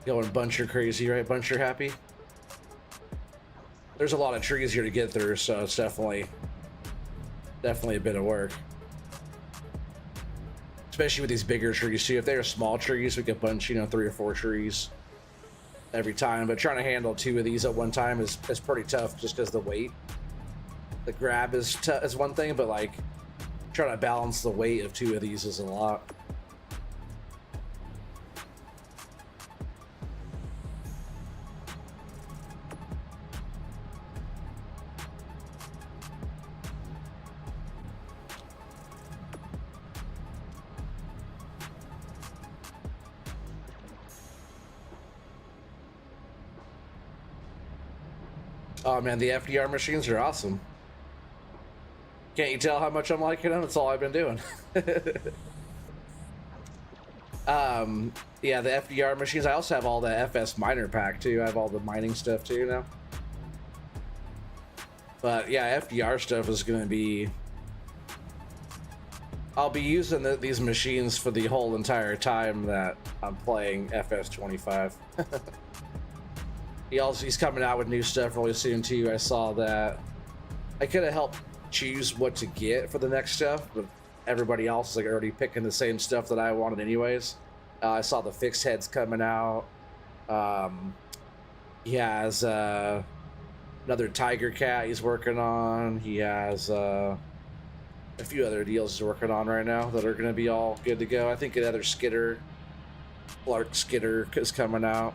going buncher crazy, right? Buncher happy. There's a lot of trees here to get through, so it's definitely a bit of work. Especially with these bigger trees too. If they are small trees, we could bunch, you know, 3 or 4 trees every time. But trying to handle 2 of these at one time is pretty tough, just because the weight. The grab is one thing, but like trying to balance the weight of 2 of these is a lot. Oh man, the FDR machines are awesome. Can't you tell how much I'm liking them? That's all I've been doing. Yeah, the FDR machines. I also have all the FS miner pack too. I have all the mining stuff too now. But yeah, FDR stuff is going to be... I'll be using these machines for the whole entire time that I'm playing FS25. He's coming out with new stuff really soon too. I saw that. I could have helped choose what to get for the next stuff, but everybody else is like already picking the same stuff that I wanted anyways. I saw the fixed heads coming out. He has another tiger cat he's working on. He has a few other deals he's working on right now that are going to be all good to go. I think another skitter, Clark skitter, is coming out.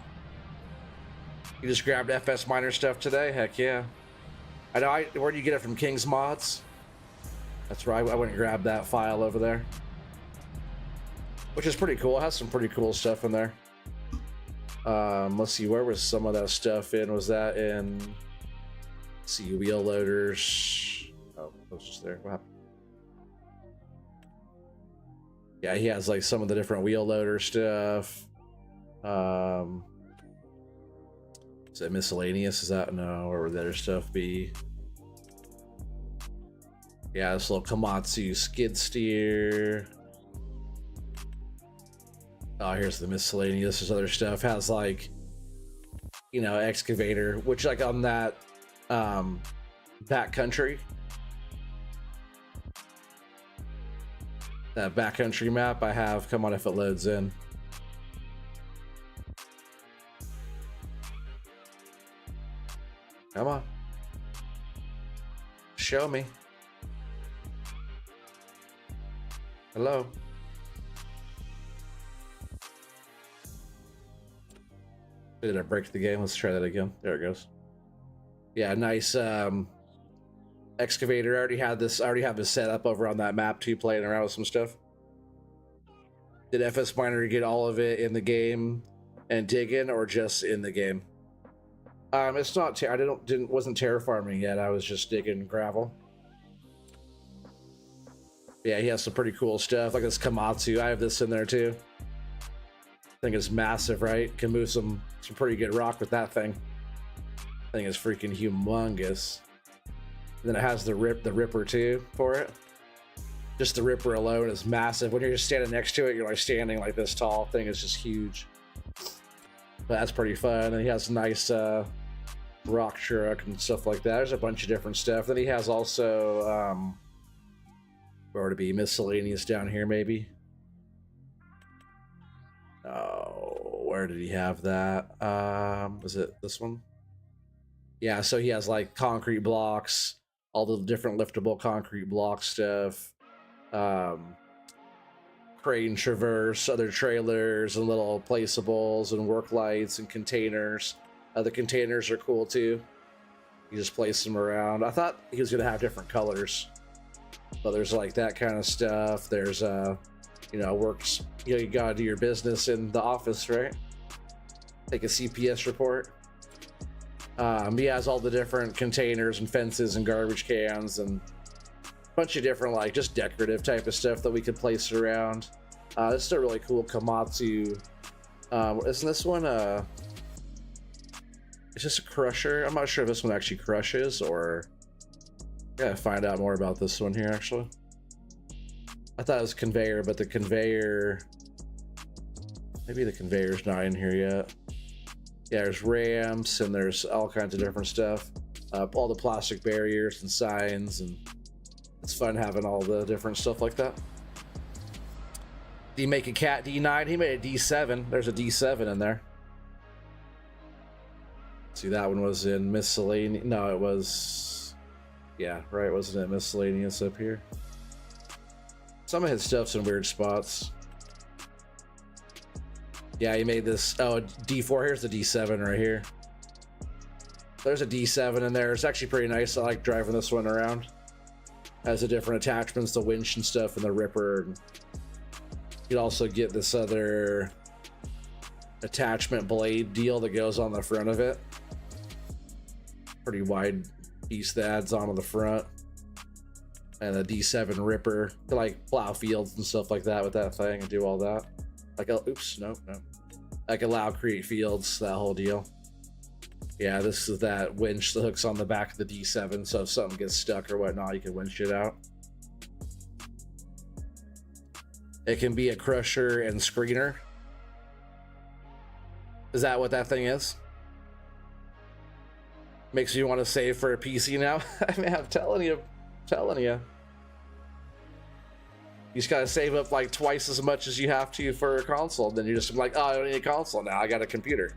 You just grabbed FS Miner stuff today? Heck yeah. I know. Where do you get it from? King's Mods? That's right. I went and grabbed that file over there. Which is pretty cool. It has some pretty cool stuff in there. Let's see. Where was some of that stuff in? Was that in... Let's see. Wheel loaders. Oh, it was just there. What happened? Yeah, he has like some of the different wheel loader stuff. Is that miscellaneous? Is that no? Or would that other stuff be? Yeah, this little Komatsu skid steer. Oh, here's the miscellaneous. This other stuff has like, you know, excavator, which like on that backcountry. That backcountry map I have. Come on, if it loads in. Come on. Show me. Hello. Did I break the game? Let's try that again. There it goes. Yeah, nice excavator. I already have this set up over on that map too, playing around with some stuff. Did FS Miner get all of it in the game and dig in, or just in the game? It's not. Wasn't terra farming yet. I was just digging gravel. Yeah, he has some pretty cool stuff, like this Komatsu. I have this in there too. I think it's massive, right? Can move some pretty good rock with that thing. I think it's freaking humongous. And then it has the ripper too for it. Just the ripper alone is massive. When you're just standing next to it, you're like standing like this tall. Thing is just huge. But that's pretty fun. And he has nice rock truck and stuff like that. There's a bunch of different stuff. Then he has also where would it be? Miscellaneous down here maybe. Oh, where did he have that? Was it this one? Yeah, so he has like concrete blocks, all the different liftable concrete block stuff, crane traverse, other trailers and little placeables and work lights and containers. The containers are cool too. You just place them around. I thought he was gonna have different colors, but there's like that kind of stuff. There's you know, works. You know, you gotta do your business in the office, right? Take a CPS report. He has all the different containers and fences and garbage cans and a bunch of different like just decorative type of stuff that we could place around. This is a really cool Komatsu. Isn't this one Is this a crusher? I'm not sure if this one actually crushes or... Gotta find out more about this one here, actually. I thought it was conveyor, but the conveyor... Maybe the conveyor's not in here yet. Yeah, there's ramps and there's all kinds of different stuff. All the plastic barriers and signs, and it's fun having all the different stuff like that. Do you make a cat D9? He made a D7. There's a D7 in there. See, that one was in miscellaneous. No, it was... Yeah, right, wasn't it miscellaneous up here? Some of his stuff's in weird spots. Yeah, he made this... Oh, D4. Here's the D7 right here. There's a D7 in there. It's actually pretty nice. I like driving this one around. Has the different attachments, the winch and stuff, and the ripper. You can also get this other attachment blade deal that goes on the front of it. Pretty wide piece that adds onto the front. And the D7 ripper to like plow fields and stuff like that with that thing and do all that. Like, oops, no. Like allow create fields, that whole deal. Yeah, this is that winch that hooks on the back of the D7, so if something gets stuck or whatnot, you can winch it out. It can be a crusher and screener. Is that what that thing is? Makes you want to save for a PC now? I mean, I'm telling you. You just gotta save up like twice as much as you have to for a console. Then you're just like, oh, I don't need a console now. I got a computer.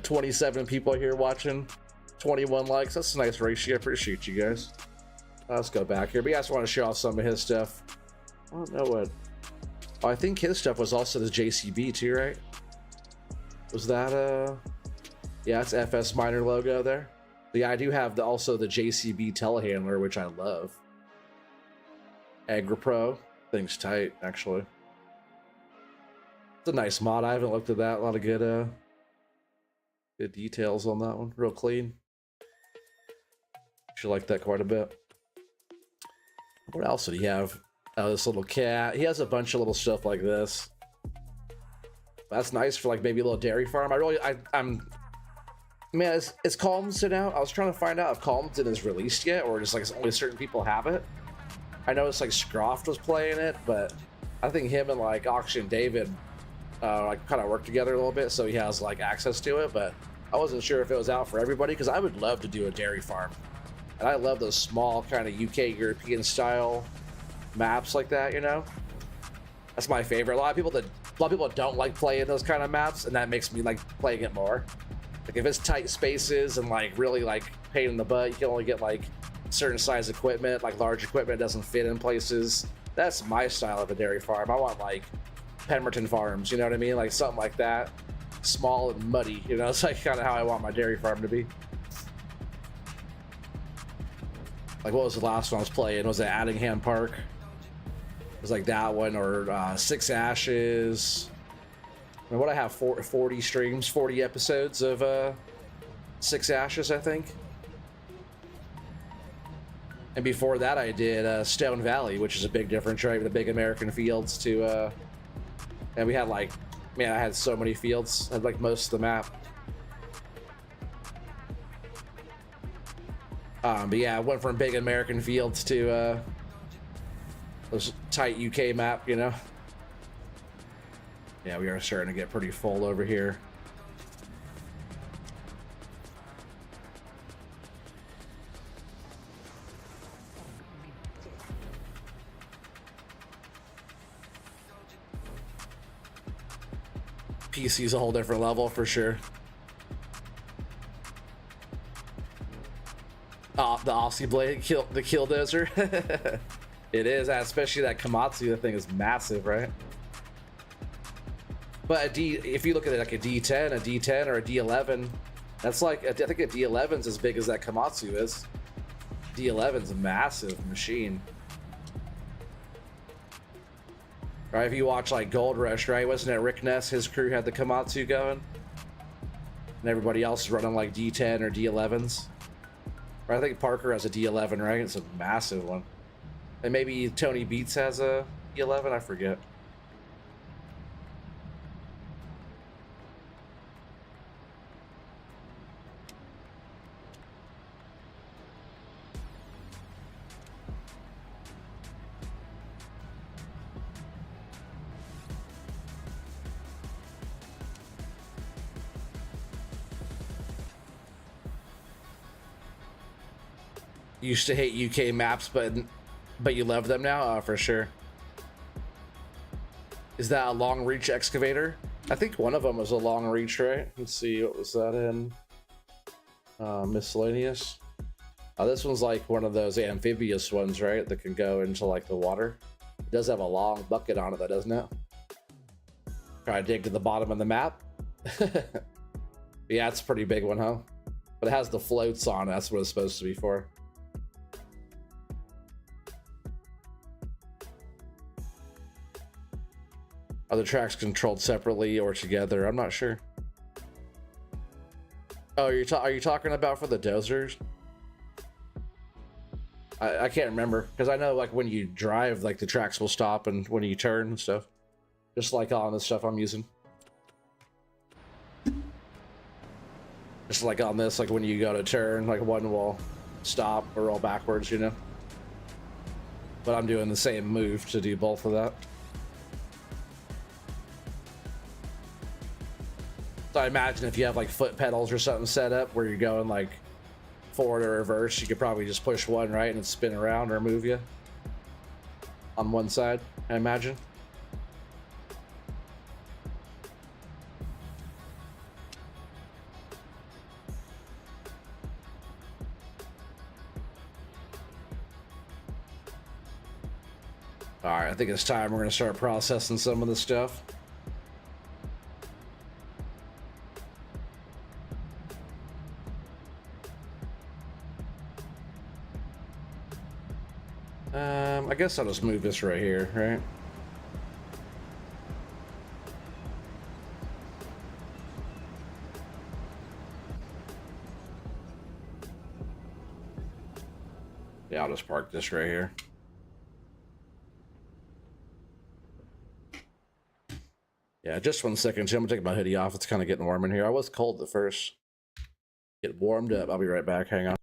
27 people here watching, 21 likes. That's a nice ratio. I appreciate you guys. Let's go back here. But yeah, I just want to show off some of his stuff. I don't know what. Oh, I think his stuff was also the JCB too, right? Was that yeah, it's FS Miner logo there. But yeah, I do have also the JCB telehandler, which I love. Agra Pro. Thing's tight, actually. It's a nice mod. I haven't looked at that. A lot of good details on that one. Real clean. Should like that quite a bit. What else did he have? Oh, this little cat. He has a bunch of little stuff like this. That's nice for like maybe a little dairy farm. I'm man, is Calmsden out? I was trying to find out if Calmsden is released yet, or just like only certain people have it. I noticed like Scroft was playing it, but I think him and like Auction David like kind of work together a little bit, so he has like access to it. But I wasn't sure if it was out for everybody, because I would love to do a dairy farm, and I love those small kind of UK European style maps like that. You know, that's my favorite. A lot of people don't like playing those kind of maps, and that makes me like playing it more. Like if it's tight spaces and like really like pain in the butt, you can only get like certain size equipment, like large equipment doesn't fit in places. That's my style of a dairy farm. I want like Pemberton Farms, you know what I mean? Like something like that, small and muddy, you know. It's like kind of how I want my dairy farm to be. Like what was the last one I was playing? Was it Addingham Park? It was like that one, or Six Ashes. I mean, what I have, 40 streams, 40 episodes of Six Ashes, I think. And before that, I did Stone Valley, which is a big difference, right? The big American fields to, and we had like, man, I had so many fields. I had like most of the map. But yeah, I went from big American fields to those tight UK map, you know? Yeah, we are starting to get pretty full over here. PC's a whole different level for sure. The Aussie Blade, the Killdozer. It is, especially that Komatsu. The thing is massive, right? But if you look at it like a D10 or a D11, that's like, I think a D11's as big as that Komatsu is. D11's a massive machine. Right, if you watch like Gold Rush, right? Wasn't it Rick Ness, his crew had the Komatsu going? And everybody else is running like D10 or D11s. Right, I think Parker has a D11, right? It's a massive one. And maybe Tony Beats has a D11, I forget. You used to hate UK maps, but you love them now? Oh, for sure. Is that a long reach excavator? I think one of them was a long reach, right? Let's see, what was that in? Miscellaneous. Oh, this one's like one of those amphibious ones, right? That can go into like the water. It does have a long bucket on it, though, doesn't it? Try to dig to the bottom of the map. Yeah, it's a pretty big one, huh? But it has the floats on it. That's what it's supposed to be for. Are the tracks controlled separately or together? I'm not sure. Oh, are you talking about for the dozers? I can't remember, because I know like when you drive, like the tracks will stop, and when you turn and stuff, just like on the stuff I'm using. Just like on this, like when you go to turn, like one will stop or roll backwards, you know. But I'm doing the same move to do both of that. So I imagine if you have like foot pedals or something set up where you're going like forward or reverse, you could probably just push one, right, and it'd spin around or move you on one side, I imagine. All right, I think it's time we're gonna start processing some of this stuff. I guess I'll just move this right here, right? Yeah, I'll just park this right here. Yeah, just 1 second, Jim. I'm gonna take my hoodie off. It's kind of getting warm in here. I was cold at first. Get warmed up. I'll be right back. Hang on.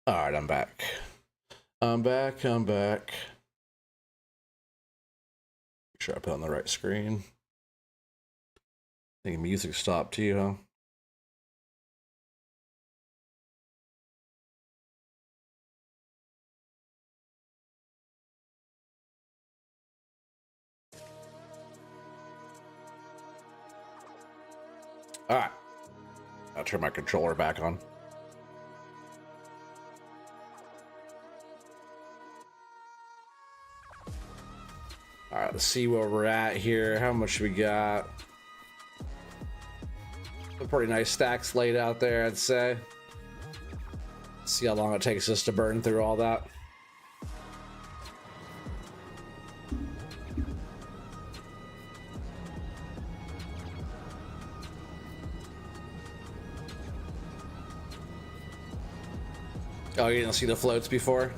All right, I'm back. I'm back. Make sure I put on the right screen. I think music stopped too, huh? All right. I'll turn my controller back on. All right, let's see where we're at here. How much we got? Some pretty nice stacks laid out there, I'd say. Let's see how long it takes us to burn through all that. Oh, you didn't see the floats before?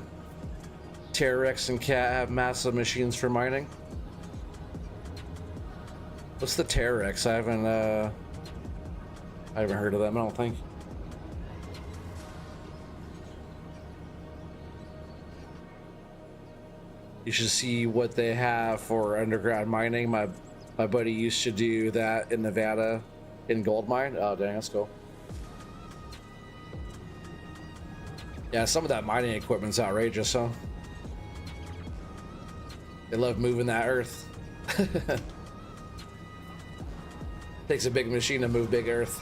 T-Rex and Cat have massive machines for mining. What's the T-Rex? I haven't heard of them, I don't think. You should see what they have for underground mining. My buddy used to do that in Nevada in gold mine. Oh dang, that's cool. Yeah, some of that mining equipment's outrageous, huh? They love moving that earth. Takes a big machine to move big earth.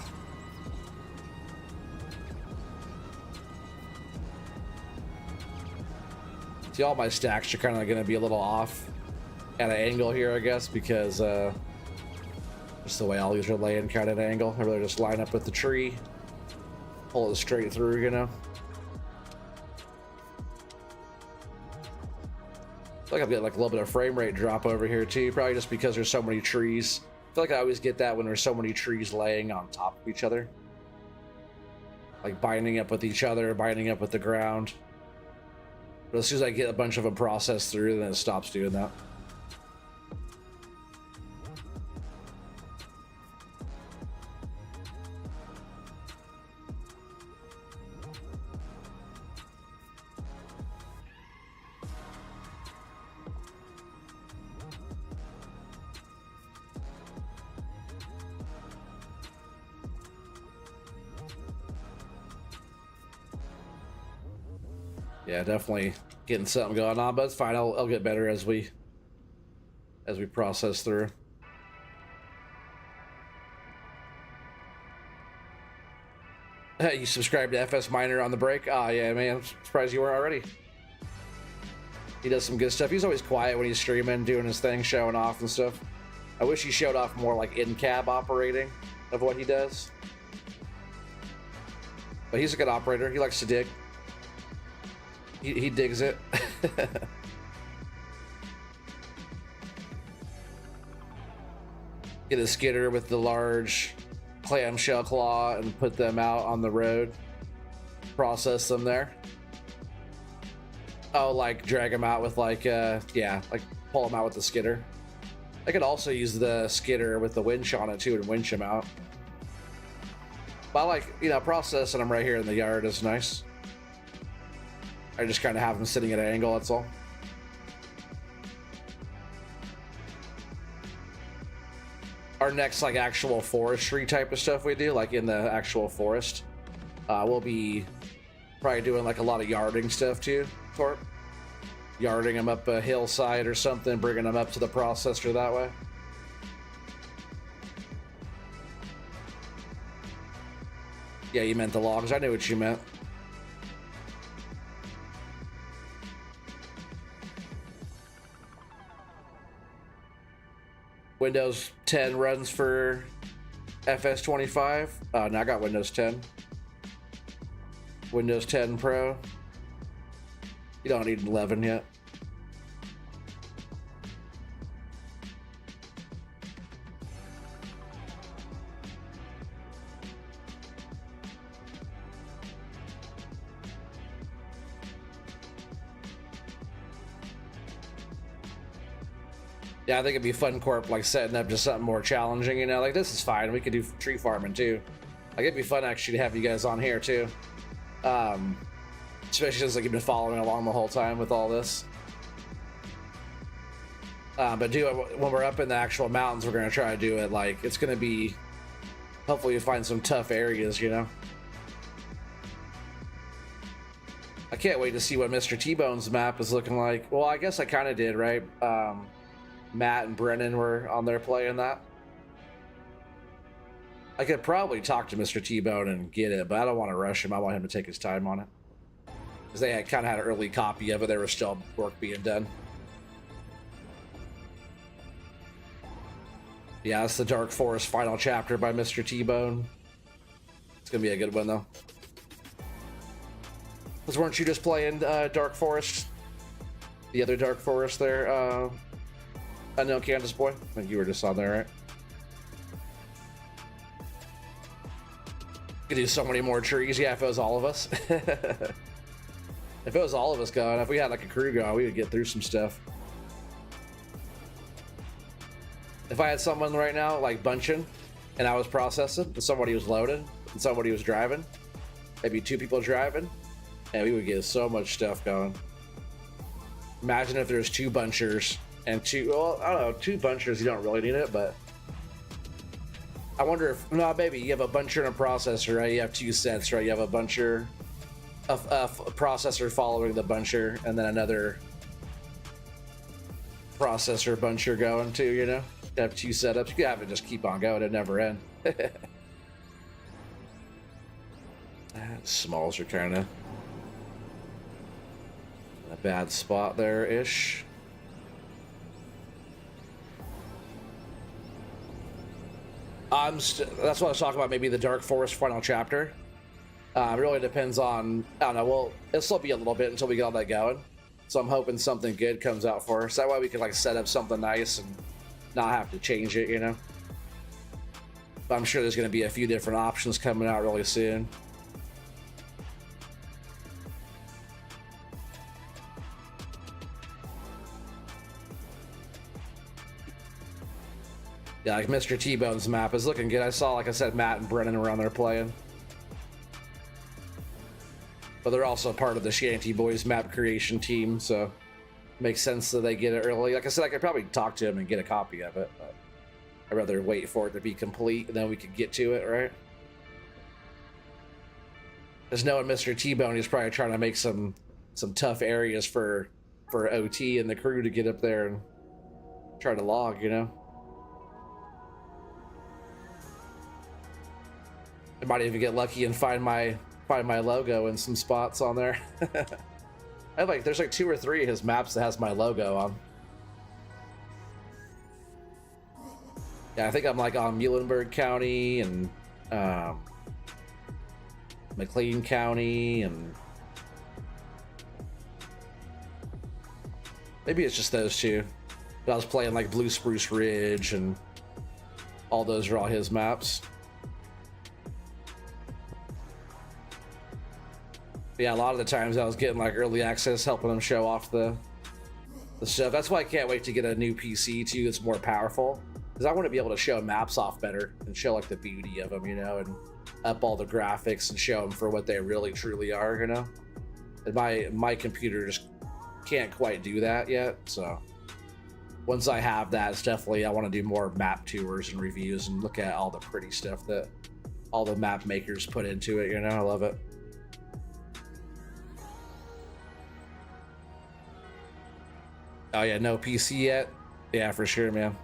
See, all my stacks are kind of going to be a little off at an angle here, I guess, because just the way all these are laying kind of at an angle. I really just line up with the tree, pull it straight through, you know. I feel like I'm getting like a little bit of frame rate drop over here too, probably just because there's so many trees I feel like I always get that when there's so many trees laying on top of each other. Like binding up with each other, binding up with the ground. But as soon as I get a bunch of them processed through, then it stops doing that. Yeah, definitely getting something going on, but it's fine. I'll get better as we process through. You subscribed to FS Miner on the break? Ah, yeah, man. I'm surprised you weren't already. He does some good stuff. He's always quiet when he's streaming, doing his thing, showing off and stuff. I wish he showed off more like in-cab operating of what he does. But he's a good operator. He likes to dig. He digs it. Get a skidder with the large clamshell claw and put them out on the road. Process them there. Oh, like drag them out with like, yeah, like pull them out with the skidder. I could also use the skidder with the winch on it too and winch them out. But I like, you know, processing them right here in the yard is nice. I just kind of have them sitting at an angle, that's all. Our next like actual forestry type of stuff we do, like in the actual forest, we'll be probably doing like a lot of yarding stuff too, Torp. Yarding them up a hillside or something, bringing them up to the processor that way. Yeah, you meant the logs. I knew what you meant. Windows 10 runs for FS25. No, I got Windows 10. Windows 10 Pro. You don't need 11 yet. Yeah, I think it'd be fun, Corp, like setting up just something more challenging, you know, like this is fine. We could do tree farming too. Like it'd be fun actually to have you guys on here too. Especially since like you've been following along the whole time with all this. But when we're up in the actual mountains, we're gonna try to do it like it's gonna be. Hopefully, you find some tough areas, you know. I can't wait to see what Mr. T-Bone's map is looking like. Well, I guess I kind of did, right? Matt and Brennan were on there playing that. I could probably talk to Mr. T-Bone and get it, but I don't want to rush him. I want him to take his time on it. Because they kind of had an early copy of it. There was still work being done. Yeah, it's the Dark Forest final chapter by Mr. T-Bone. It's going to be a good one, though. Because weren't you just playing Dark Forest? The other Dark Forest there? Unknown Kansas Boy? I think you were just on there, right? Could do so many more trees. Yeah, if it was all of us. If it was all of us going, if we had like a crew going, we would get through some stuff. If I had someone right now like bunching and I was processing and somebody was loading and somebody was driving, maybe two people driving, and we would get so much stuff going. Imagine if there's two bunchers and two, well, I don't know, two bunchers, you don't really need it, but I wonder if, no, maybe you have a buncher and a processor, right? You have two sets, right? You have a buncher, a processor following the buncher, and then another processor buncher going too, you know? You have two setups. You can have it just keep on going, it never end. Smalls are kind of a bad spot there-ish. That's what I was talking about, maybe the Dark Forest final chapter. It really depends on, I don't know, well, it'll still be a little bit until we get all that going. So I'm hoping something good comes out for us. That way we can like set up something nice and not have to change it, you know? But I'm sure there's going to be a few different options coming out really soon. Yeah, like Mr. T-Bone's map is looking good. I saw, like I said, Matt and Brennan were on there playing. But they're also part of the Shanty Boys map creation team, so makes sense that they get it early. Like I said, I could probably talk to him and get a copy of it, but I'd rather wait for it to be complete and then we could get to it, right? Just knowing Mr. T-Bone, he's probably trying to make some tough areas for OT and the crew to get up there and try to log, you know? I might even get lucky and find my logo in some spots on there. I have there's like 2 or 3 of his maps that has my logo on. Yeah, I think I'm like on Muhlenberg County and McLean County, and maybe it's just those 2. But I was playing like Blue Spruce Ridge, and all those are all his maps. But yeah, a lot of the times I was getting like early access, helping them show off the stuff. That's why I can't wait to get a new PC too that's more powerful, because I want to be able to show maps off better and show like the beauty of them, you know, and up all the graphics and show them for what they really truly are, you know. And my computer just can't quite do that yet. So once I have that, it's definitely, I want to do more map tours and reviews and look at all the pretty stuff that all the map makers put into it, you know. I love it. Oh yeah, no PC yet? Yeah, for sure, man.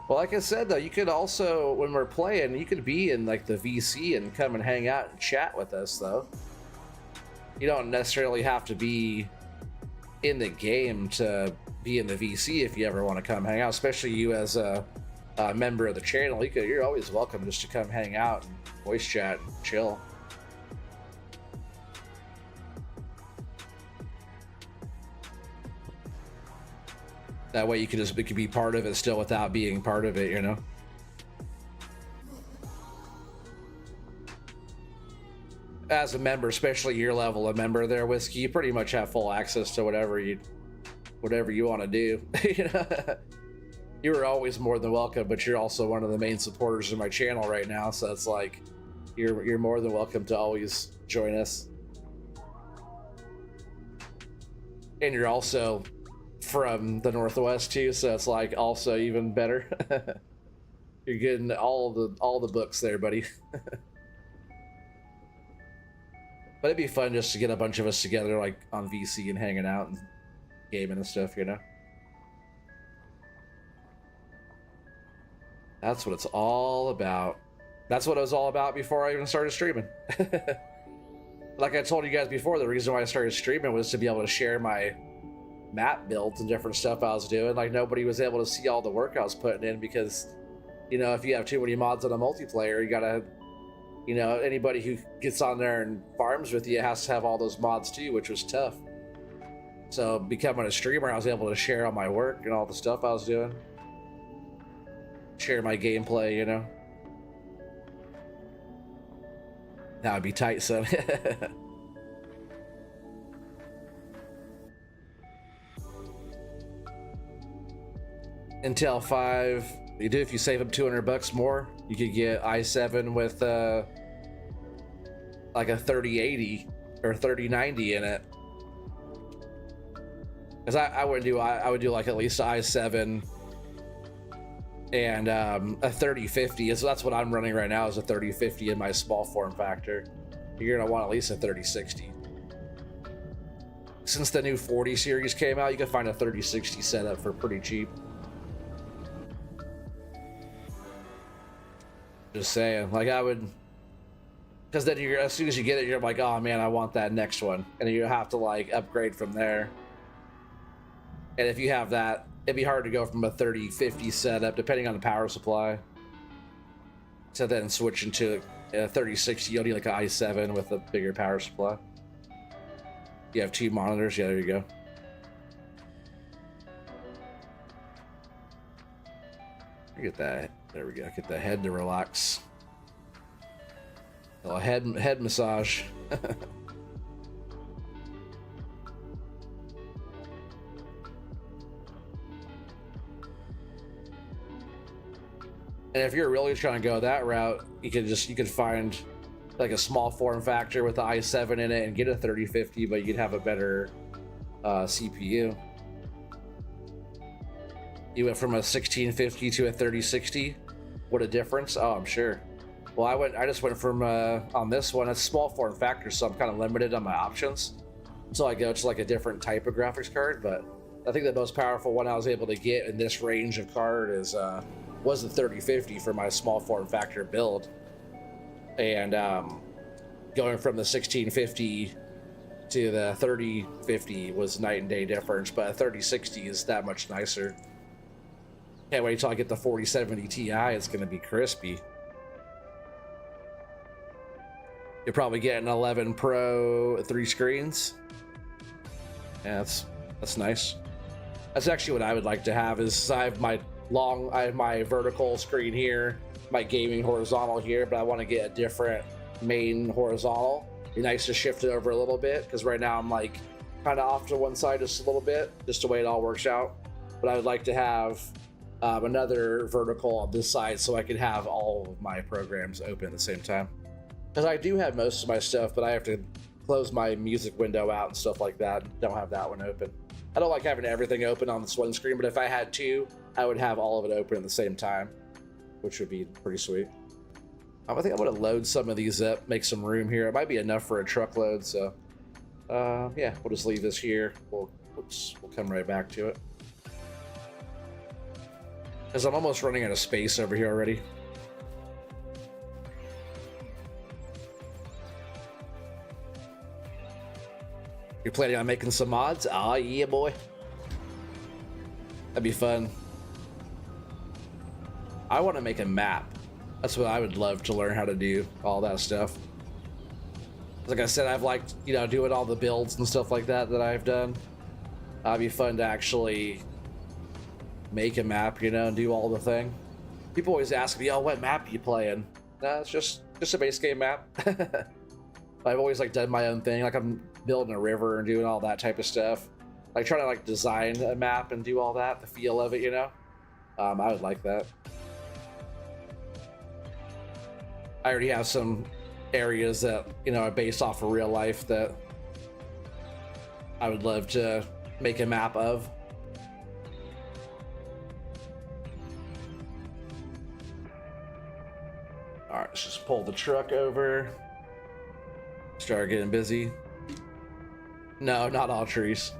Well, like I said though, you could also, when we're playing, you could be in like the VC and come and hang out and chat with us though. You don't necessarily have to be in the game to be in the VC if you ever want to come hang out, especially you as a member of the channel. You're always welcome just to come hang out and voice chat and chill. That way you could just be part of it still without being part of it, you know? As a member, especially your level of member there, Whiskey, you pretty much have full access to whatever you want to do. You know? You were always more than welcome, but you're also one of the main supporters of my channel right now, so it's like you're more than welcome to always join us. And you're also from the Northwest too, so it's like also even better. You're getting all the books there, buddy. But it'd be fun just to get a bunch of us together, like on VC and hanging out and gaming and stuff, you know. That's what it's all about. That's what it was all about before I even started streaming. Like I told you guys before, the reason why I started streaming was to be able to share my map builds and different stuff I was doing. Like nobody was able to see all the work I was putting in because, you know, if you have too many mods on a multiplayer, you gotta, you know, anybody who gets on there and farms with you has to have all those mods too, which was tough. So becoming a streamer, I was able to share all my work and all the stuff I was doing, share my gameplay, you know. That would be tight, son. Intel 5, you do, if you save up $200 more, you could get i7 with like a 3080 or 3090 in it. Because I would do like at least i7 and a 3050. So that's what I'm running right now, is a 3050 in my small form factor. You're gonna want at least a 3060. Since the new 40 series came out, you can find a 3060 setup for pretty cheap. Just saying, like I would, because then you're, as soon as you get it, you're like, oh man, I want that next one, and you have to like upgrade from there. And if you have that, it'd be hard to go from a 3050 setup, depending on the power supply, to then switch into a 3060. You'll need like an i7 with a bigger power supply. You have 2 monitors. Yeah, there you go. Get that. There we go. Get the head to relax. A head massage. And if you're really trying to go that route, you could find like a small form factor with the i7 in it and get a 3050, but you'd have a better CPU. You went from a 1650 to a 3060. What a difference! Oh, I'm sure. Well, I just went from on this one. It's small form factor, so I'm kind of limited on my options. So I go to like a different type of graphics card. But I think the most powerful one I was able to get in this range of card was the 3050 for my small form factor build. And going from the 1650 to the 3050 was night and day difference, but a 3060 is that much nicer. Can't wait till I get the 4070 Ti. It's going to be crispy. You'll probably get an 11 Pro 3 screens. Yeah, that's nice. That's actually what I would like to have. Is I have my vertical screen here, my gaming horizontal here, but I want to get a different main horizontal. Be nice to shift it over a little bit, because right now I'm like kind of off to one side just a little bit, just the way it all works out. But I would like to have another vertical on this side so I could have all of my programs open at the same time. Because I do have most of my stuff, but I have to close my music window out and stuff like that. Don't have that one open. I don't like having everything open on this one screen, but if I had to, I would have all of it open at the same time, which would be pretty sweet. I think I'm going to load some of these up, make some room here. It might be enough for a truckload, so yeah, we'll just leave this here. We'll come right back to it. Because I'm almost running out of space over here already. You're planning on making some mods? Ah, yeah, boy. That'd be fun. I want to make a map. That's what I would love to learn how to do, all that stuff. Like I said, I've liked, doing all the builds and stuff like that I've done. It'd be fun to actually make a map, and do all the thing. People always ask me, oh, what map are you playing? Nah, it's just a base game map. I've always done my own thing. I'm building a river and doing all that type of stuff. Trying to design a map and do all that, the feel of it, I would like that. I already have some areas that, are based off of real life that I would love to make a map of. All right, let's just pull the truck over. Start getting busy. No, not all trees.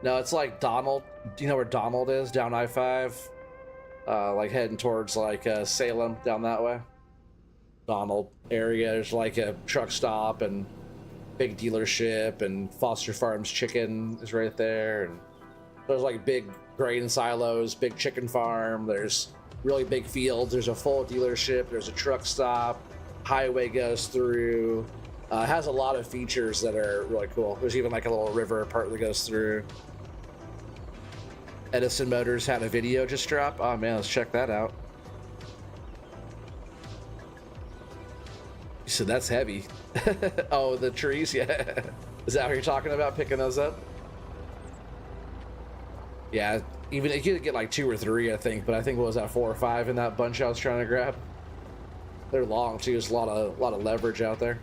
No, it's like Donald. Do you know where Donald is? Down I-5? Heading towards Salem, down that way. Donald area. There's a truck stop and big dealership, and Foster Farms Chicken is right there. And there's big grain silos, big chicken farm. There's really big fields. There's a full dealership. There's a truck stop. Highway goes through. It has a lot of features that are really cool. There's even a little river part that goes through. Edison Motors had a video just drop. Oh man, let's check that out. You said that's heavy. Oh, the trees, yeah. Is that what you're talking about, picking those up? Yeah, even you could get 2 or 3, I think, but I think what was that, 4 or 5 in that bunch I was trying to grab. They're long too. There's a lot of leverage out there.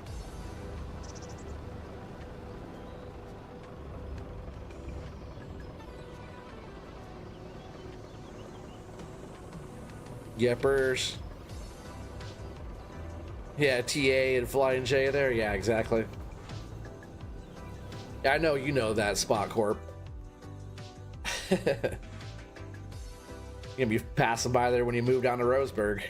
Yeppers. Yeah, TA and Flying J there. Yeah, exactly. Yeah, I know you know that spot, Corp. You're gonna be passing by there when you move down to Roseburg.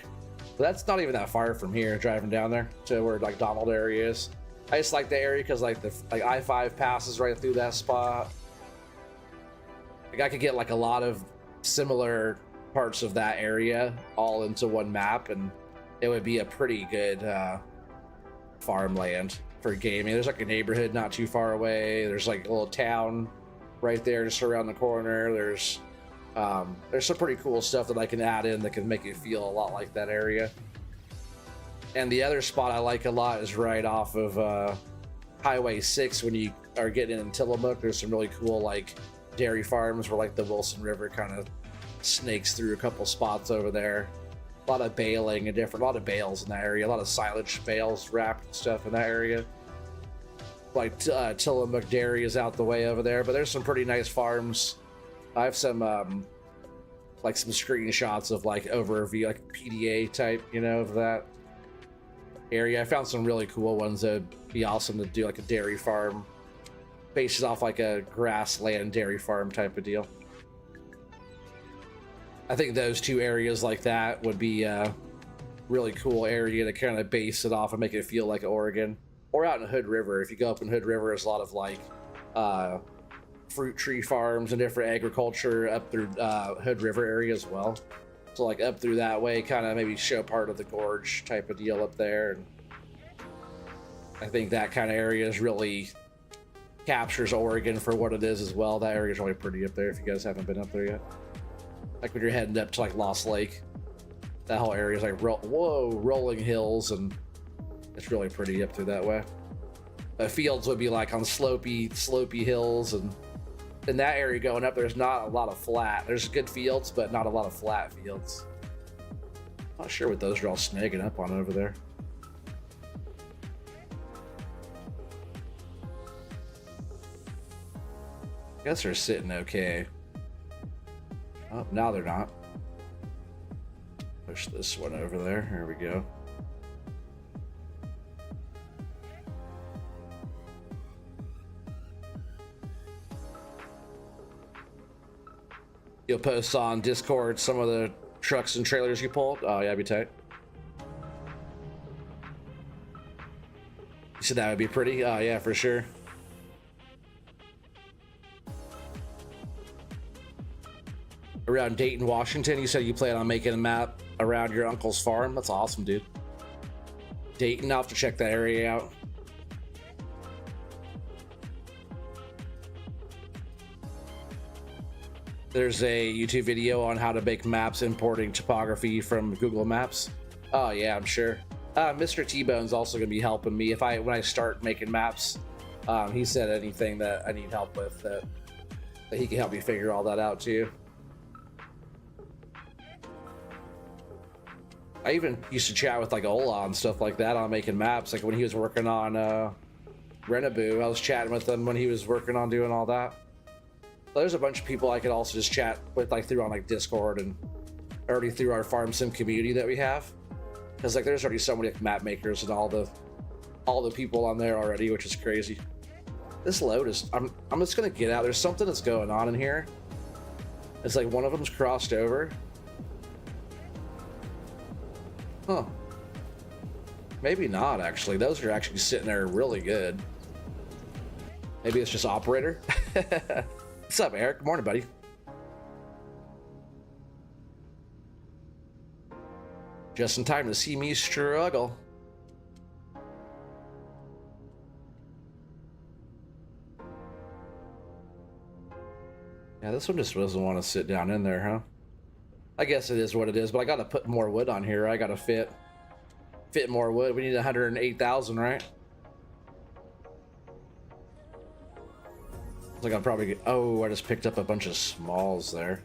But that's not even that far from here, driving down there to where Donald area is. I just like the area because the I-5 passes right through that spot. I could get a lot of similar parts of that area all into one map, and it would be a pretty good farmland for gaming. There's a neighborhood not too far away. There's a little town right there just around the corner. There's some pretty cool stuff that I can add in that can make it feel a lot like that area. And the other spot I like a lot is right off of Highway 6 when you are getting in Tillamook. There's some really cool like dairy farms where like the Wilson River kind of snakes through a couple spots over there. A lot of baling and a lot of bales in that area. A lot of silage bales wrapped and stuff in that area. Like Tillamook Dairy is out the way over there, but there's some pretty nice farms. I have some like some screenshots of like overview, like PDA type, you know, of that area. I found some really cool ones that'd be awesome to do, like a dairy farm based off like a grassland dairy farm type of deal. I think those two areas like that would be a really cool area to kind of base it off and make it feel like Oregon. Or out in Hood River. If you go up in Hood River, there's a lot of like fruit tree farms and different agriculture up through Hood River area as well. So like up through that way, kind of maybe show part of the gorge type of deal up there. And I think that kind of area is really captures Oregon for what it is as well. That area is really pretty up there if you guys haven't been up there yet. Like when you're heading up to like Lost Lake, that whole area is like rolling hills, and it's really pretty up through that way. Fields would be like on slopey hills, and in that area going up, there's not a lot of flat. There's good fields, but not a lot of flat fields. Not sure what those are all snagging up on over there. I guess they're sitting okay. Oh, now they're not. Push this one over there. There we go. You'll post on Discord some of the trucks and trailers you pulled? Oh, yeah, that'd be tight. You said that would be pretty? Oh, yeah, for sure. Around Dayton, Washington, you said you plan on making a map around your uncle's farm? That's awesome, dude. Dayton, I'll have to check that area out. There's a YouTube video on how to make maps importing topography from Google Maps. Oh yeah, I'm sure. Mr. T-Bone's also gonna be helping me when I start making maps. He said anything that I need help with that he can help me figure all that out too. I even used to chat with like Ola and stuff like that on making maps. Like when he was working on Renaboo, I was chatting with him when he was working on doing all that. There's a bunch of people I could also just chat with like through on like Discord and already through our farm sim community that we have, because like there's already so many like, map makers and all the people on there already, which is crazy. This load is I'm just gonna get out. There's something that's going on in here. It's like one of them's crossed over. Huh. Maybe not actually. Those are actually sitting there really good. Maybe it's just operator. What's up, Eric? Good morning, buddy. Just in time to see me struggle. Yeah, this one just doesn't want to sit down in there, huh? I guess it is what it is, but I gotta put more wood on here. I gotta fit more wood. We need 108,000, right? Looks like I'm probably oh, I just picked up a bunch of smalls there.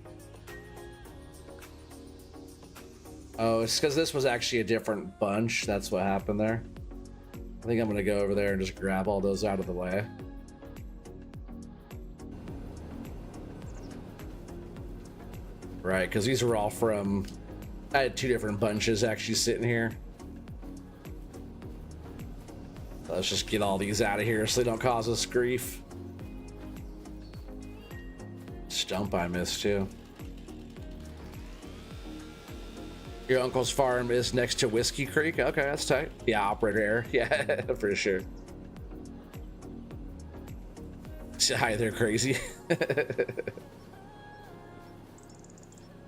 Oh, it's because this was actually a different bunch. That's what happened there. I think I'm gonna go over there and just grab all those out of the way. Right, because these were all from... I had two different bunches actually sitting here. Let's just get all these out of here so they don't cause us grief. Stump I missed too. Your uncle's farm is next to Whiskey Creek? Okay, that's tight. Yeah, operator error. Yeah, for sure. Hi there, crazy.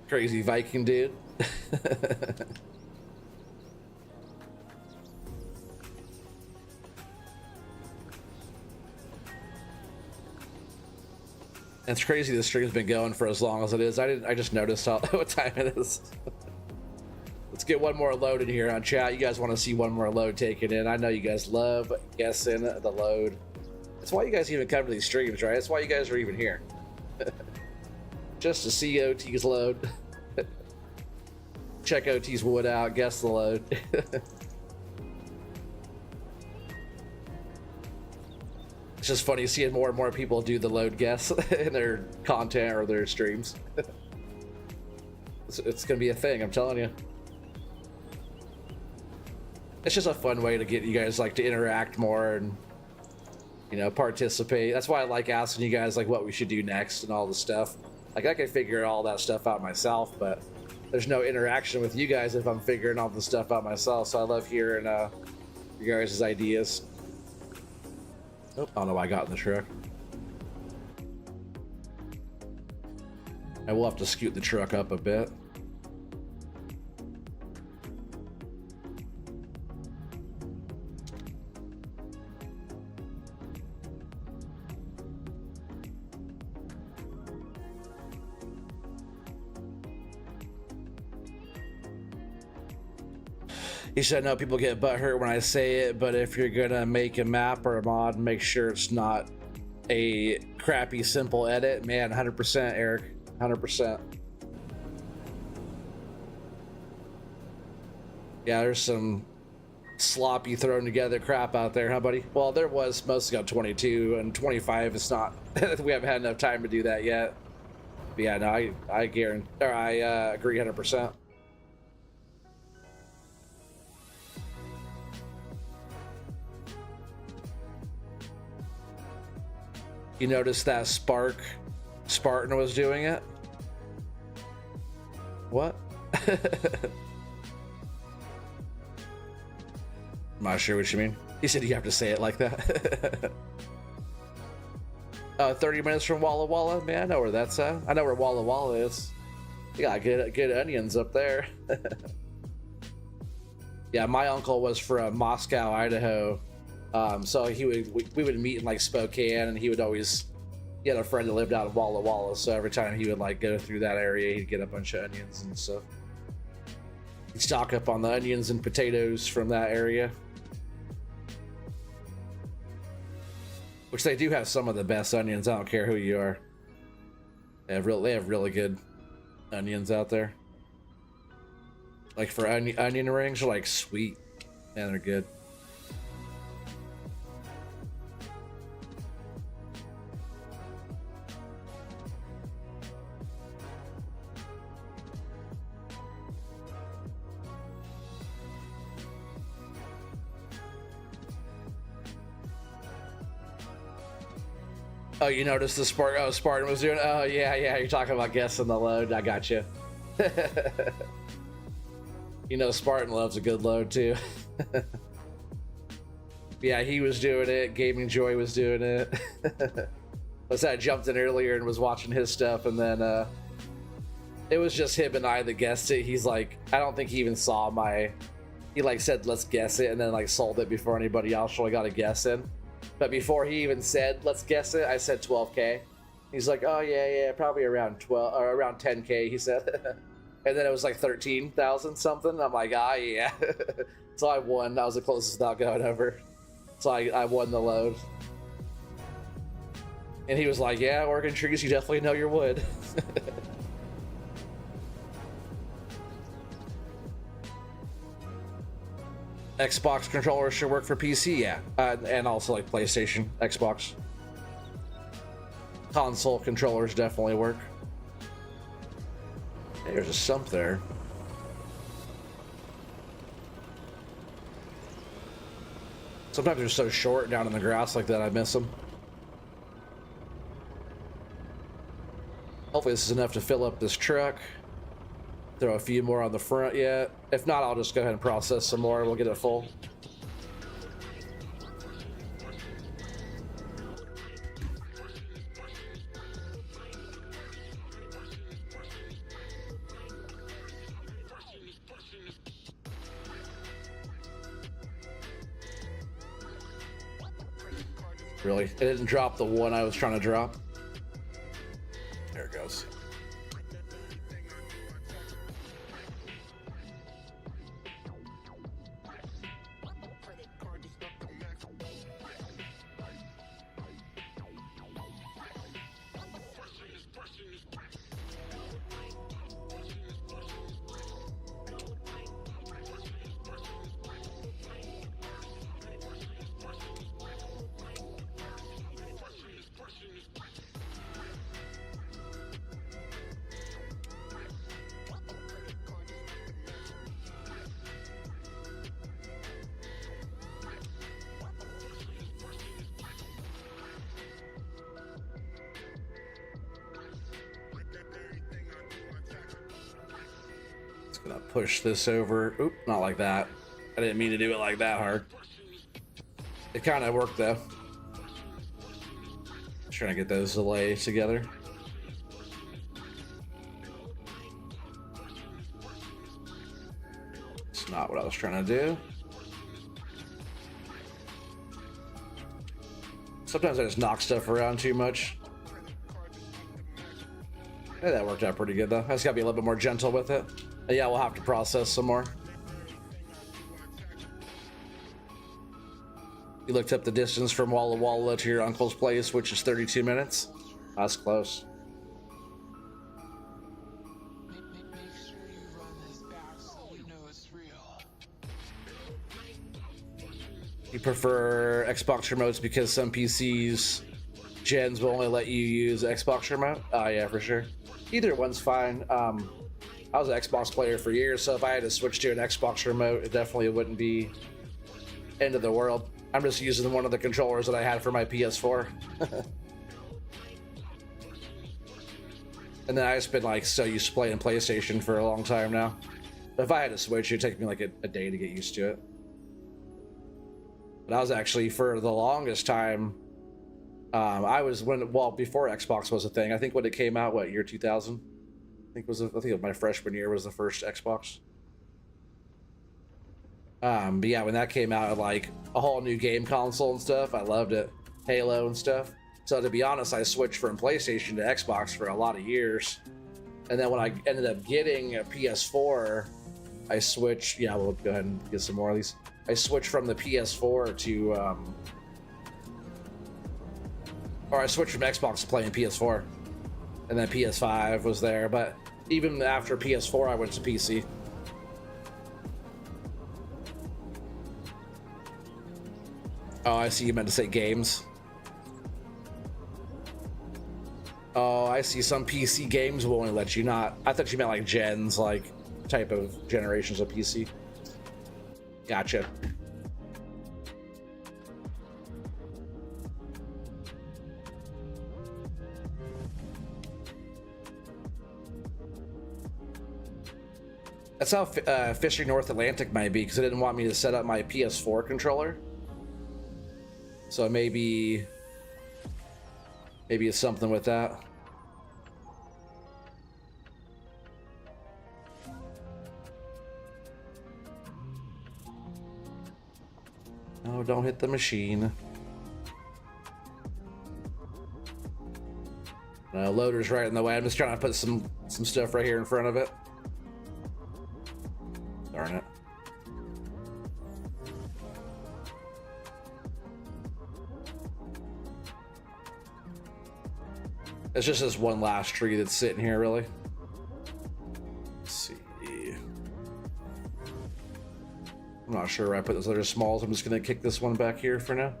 Crazy Viking dude. It's crazy the stream's been going for as long as it is. I just noticed what time it is. Let's get one more load in here on chat. You guys want to see one more load taken in. I know you guys love guessing the load. That's why you guys even come to these streams, right? That's why you guys are even here. Just to see OT's load. Check OT's wood out, guess the load. It's just funny seeing more and more people do the load guess in their content or their streams. It's gonna be a thing, I'm telling you. It's just a fun way to get you guys like to interact more and, you know, participate. That's why I like asking you guys like what we should do next and all the stuff. Like I can figure all that stuff out myself, but there's no interaction with you guys if I'm figuring all the stuff out myself. So I love hearing your guys' ideas. Oh, I don't know why I got in the truck. I will have to scoot the truck up a bit. He said, no, people get butthurt when I say it, but if you're gonna make a map or a mod, make sure it's not a crappy, simple edit. Man, 100%, Eric, 100%. Yeah, there's some sloppy thrown together crap out there, huh, buddy? Well, there was mostly on 22 and 25. It's not, we haven't had enough time to do that yet. But yeah, no, I guarantee, or I agree 100%. You noticed that Spartan was doing it? What? I'm not sure what you mean. He said you have to say it like that. 30 minutes from Walla Walla? Man, I know where that's at. I know where Walla Walla is. You got good onions up there. Yeah, my uncle was from Moscow, Idaho. So we would meet in like Spokane, and he had a friend that lived out in Walla Walla, so every time he would like go through that area, he'd get a bunch of onions and stuff. He'd stock up on the onions and potatoes from that area, which they do have some of the best onions. I don't care who you are. They have really good onions out there. Like for onion rings, are like sweet, and they're good. Oh, you noticed the Spartan was doing. Oh yeah, you're talking about guessing the load. I got you. You know, Spartan loves a good load too. Yeah, he was doing it. Gaming Joy was doing it. I jumped in earlier and was watching his stuff, and then it was just him and I that guessed it. He's like, I don't think he even saw my. He like said, let's guess it, and then like sold it before anybody else really got a guess in. But before he even said, let's guess it, I said 12K. He's like, oh yeah, probably around 12 or around 10K, he said. And then it was like 13,000 something. I'm like, yeah. So I won. That was the closest without going over. So I won the load. And he was like, yeah, Oregon trees, you definitely know your wood. Xbox controllers should work for PC, yeah. And also like PlayStation, Xbox. Console controllers definitely work. There's a sump there. Sometimes they're so short down in the grass like that, I miss them. Hopefully this is enough to fill up this truck. Throw a few more on the front yet. If not, I'll just go ahead and process some more and we'll get it full. Really? It didn't drop the one I was trying to drop. There it goes. Gonna push this over. Oop, not like that. I didn't mean to do it like that hard. It kind of worked though. Trying to get those delays together. It's not what I was trying to do. Sometimes I just knock stuff around too much. Yeah, that worked out pretty good though. I just gotta be a little bit more gentle with it. And yeah, we'll have to process some more. You looked up the distance from Walla Walla to your uncle's place, which is 32 minutes. That's close. You prefer Xbox remotes because some PCs, gens will only let you use Xbox remote? Oh yeah, for sure. Either one's fine. I was an Xbox player for years, so if I had to switch to an Xbox remote, it definitely wouldn't be end of the world. I'm just using one of the controllers that I had for my PS4. And then I've been like so used to playing PlayStation for a long time now. But if I had to switch, it'd take me like a day to get used to it. But I was actually, for the longest time, I was before Xbox was a thing. I think when it came out, what, year 2000? I think my freshman year was the first Xbox. But yeah, when that came out, like a whole new game console and stuff, I loved it. Halo and stuff. So to be honest, I switched from PlayStation to Xbox for a lot of years. And then when I ended up getting a PS4, I switched. Yeah, we'll go ahead and get some more of these. I switched from the PS4 to, or I switched from Xbox to playing PS4. And then PS5 was there. But even after PS4, I went to PC. Oh, I see you meant to say games. Oh, I see some PC games will only let you not. I thought you meant like gens, like type of generations of PC. Gotcha. That's how Fishing North Atlantic might be, because it didn't want me to set up my PS4 controller. So maybe it's something with that. No, don't hit the machine. No, loader's right in the way. I'm just trying to put some stuff right here in front of it. Darn it. It's just this one last tree that's sitting here, really. Let's see. I'm not sure where I put those other smalls. I'm just gonna kick this one back here for now.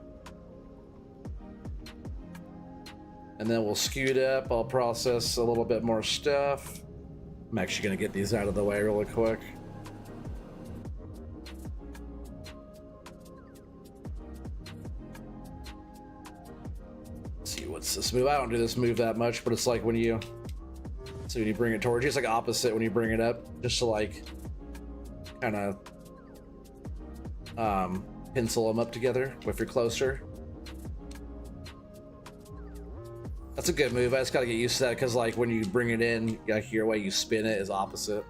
And then we'll scoot up. I'll process a little bit more stuff. I'm actually gonna get these out of the way really quick. What's this move? I don't do this move that much, but it's like when you bring it towards you, it's like opposite when you bring it up, just to like kind of pencil them up together if you're closer. That's a good move. I just gotta get used to that, because like when you bring it in, like your way you spin it is opposite.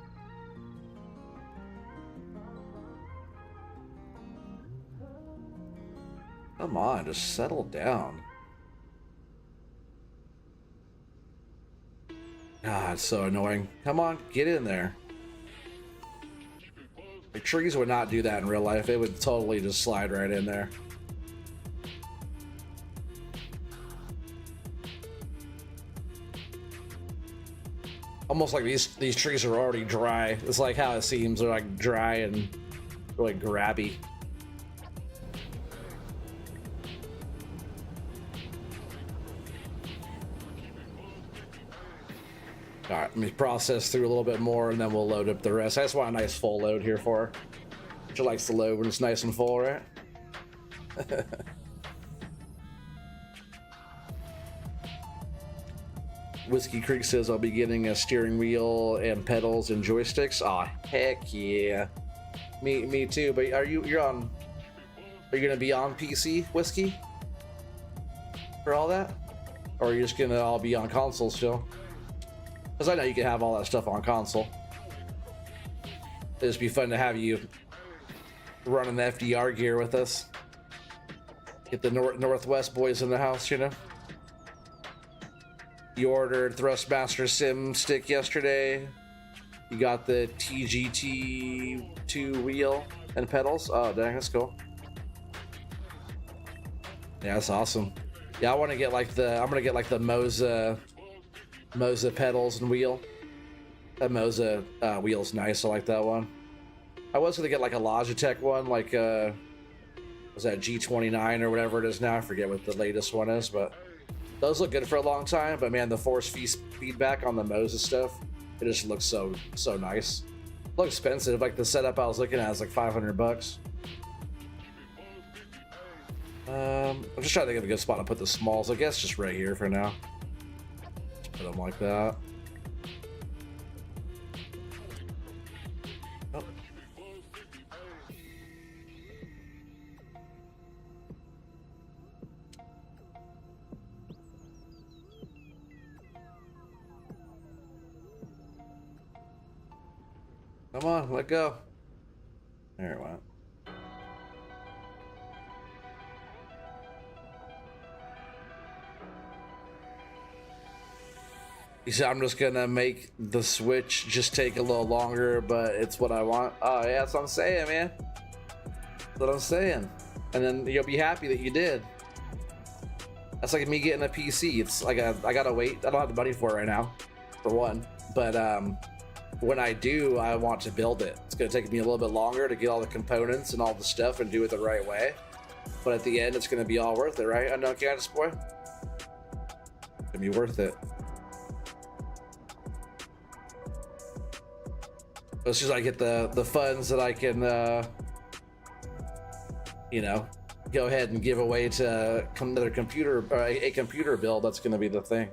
Come on, just settle down. God, it's so annoying. Come on, get in there. The trees would not do that in real life. It would totally just slide right in there. Almost like these trees are already dry. It's like how it seems. They're like dry and really grabby. All right, let me process through a little bit more, and then we'll load up the rest. I just want a nice full load here for her. She likes to load when it's nice and full, right? Whiskey Creek says I'll be getting a steering wheel and pedals and joysticks. Aw, heck yeah. Me too. But are you gonna be on PC, Whiskey? For all that? Or are you just gonna all be on console still? Because I know you can have all that stuff on console. It'd just be fun to have you running the FDR gear with us. Get the Northwest boys in the house, you know? You ordered Thrustmaster Sim stick yesterday. You got the TGT2 wheel and pedals. Oh, dang, that's cool. Yeah, that's awesome. Yeah, I want to get like I'm gonna get like the Moza pedals and wheel. That Moza wheel's nice. I like that one. I was gonna get like a Logitech one, like was that G29 or whatever it is now? I forget what the latest one is, but those look good for a long time. But man, the force feedback on the Moza stuff, it just looks so nice. A little expensive. Like the setup I was looking at is like $500. I'm just trying to think of a good spot to put the smalls. I guess just right here for now. Just put them like that. Oh. Come on, let go. There it went. He said, I'm just gonna make the switch just take a little longer, but it's what I want. Oh yeah, that's what I'm saying, man. That's what I'm saying. And then you'll be happy that you did. That's like me getting a PC. It's like I gotta wait. I don't have the money for it right now, for one. But when I do, I want to build it. It's gonna take me a little bit longer to get all the components and all the stuff and do it the right way. But at the end, it's gonna be all worth it, right? I know, Candace boy. It's gonna be worth it. It's just I get the funds that I can, you know, go ahead and give away to another computer, or a computer build. That's going to be the thing.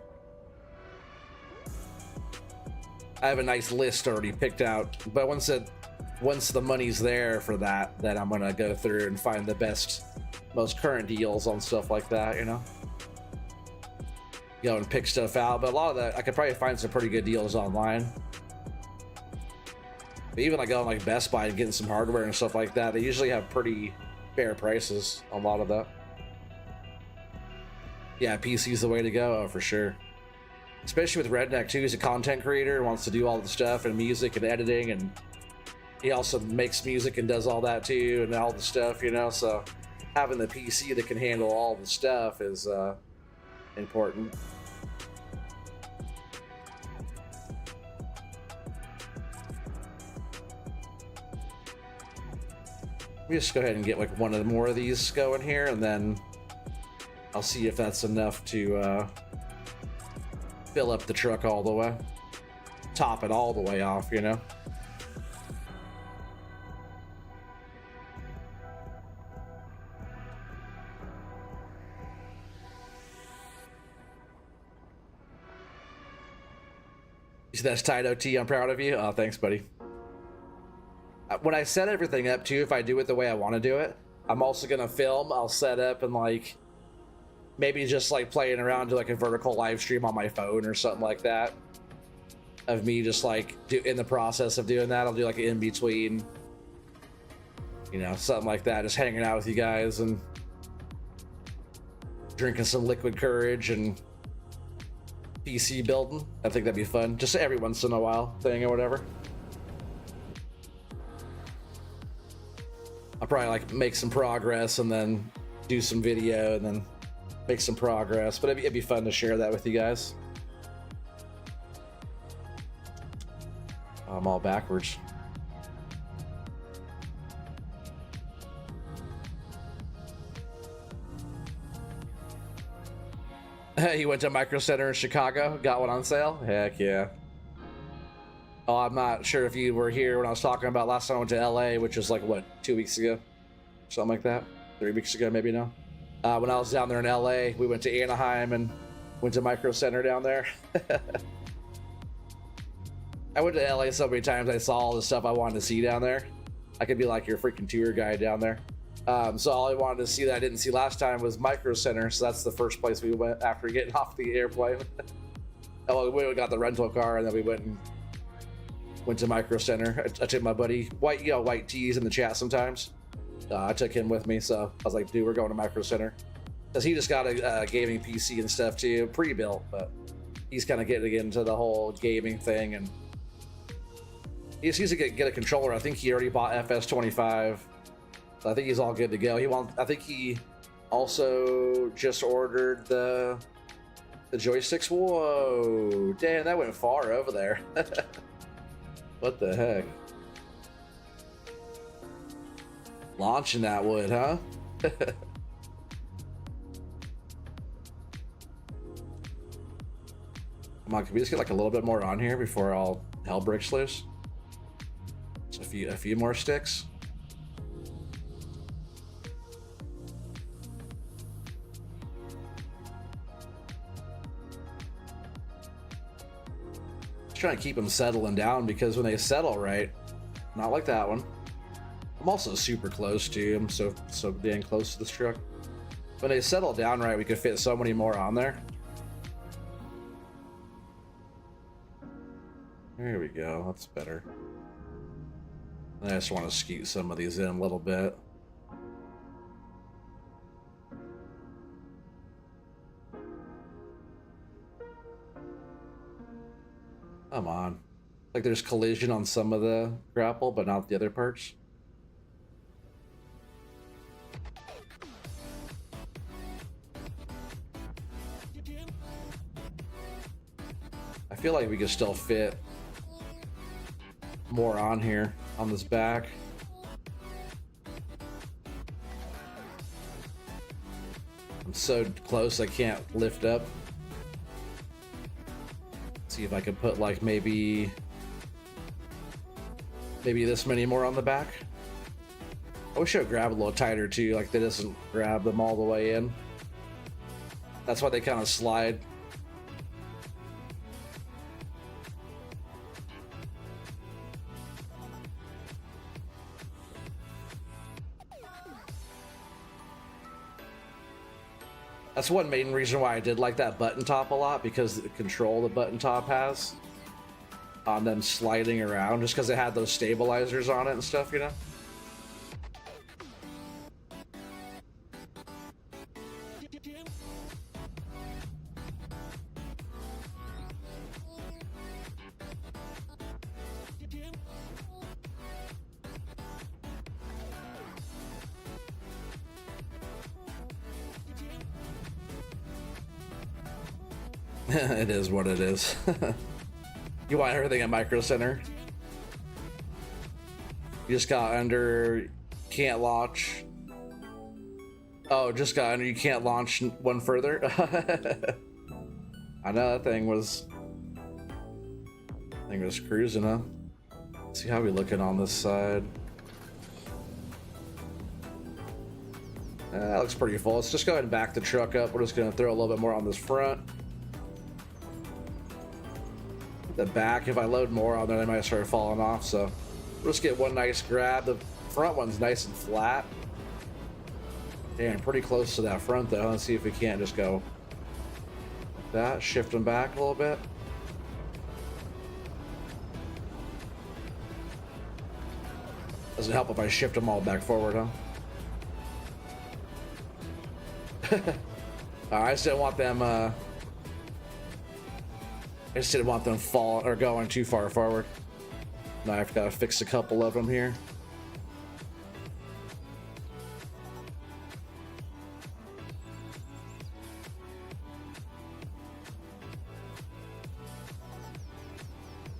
I have a nice list already picked out, but once the money's there for that, then I'm gonna go through and find the best, most current deals on stuff like that. You know, go and pick stuff out. But a lot of that, I could probably find some pretty good deals online. But even like going like Best Buy and getting some hardware and stuff like that, they usually have pretty fair prices on a lot of that. Yeah, PC's the way to go. Oh, for sure. Especially with Redneck too. He's a content creator, wants to do all the stuff and music and editing, and he also makes music and does all that too, and all the stuff, you know. So having the PC that can handle all the stuff is important. Let me just go ahead and get like one of more of these going here, and then I'll see if that's enough to fill up the truck all the way, top it all the way off, you know. You see, that's tight, OT. I'm proud of you. Oh, thanks, buddy. When I set everything up too, if I do it the way I want to do it, I'm also gonna film. I'll set up and like maybe just like playing around, do like a vertical live stream on my phone or something like that, of me just like in the process of doing that. I'll do like an in between, you know, something like that, just hanging out with you guys and drinking some liquid courage and PC building. I think that'd be fun, just every once in a while thing or whatever. I'll probably like make some progress and then do some video and then make some progress, but it'd be fun to share that with you guys. I'm all backwards. You went to Micro Center in Chicago, got one on sale? Heck yeah. Oh, I'm not sure if you were here when I was talking about last time I went to LA, which was like, what, 2 weeks ago? Something like that? 3 weeks ago, maybe now? When I was down there in LA, we went to Anaheim and Went to Micro Center down there. I went to LA so many times. I saw all the stuff I wanted to see down there. I could be like your freaking tour guide down there. So all I wanted to see that I didn't see last time was Micro Center. So that's the first place we went after getting off the airplane. Oh, we got the rental car and then we went to Micro Center. I took my buddy White T's in the chat sometimes. I took him with me, so I was like, dude, we're going to Micro Center because he just got a gaming PC and stuff too, pre-built, but he's kind of getting into the whole gaming thing, and he just needs to get a controller. I think he already bought FS25. So I think he's all good to go. I think he also just ordered the joysticks. Whoa, damn, that went far over there. What the heck? Launching that wood, huh? Come on, can we just get like a little bit more on here before all hell breaks loose? Just a few more sticks. Trying to keep them settling down because when they settle right, not like that one. I'm also super close to them, so dang close to this truck. When they settle down right, we could fit so many more on there. There we go, that's better. I just want to skeet some of these in a little bit. Come on. Like there's collision on some of the grapple, but not the other parts. I feel like we could still fit more on here on this back. I'm so close I can't lift up. See if I could put like maybe this many more on the back. I wish I would grab a little tighter too, like that doesn't grab them all the way in. That's why they kind of slide. That's one main reason why I did like that button top a lot, because the control the button top has on them sliding around, just because it had those stabilizers on it and stuff, you know? It is what it is. You want everything at Micro Center? You just got under, can't launch. Oh, just got under, you can't launch one further. I know that thing was cruising, huh? Let's see how we looking on this side. That looks pretty full. Let's just go ahead and back the truck up. We're just gonna throw a little bit more on this front. The back, if I load more on there, they might start falling off, so we'll just get one nice grab. The front one's nice and flat. Damn, pretty close to that front though. Let's see if we can't just go like that, shift them back a little bit. Doesn't help if I shift them all back forward, huh? I just didn't want them I just didn't want them falling or going too far forward. Now I've got to fix a couple of them here.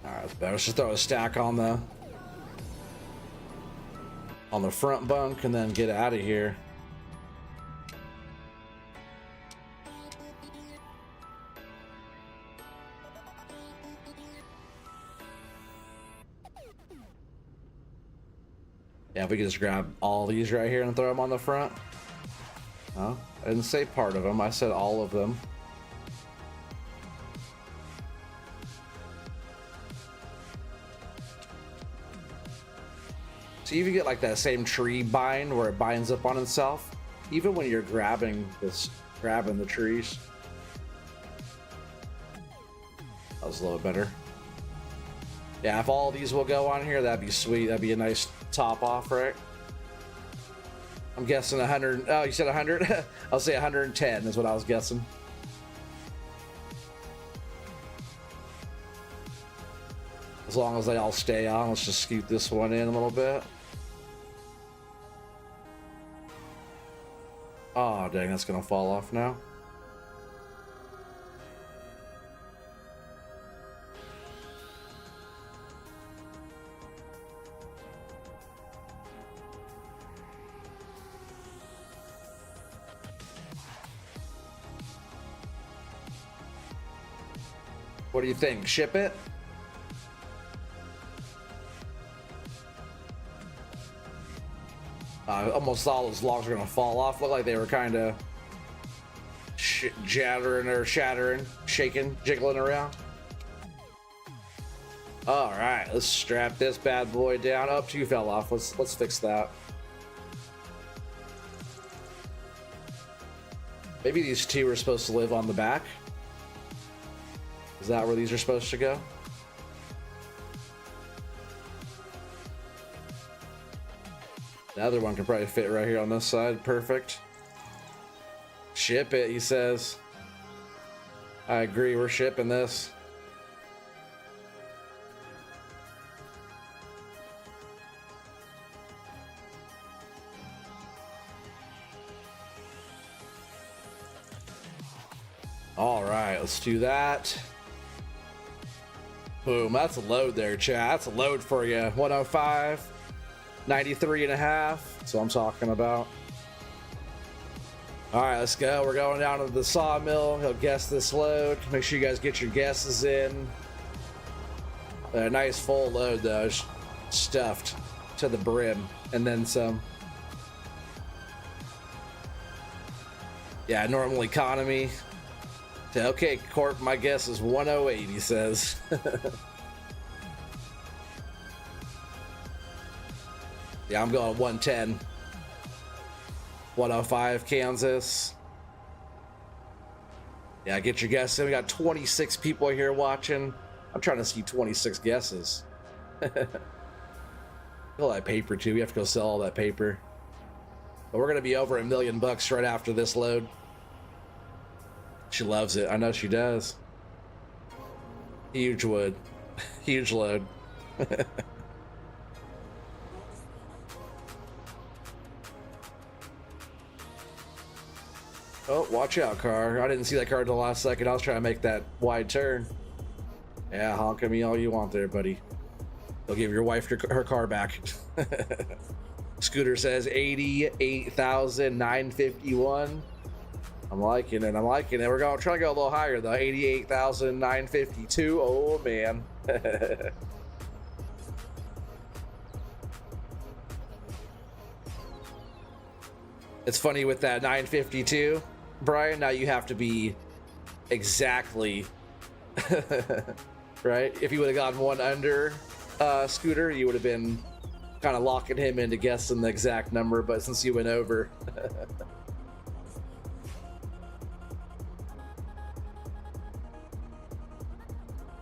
All right, that's better. Let's just throw a stack on the front bunk and then get out of here. Yeah, if we could just grab all these right here and throw them on the front. Oh, I didn't say part of them. I said all of them. So you even get like that same tree bind where it binds up on itself, even when you're grabbing the trees. That was a little better. Yeah, if all of these will go on here, that'd be sweet. That'd be a nice top off, right? I'm guessing 100. Oh, you said 100? I'll say 110 is what I was guessing. As long as they all stay on, let's just scoot this one in a little bit. Oh, dang, that's gonna fall off now. What do you think? Ship it? Almost all those logs are gonna fall off. Look like they were kind of jattering or shattering, shaking, jiggling around. All right, let's strap this bad boy down. Oh, two fell off. Let's fix that. Maybe these two are supposed to live on the back. Is that where these are supposed to go? The other one could probably fit right here on this side. Perfect. Ship it, he says. I agree, we're shipping this. All right, let's do that. Boom, that's a load there, chat. That's a load for you. 105. 93 and a half. That's what I'm talking about. All right, let's go. We're going down to the sawmill. He'll guess this load. Make sure you guys get your guesses in. A nice full load, though. Stuffed to the brim. And then some. Yeah, normal economy. Okay, Corp, my guess is 108, he says. Yeah, I'm going 110. 105, Kansas. Yeah, get your guess in. We got 26 people here watching. I'm trying to see 26 guesses. All that paper, too. We have to go sell all that paper. But we're going to be over $1 million right after this load. She loves it. I know she does. Huge wood. Huge load. Oh, watch out, car. I didn't see that car until the last second. I was trying to make that wide turn. Yeah, honk at me all you want there, buddy. They'll give your wife her car back. Scooter says 88,951. I'm liking it. I'm liking it. We're trying to go a little higher though. 88,952. Oh man. It's funny with that 952, Brian. Now you have to be exactly right. If you would have gotten one under Scooter, you would have been kind of locking him into guessing the exact number. But since you went over.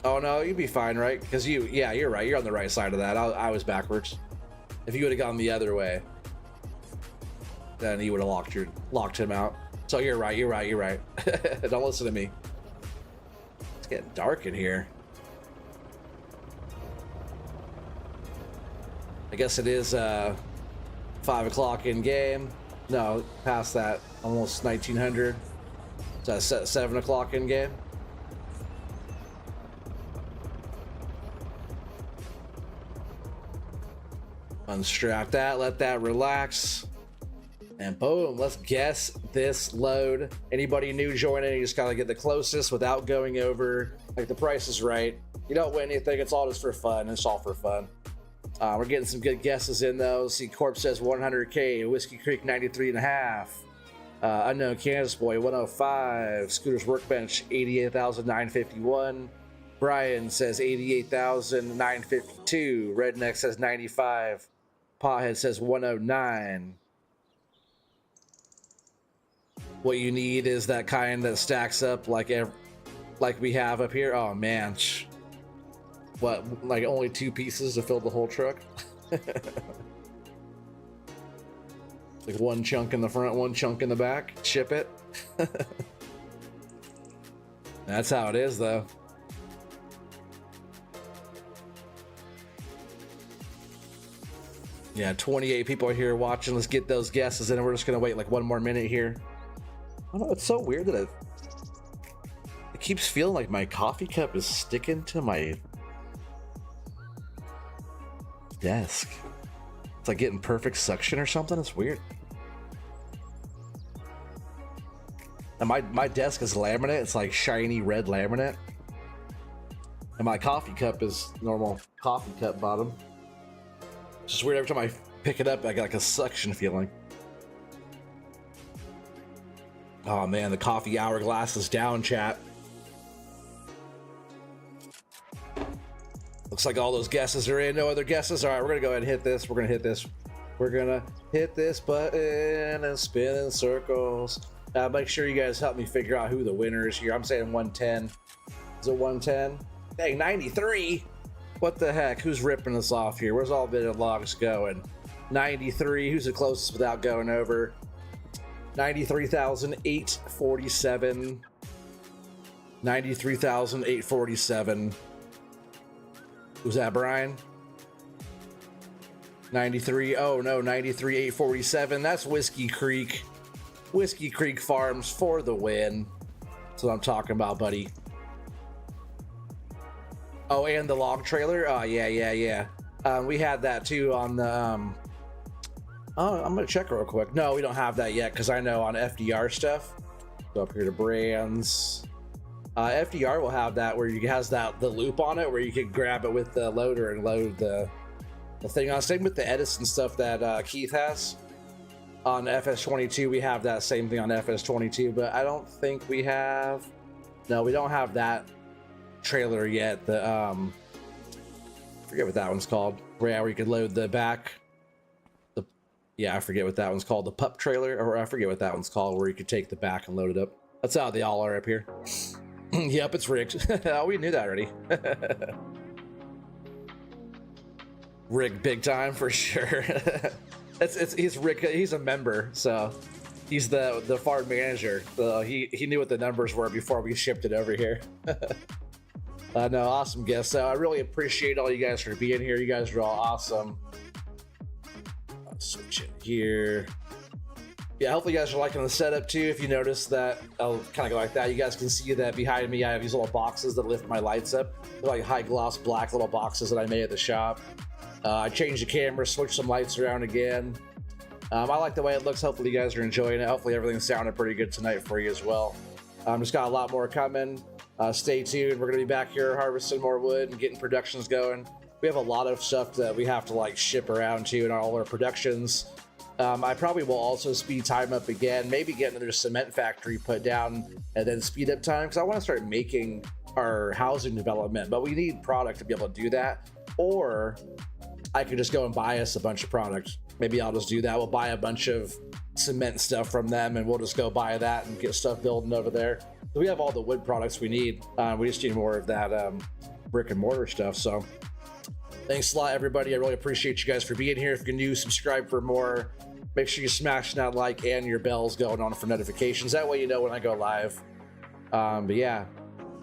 Oh no, you'd be fine, right? Because yeah, you're right. You're on the right side of that. I was backwards. If you would have gone the other way, then you would have locked him out. So you're right. You're right. You're right. Don't listen to me. It's getting dark in here. I guess it is 5 o'clock in game. No, past that. Almost 1900. So that's 7 o'clock in game. Unstrap that, let that relax, and boom, let's guess this load. Anybody new joining, you just gotta get the closest without going over. Like, the price is right. You don't win anything, it's all just for fun. It's all for fun. We're getting some good guesses in though. See, Corp says 100K, Whiskey Creek 93 and a half, Unknown Kansas Boy 105, Scooter's Workbench 88,951, Brian says 88,952, Redneck says 95, Pothead says 109. What you need is that kind that stacks up like we have up here. Oh man, what, like only 2 pieces to fill the whole truck? Like 1 chunk in the front, 1 chunk in the back. Ship it. That's how it is, though. Yeah, 28 people are here watching. Let's get those guesses, and we're just gonna wait like 1 more minute here. I don't know, it's so weird that it keeps feeling like my coffee cup is sticking to my desk. It's like getting perfect suction or something. It's weird. And my desk is laminate. It's like shiny red laminate. And my coffee cup is normal coffee cup bottom. It's just weird. Every time I pick it up, I get like a suction feeling. Oh man, the coffee hourglass is down, chat. Looks like all those guesses are in. No other guesses. All right, we're gonna go ahead and hit this. We're gonna hit this. We're gonna hit this button and spin in circles. Make sure you guys help me figure out who the winner is here. I'm saying 110. Is it 110? Dang, 93. What the heck? Who's ripping us off here? Where's all the logs going? 93. Who's the closest without going over? 93,847. 93,847. Who's that, Brian? 93. Oh no, 93,847. That's Whiskey Creek. Whiskey Creek Farms for the win. That's what I'm talking about, buddy. Oh, and the log trailer. Oh yeah. We had that too on the. Oh, I'm gonna check real quick. No, we don't have that yet because I know on FDR stuff. Go up here to brands. FDR will have that where you has the loop on it where you can grab it with the loader and load the thing on. Same with the Edison stuff that Keith has on FS22. We have that same thing on FS22, but I don't think we have. No, we don't have that trailer yet. The I forget what that one's called. Where you could load the back. I forget what that one's called. The pup trailer, or I forget what that one's called, where you could take the back and load it up. That's how they all are up here. Yep, it's rigged. Oh, we knew that already. Rigged big time for sure. He's rigged. He's a member, so he's the farm manager. So he knew what the numbers were before we shipped it over here. No, awesome guest. So I really appreciate all you guys for being here. You guys are all awesome. I'll switch it here. Yeah, hopefully you guys are liking the setup too. If you notice that, I'll kind of go like that. You guys can see that behind me I have these little boxes that lift my lights up. They're like high gloss black little boxes that I made at the shop. I changed the camera, switched some lights around again. I like the way it looks. Hopefully you guys are enjoying it. Hopefully everything sounded pretty good tonight for you as well. Just got a lot more coming. Stay tuned. We're gonna be back here harvesting more wood and getting productions going. We have a lot of stuff that we have to like ship around to in all our productions. I probably will also speed time up again, maybe get another cement factory put down and then speed up time, because I want to start making our housing development, but we need product to be able to do that. Or I could just go and buy us a bunch of products. Maybe I'll just do that. We'll buy a bunch of cement stuff from them and we'll just go buy that and get stuff building over there. So we have all the wood products we need. We just need more of that brick and mortar stuff. So thanks a lot, everybody. I really appreciate you guys for being here. If you're new, subscribe for more. Make sure you smash that like and your bells going on for notifications. That way you know when I go live. But yeah,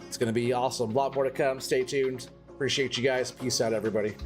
it's going to be awesome. A lot more to come. Stay tuned. Appreciate you guys. Peace out, everybody.